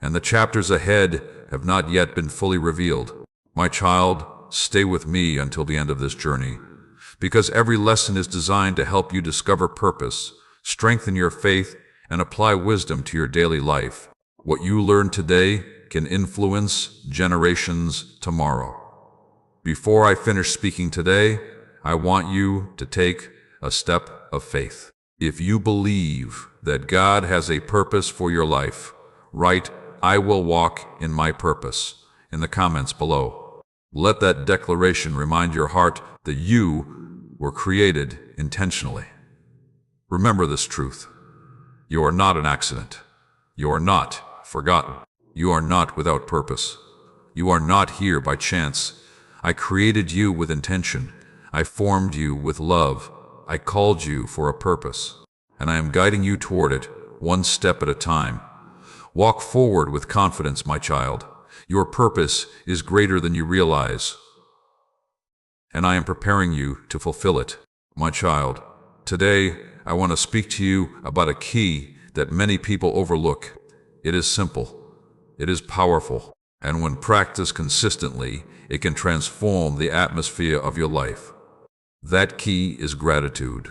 Speaker 1: and the chapters ahead have not yet been fully revealed. My child, stay with me until the end of this journey, because every lesson is designed to help you discover purpose, strengthen your faith, and apply wisdom to your daily life. What you learn today can influence generations tomorrow. Before I finish speaking today, I want you to take a step of faith. If you believe that God has a purpose for your life, write, "I will walk in my purpose," in the comments below. Let that declaration remind your heart that you were created intentionally. Remember this truth. You are not an accident. You are not forgotten. You are not without purpose. You are not here by chance. I created you with intention. I formed you with love. I called you for a purpose, and I am guiding you toward it, one step at a time. Walk forward with confidence, my child. Your purpose is greater than you realize, and I am preparing you to fulfill it. My child, today I want to speak to you about a key that many people overlook. It is simple, it is powerful, and when practiced consistently, it can transform the atmosphere of your life. That key is gratitude.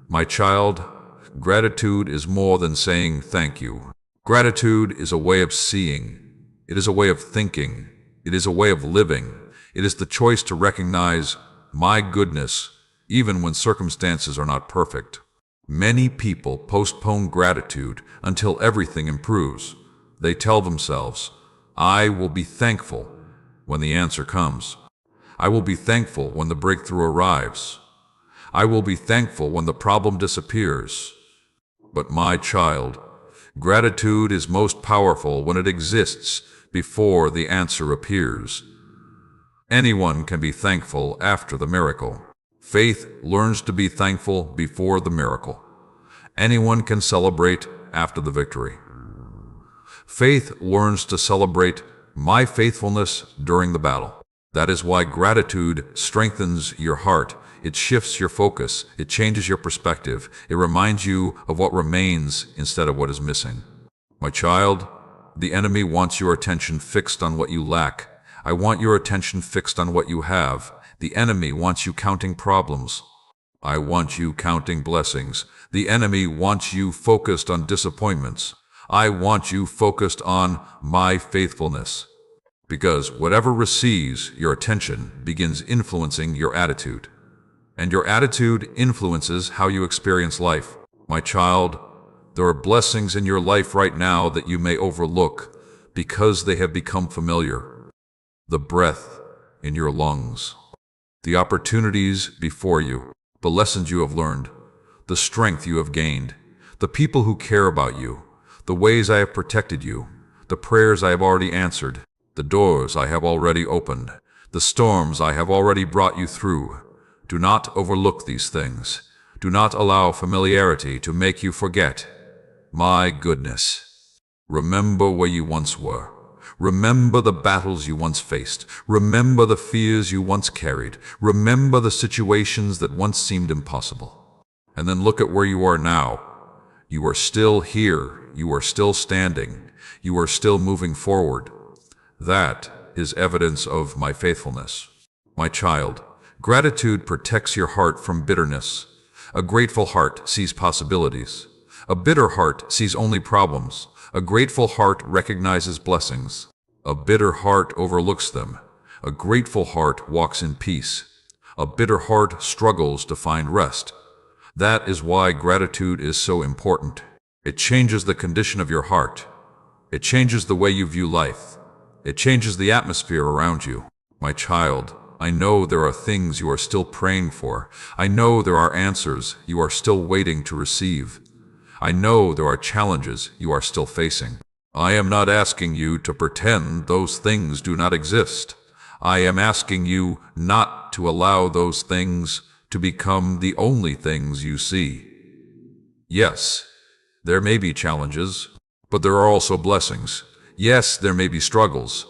Speaker 1: My child, gratitude is more than saying thank you. Gratitude is a way of seeing. It is a way of thinking. It is a way of living. It is the choice to recognize my goodness even when circumstances are not perfect. Many people postpone gratitude until everything improves. They tell themselves, I will be thankful when the answer comes. I will be thankful when the breakthrough arrives. I will be thankful when the problem disappears. But my child, gratitude is most powerful when it exists before the answer appears. Anyone can be thankful after the miracle. Faith learns to be thankful before the miracle. Anyone can celebrate after the victory. Faith learns to celebrate my faithfulness during the battle. That is why gratitude strengthens your heart. It shifts your focus. It changes your perspective. It reminds you of what remains instead of what is missing. My child, the enemy wants your attention fixed on what you lack. I want your attention fixed on what you have. The enemy wants you counting problems. I want you counting blessings. The enemy wants you focused on disappointments. I want you focused on my faithfulness. Because whatever receives your attention begins influencing your attitude. And your attitude influences how you experience life. My child, there are blessings in your life right now that you may overlook because they have become familiar. The breath in your lungs, the opportunities before you, the lessons you have learned, the strength you have gained, the people who care about you, the ways I have protected you, the prayers I have already answered, the doors I have already opened, the storms I have already brought you through. Do not overlook these things. Do not allow familiarity to make you forget my goodness. Remember where you once were. Remember the battles you once faced. Remember the fears you once carried. Remember the situations that once seemed impossible. And then look at where you are now. You are still here. You are still standing. You are still moving forward. That is evidence of my faithfulness. My child, gratitude protects your heart from bitterness. A grateful heart sees possibilities. A bitter heart sees only problems. A grateful heart recognizes blessings. A bitter heart overlooks them. A grateful heart walks in peace. A bitter heart struggles to find rest. That is why gratitude is so important. It changes the condition of your heart. It changes the way you view life. It changes the atmosphere around you. My child, I know there are things you are still praying for. I know there are answers you are still waiting to receive. I know there are challenges you are still facing. I am not asking you to pretend those things do not exist. I am asking you not to allow those things to become the only things you see. Yes, there may be challenges, but there are also blessings. Yes, there may be struggles,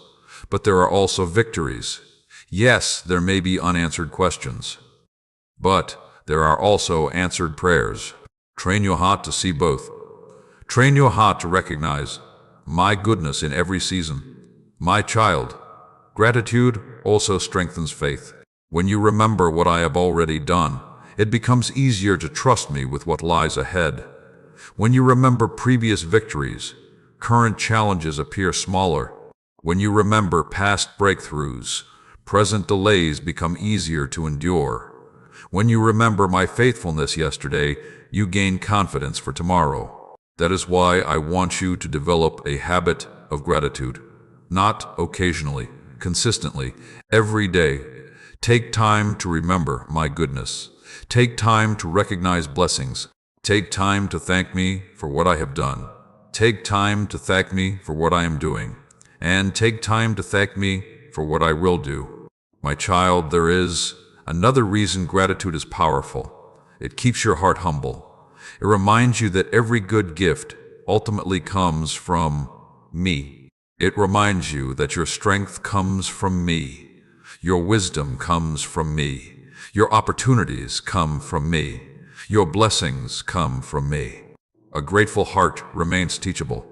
Speaker 1: but there are also victories. Yes, there may be unanswered questions, but there are also answered prayers. Train your heart to see both. Train your heart to recognize my goodness in every season. My child, gratitude also strengthens faith. When you remember what I have already done, it becomes easier to trust me with what lies ahead. When you remember previous victories, current challenges appear smaller. When you remember past breakthroughs, present delays become easier to endure. When you remember my faithfulness yesterday, you gain confidence for tomorrow. That is why I want you to develop a habit of gratitude. Not occasionally, consistently, every day. Take time to remember my goodness. Take time to recognize blessings. Take time to thank me for what I have done. Take time to thank me for what I am doing. And take time to thank me for what I will do. My child, there is another reason gratitude is powerful. It keeps your heart humble. It reminds you that every good gift ultimately comes from me. It reminds you that your strength comes from me. Your wisdom comes from me. Your opportunities come from me. Your blessings come from me. A grateful heart remains teachable.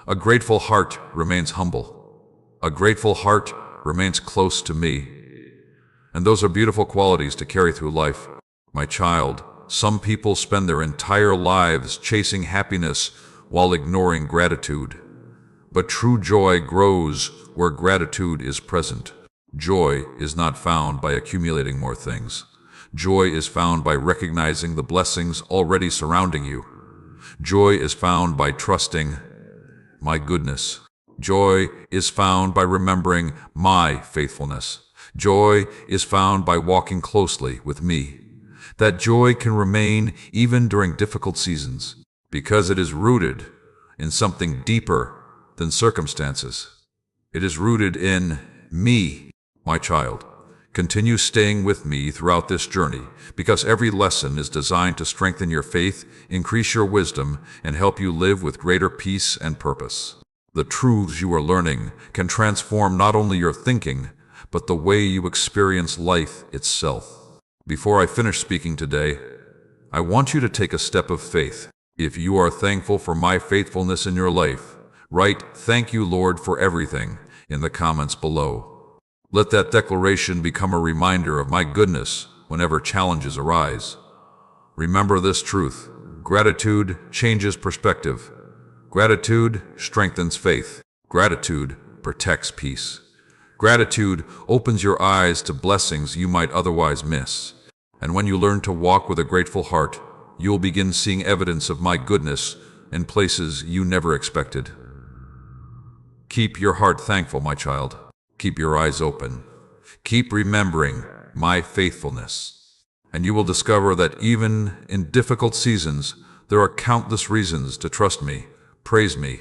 Speaker 1: A grateful heart remains humble. A grateful heart remains close to me. And those are beautiful qualities to carry through life. My child, some people spend their entire lives chasing happiness while ignoring gratitude. But true joy grows where gratitude is present. Joy is not found by accumulating more things. Joy is found by recognizing the blessings already surrounding you. Joy is found by trusting my goodness. Joy is found by remembering my faithfulness. Joy is found by walking closely with me. That joy can remain even during difficult seasons because it is rooted in something deeper than circumstances. It is rooted in me, my child. Continue staying with me throughout this journey because every lesson is designed to strengthen your faith, increase your wisdom, and help you live with greater peace and purpose. The truths you are learning can transform not only your thinking, but the way you experience life itself. Before I finish speaking today, I want you to take a step of faith. If you are thankful for my faithfulness in your life, write "Thank you, Lord, for everything" in the comments below. Let that declaration become a reminder of my goodness whenever challenges arise. Remember this truth: gratitude changes perspective. Gratitude strengthens faith. Gratitude protects peace. Gratitude opens your eyes to blessings you might otherwise miss. And when you learn to walk with a grateful heart, you'll begin seeing evidence of my goodness in places you never expected. Keep your heart thankful, my child. Keep your eyes open. Keep remembering my faithfulness. And you will discover that even in difficult seasons, there are countless reasons to trust me, praise me,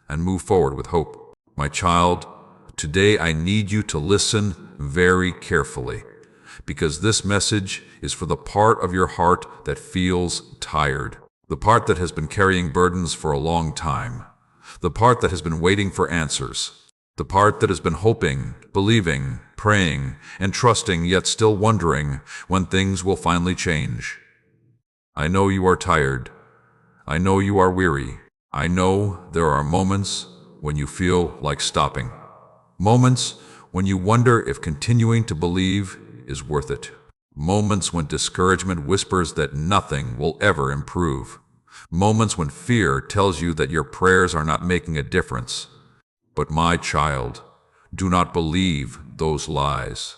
Speaker 1: and move forward with hope. My child, today I need you to listen very carefully, because this message is for the part of your heart that feels tired, the part that has been carrying burdens for a long time, the part that has been waiting for answers, the part that has been hoping, believing, praying, and trusting, yet still wondering when things will finally change. I know you are tired. I know you are weary. I know there are moments when you feel like stopping. Moments when you wonder if continuing to believe is worth it. Moments when discouragement whispers that nothing will ever improve. Moments when fear tells you that your prayers are not making a difference. But my child, do not believe those lies.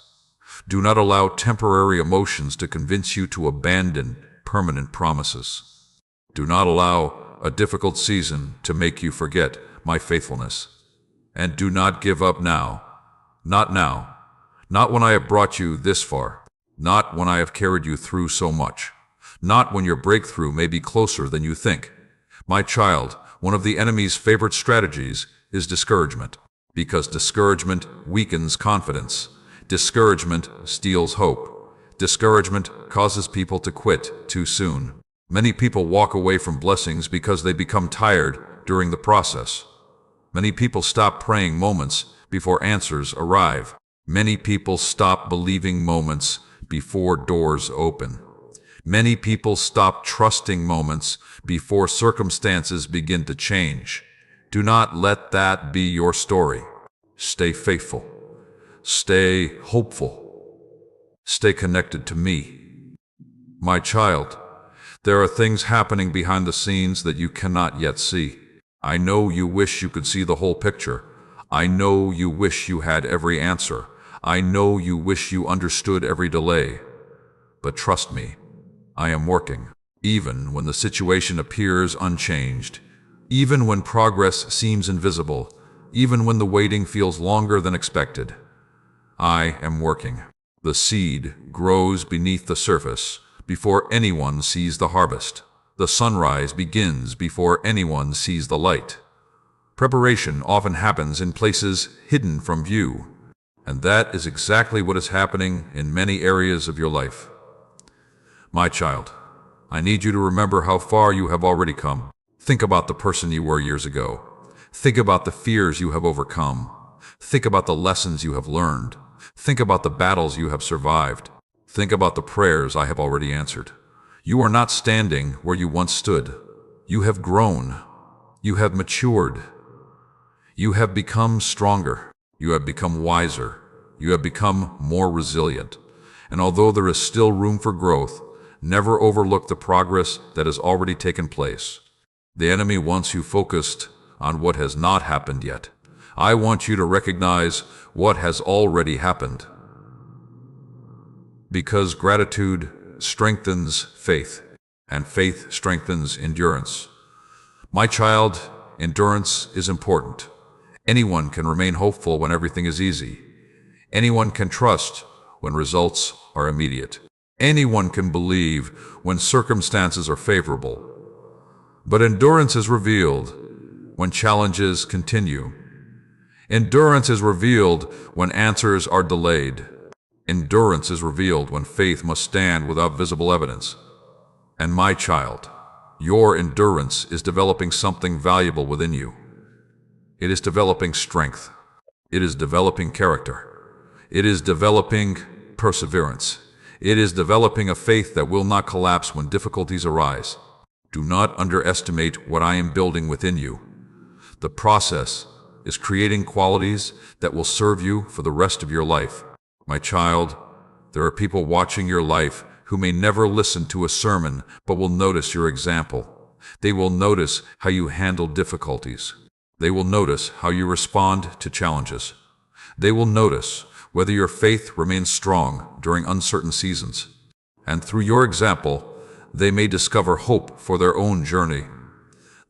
Speaker 1: Do not allow temporary emotions to convince you to abandon permanent promises. Do not allow a difficult season to make you forget my faithfulness. And do not give up now. Not now. Not when I have brought you this far. Not when I have carried you through so much. Not when your breakthrough may be closer than you think. My child, one of the enemy's favorite strategies is discouragement, because discouragement weakens confidence. Discouragement steals hope. Discouragement causes people to quit too soon. Many people walk away from blessings because they become tired during the process. Many people stop praying moments before answers arrive. Many people stop believing moments before doors open. Many people stop trusting moments before circumstances begin to change. Do not let that be your story. Stay faithful. Stay hopeful. Stay connected to me. My child, there are things happening behind the scenes that you cannot yet see. I know you wish you could see the whole picture. I know you wish you had every answer. I know you wish you understood every delay. But trust me, I am working. Even when the situation appears unchanged, even when progress seems invisible, even when the waiting feels longer than expected, I am working. The seed grows beneath the surface before anyone sees the harvest. The sunrise begins before anyone sees the light. Preparation often happens in places hidden from view, and that is exactly what is happening in many areas of your life. My child, I need you to remember how far you have already come. Think about the person you were years ago. Think about the fears you have overcome. Think about the lessons you have learned. Think about the battles you have survived. Think about the prayers I have already answered. You are not standing where you once stood. You have grown. You have matured. You have become stronger. You have become wiser. You have become more resilient. And although there is still room for growth, never overlook the progress that has already taken place. The enemy wants you focused on what has not happened yet. I want you to recognize what has already happened. Because gratitude strengthens faith, and faith strengthens endurance. My child, endurance is important. Anyone can remain hopeful when everything is easy. Anyone can trust when results are immediate. Anyone can believe when circumstances are favorable. But endurance is revealed when challenges continue. Endurance is revealed when answers are delayed. Endurance is revealed when faith must stand without visible evidence. And my child, your endurance is developing something valuable within you. It is developing strength. It is developing character. It is developing perseverance. It is developing a faith that will not collapse when difficulties arise. Do not underestimate what I am building within you. The process is creating qualities that will serve you for the rest of your life. My child, there are people watching your life who may never listen to a sermon but will notice your example. They will notice how you handle difficulties. They will notice how you respond to challenges. They will notice whether your faith remains strong during uncertain seasons. And through your example, they may discover hope for their own journey.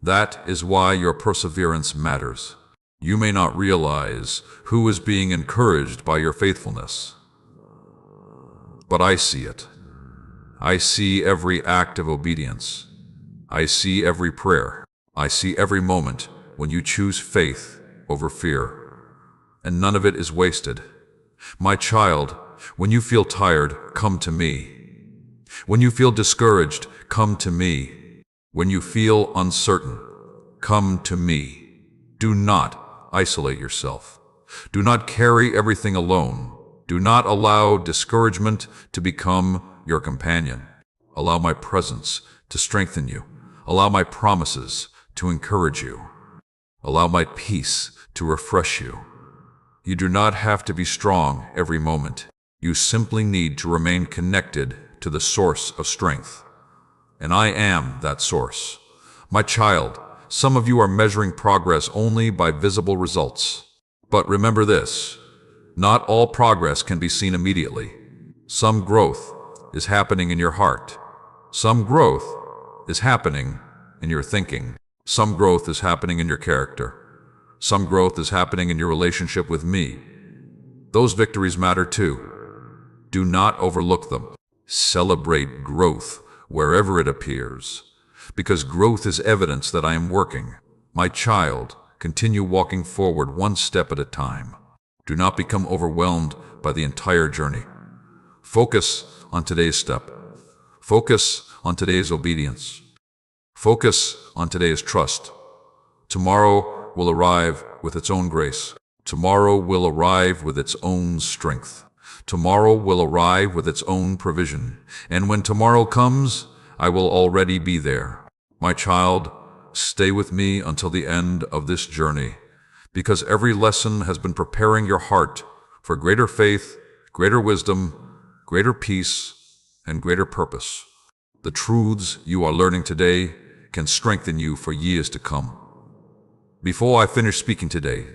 Speaker 1: That is why your perseverance matters. You may not realize who is being encouraged by your faithfulness. But I see it. I see every act of obedience. I see every prayer. I see every moment when you choose faith over fear. And none of it is wasted. My child, when you feel tired, come to me. When you feel discouraged, come to me. When you feel uncertain, come to me. Do not isolate yourself. Do not carry everything alone. Do not allow discouragement to become your companion. Allow my presence to strengthen you. Allow my promises to encourage you. Allow my peace to refresh you. You do not have to be strong every moment. You simply need to remain connected to the source of strength. And I am that source. My child, some of you are measuring progress only by visible results. But remember this, not all progress can be seen immediately. Some growth is happening in your heart. Some growth is happening in your thinking. Some growth is happening in your character. Some growth is happening in your relationship with me. Those victories matter too. Do not overlook them. Celebrate growth wherever it appears, because growth is evidence that I am working. My child, continue walking forward one step at a time. Do not become overwhelmed by the entire journey. Focus on today's step. Focus on today's obedience. Focus on today's trust. Tomorrow will arrive with its own grace. Tomorrow will arrive with its own strength. Tomorrow will arrive with its own provision. And when tomorrow comes, I will already be there. My child, stay with me until the end of this journey, because every lesson has been preparing your heart for greater faith, greater wisdom, greater peace, and greater purpose. The truths you are learning today can strengthen you for years to come. Before I finish speaking today,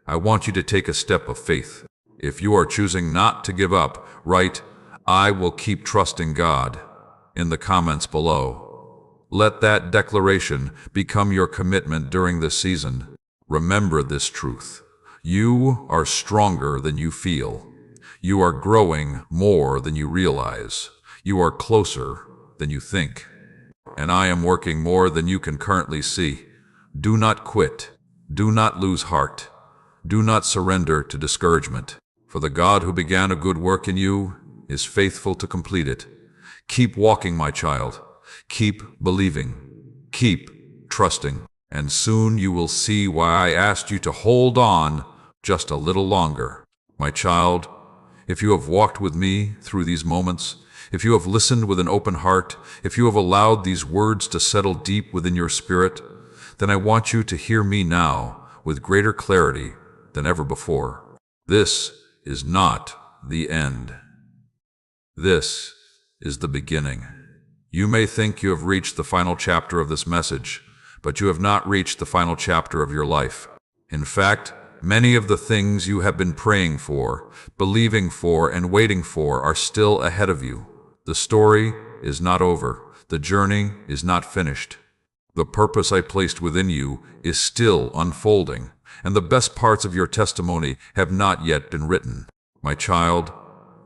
Speaker 1: I want you to take a step of faith. If you are choosing not to give up, write, "I will keep trusting God," in the comments below. Let that declaration become your commitment during this season. Remember this truth. You are stronger than you feel. You are growing more than you realize. You are closer than you think. And I am working more than you can currently see. Do not quit. Do not lose heart. Do not surrender to discouragement. For the God who began a good work in you is faithful to complete it. Keep walking, my child. Keep believing. Keep trusting. and soon you will see why I asked you to hold on just a little longer. My child, if you have walked with me through these moments, if you have listened with an open heart, if you have allowed these words to settle deep within your spirit, then I want you to hear me now with greater clarity than ever before. This is not the end. This is the beginning. You may think you have reached the final chapter of this message, but you have not reached the final chapter of your life. In fact, many of the things you have been praying for, believing for, and waiting for are still ahead of you. The story is not over. The journey is not finished. The purpose I placed within you is still unfolding, and the best parts of your testimony have not yet been written. My child,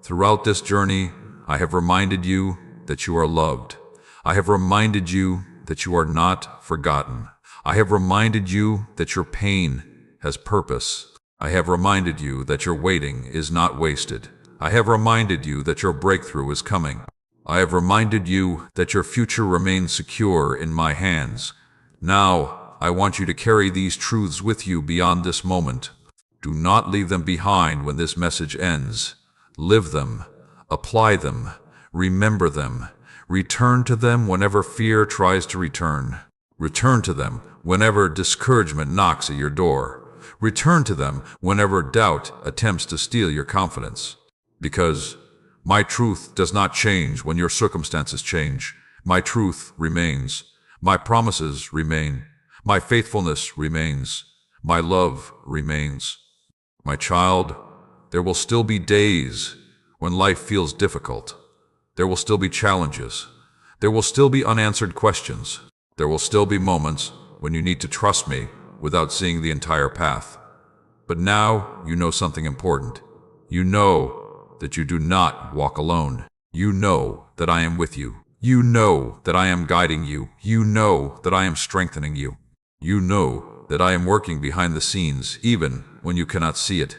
Speaker 1: throughout this journey, I have reminded you that you are loved. I have reminded you that you are not forgotten. I have reminded you that your pain has purpose. I have reminded you that your waiting is not wasted. I have reminded you that your breakthrough is coming. I have reminded you that your future remains secure in my hands. Now, I want you to carry these truths with you beyond this moment. Do not leave them behind when this message ends. Live them, apply them, remember them, return to them whenever fear tries to return. Return to them whenever discouragement knocks at your door. Return to them whenever doubt attempts to steal your confidence. Because my truth does not change when your circumstances change. My truth remains. My promises remain. My faithfulness remains. My love remains. My child, there will still be days when life feels difficult. There will still be challenges. There will still be unanswered questions. There will still be moments when you need to trust me without seeing the entire path. But now you know something important. You know that you do not walk alone. You know that I am with you. You know that I am guiding you. You know that I am strengthening you. You know that I am working behind the scenes even when you cannot see it.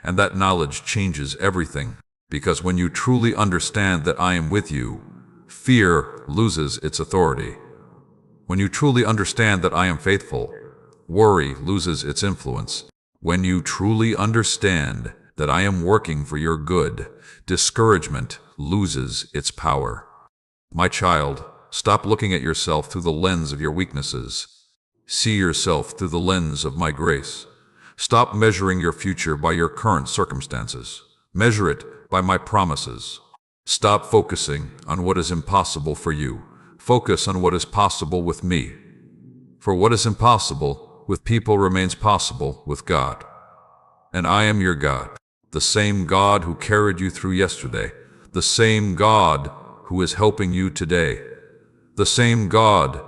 Speaker 1: And that knowledge changes everything. Because when you truly understand that I am with you, fear loses its authority. When you truly understand that I am faithful, worry loses its influence. When you truly understand that I am working for your good, discouragement loses its power. My child, stop looking at yourself through the lens of your weaknesses. See yourself through the lens of my grace. Stop measuring your future by your current circumstances. Measure it by my promises. Stop focusing on what is impossible for you. Focus on what is possible with me. For what is impossible with people remains possible with God. And I am your God, the same God who carried you through yesterday, the same God who is helping you today, the same God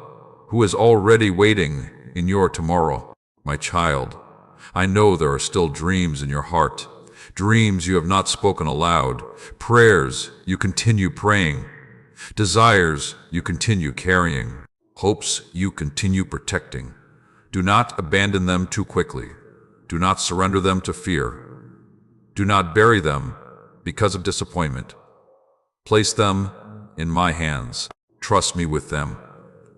Speaker 1: who is already waiting in your tomorrow. My child, I know there are still dreams in your heart, dreams you have not spoken aloud, prayers you continue praying, desires you continue carrying, hopes you continue protecting. Do not abandon them too quickly. Do not surrender them to fear. Do not bury them because of disappointment. Place them in my hands. Trust me with them.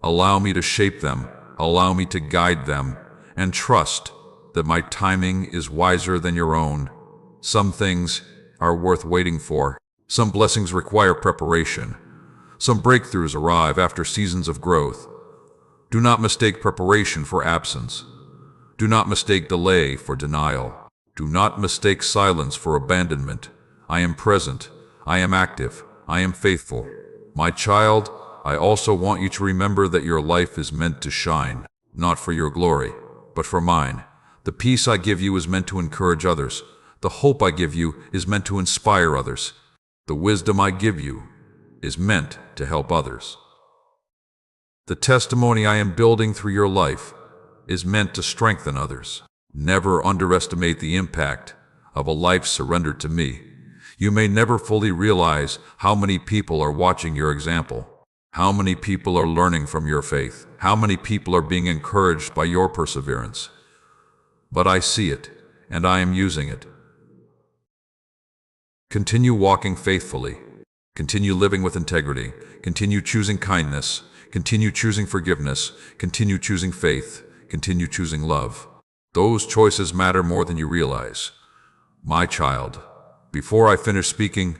Speaker 1: Allow me to shape them. Allow me to guide them. And trust that my timing is wiser than your own. Some things are worth waiting for. Some blessings require preparation. Some breakthroughs arrive after seasons of growth. Do not mistake preparation for absence. Do not mistake delay for denial. Do not mistake silence for abandonment. I am present. I am active. I am faithful. My child, I also want you to remember that your life is meant to shine, not for your glory, but for mine. The peace I give you is meant to encourage others. The hope I give you is meant to inspire others. The wisdom I give you is meant to help others. The testimony I am building through your life is meant to strengthen others. Never underestimate the impact of a life surrendered to me. You may never fully realize how many people are watching your example, how many people are learning from your faith, how many people are being encouraged by your perseverance. But I see it, and I am using it. Continue walking faithfully. Continue living with integrity. Continue choosing kindness. Continue choosing forgiveness. Continue choosing faith. continue choosing love. Those choices matter more than you realize. My child, before I finish speaking,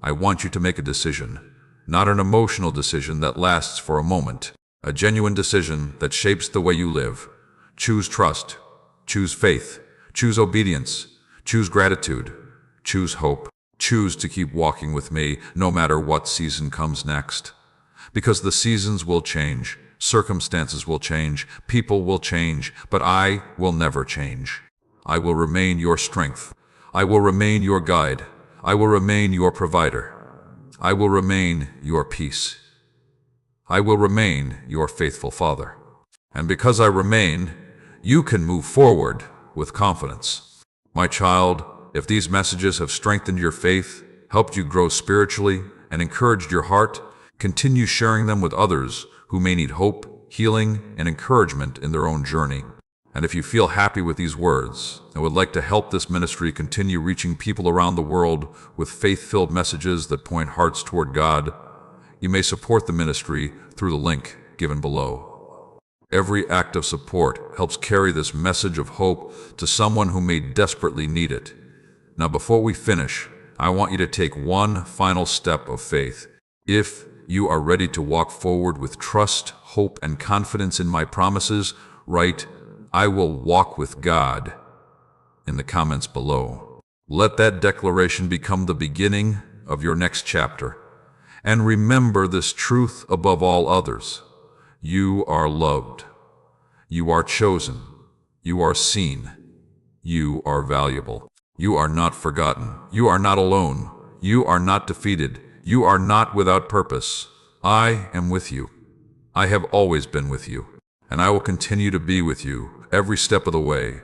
Speaker 1: I want you to make a decision. Not an emotional decision that lasts for a moment. A genuine decision that shapes the way you live. Choose trust. Choose faith. Choose obedience. Choose gratitude. Choose hope. Choose to keep walking with me no matter what season comes next. Because the seasons will change, circumstances will change, people will change, but I will never change. I will remain your strength. I will remain your guide. I will remain your provider. I will remain your peace. I will remain your faithful father. And because I remain, you can move forward with confidence. My child, if these messages have strengthened your faith, helped you grow spiritually, and encouraged your heart, continue sharing them with others who may need hope, healing, and encouragement in their own journey. And if you feel happy with these words and would like to help this ministry continue reaching people around the world with faith-filled messages that point hearts toward God, you may support the ministry through the link given below. Every act of support helps carry this message of hope to someone who may desperately need it. Now, before we finish, I want you to take one final step of faith. If you are ready to walk forward with trust, hope, and confidence in my promises, write, "I will walk with God," in the comments below. Let that declaration become the beginning of your next chapter. And remember this truth above all others. You are loved. You are chosen. You are seen. You are valuable. You are not forgotten. You are not alone. You are not defeated. You are not without purpose. I am with you. I have always been with you, and I will continue to be with you every step of the way.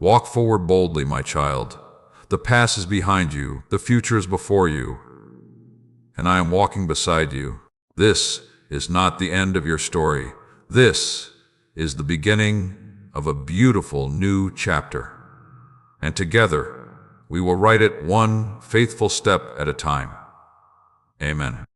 Speaker 1: Walk forward boldly, my child. The past is behind you. The future is before you, and I am walking beside you. This is not the end of your story. This is the beginning of a beautiful new chapter. And together, we will write it one faithful step at a time. Amen.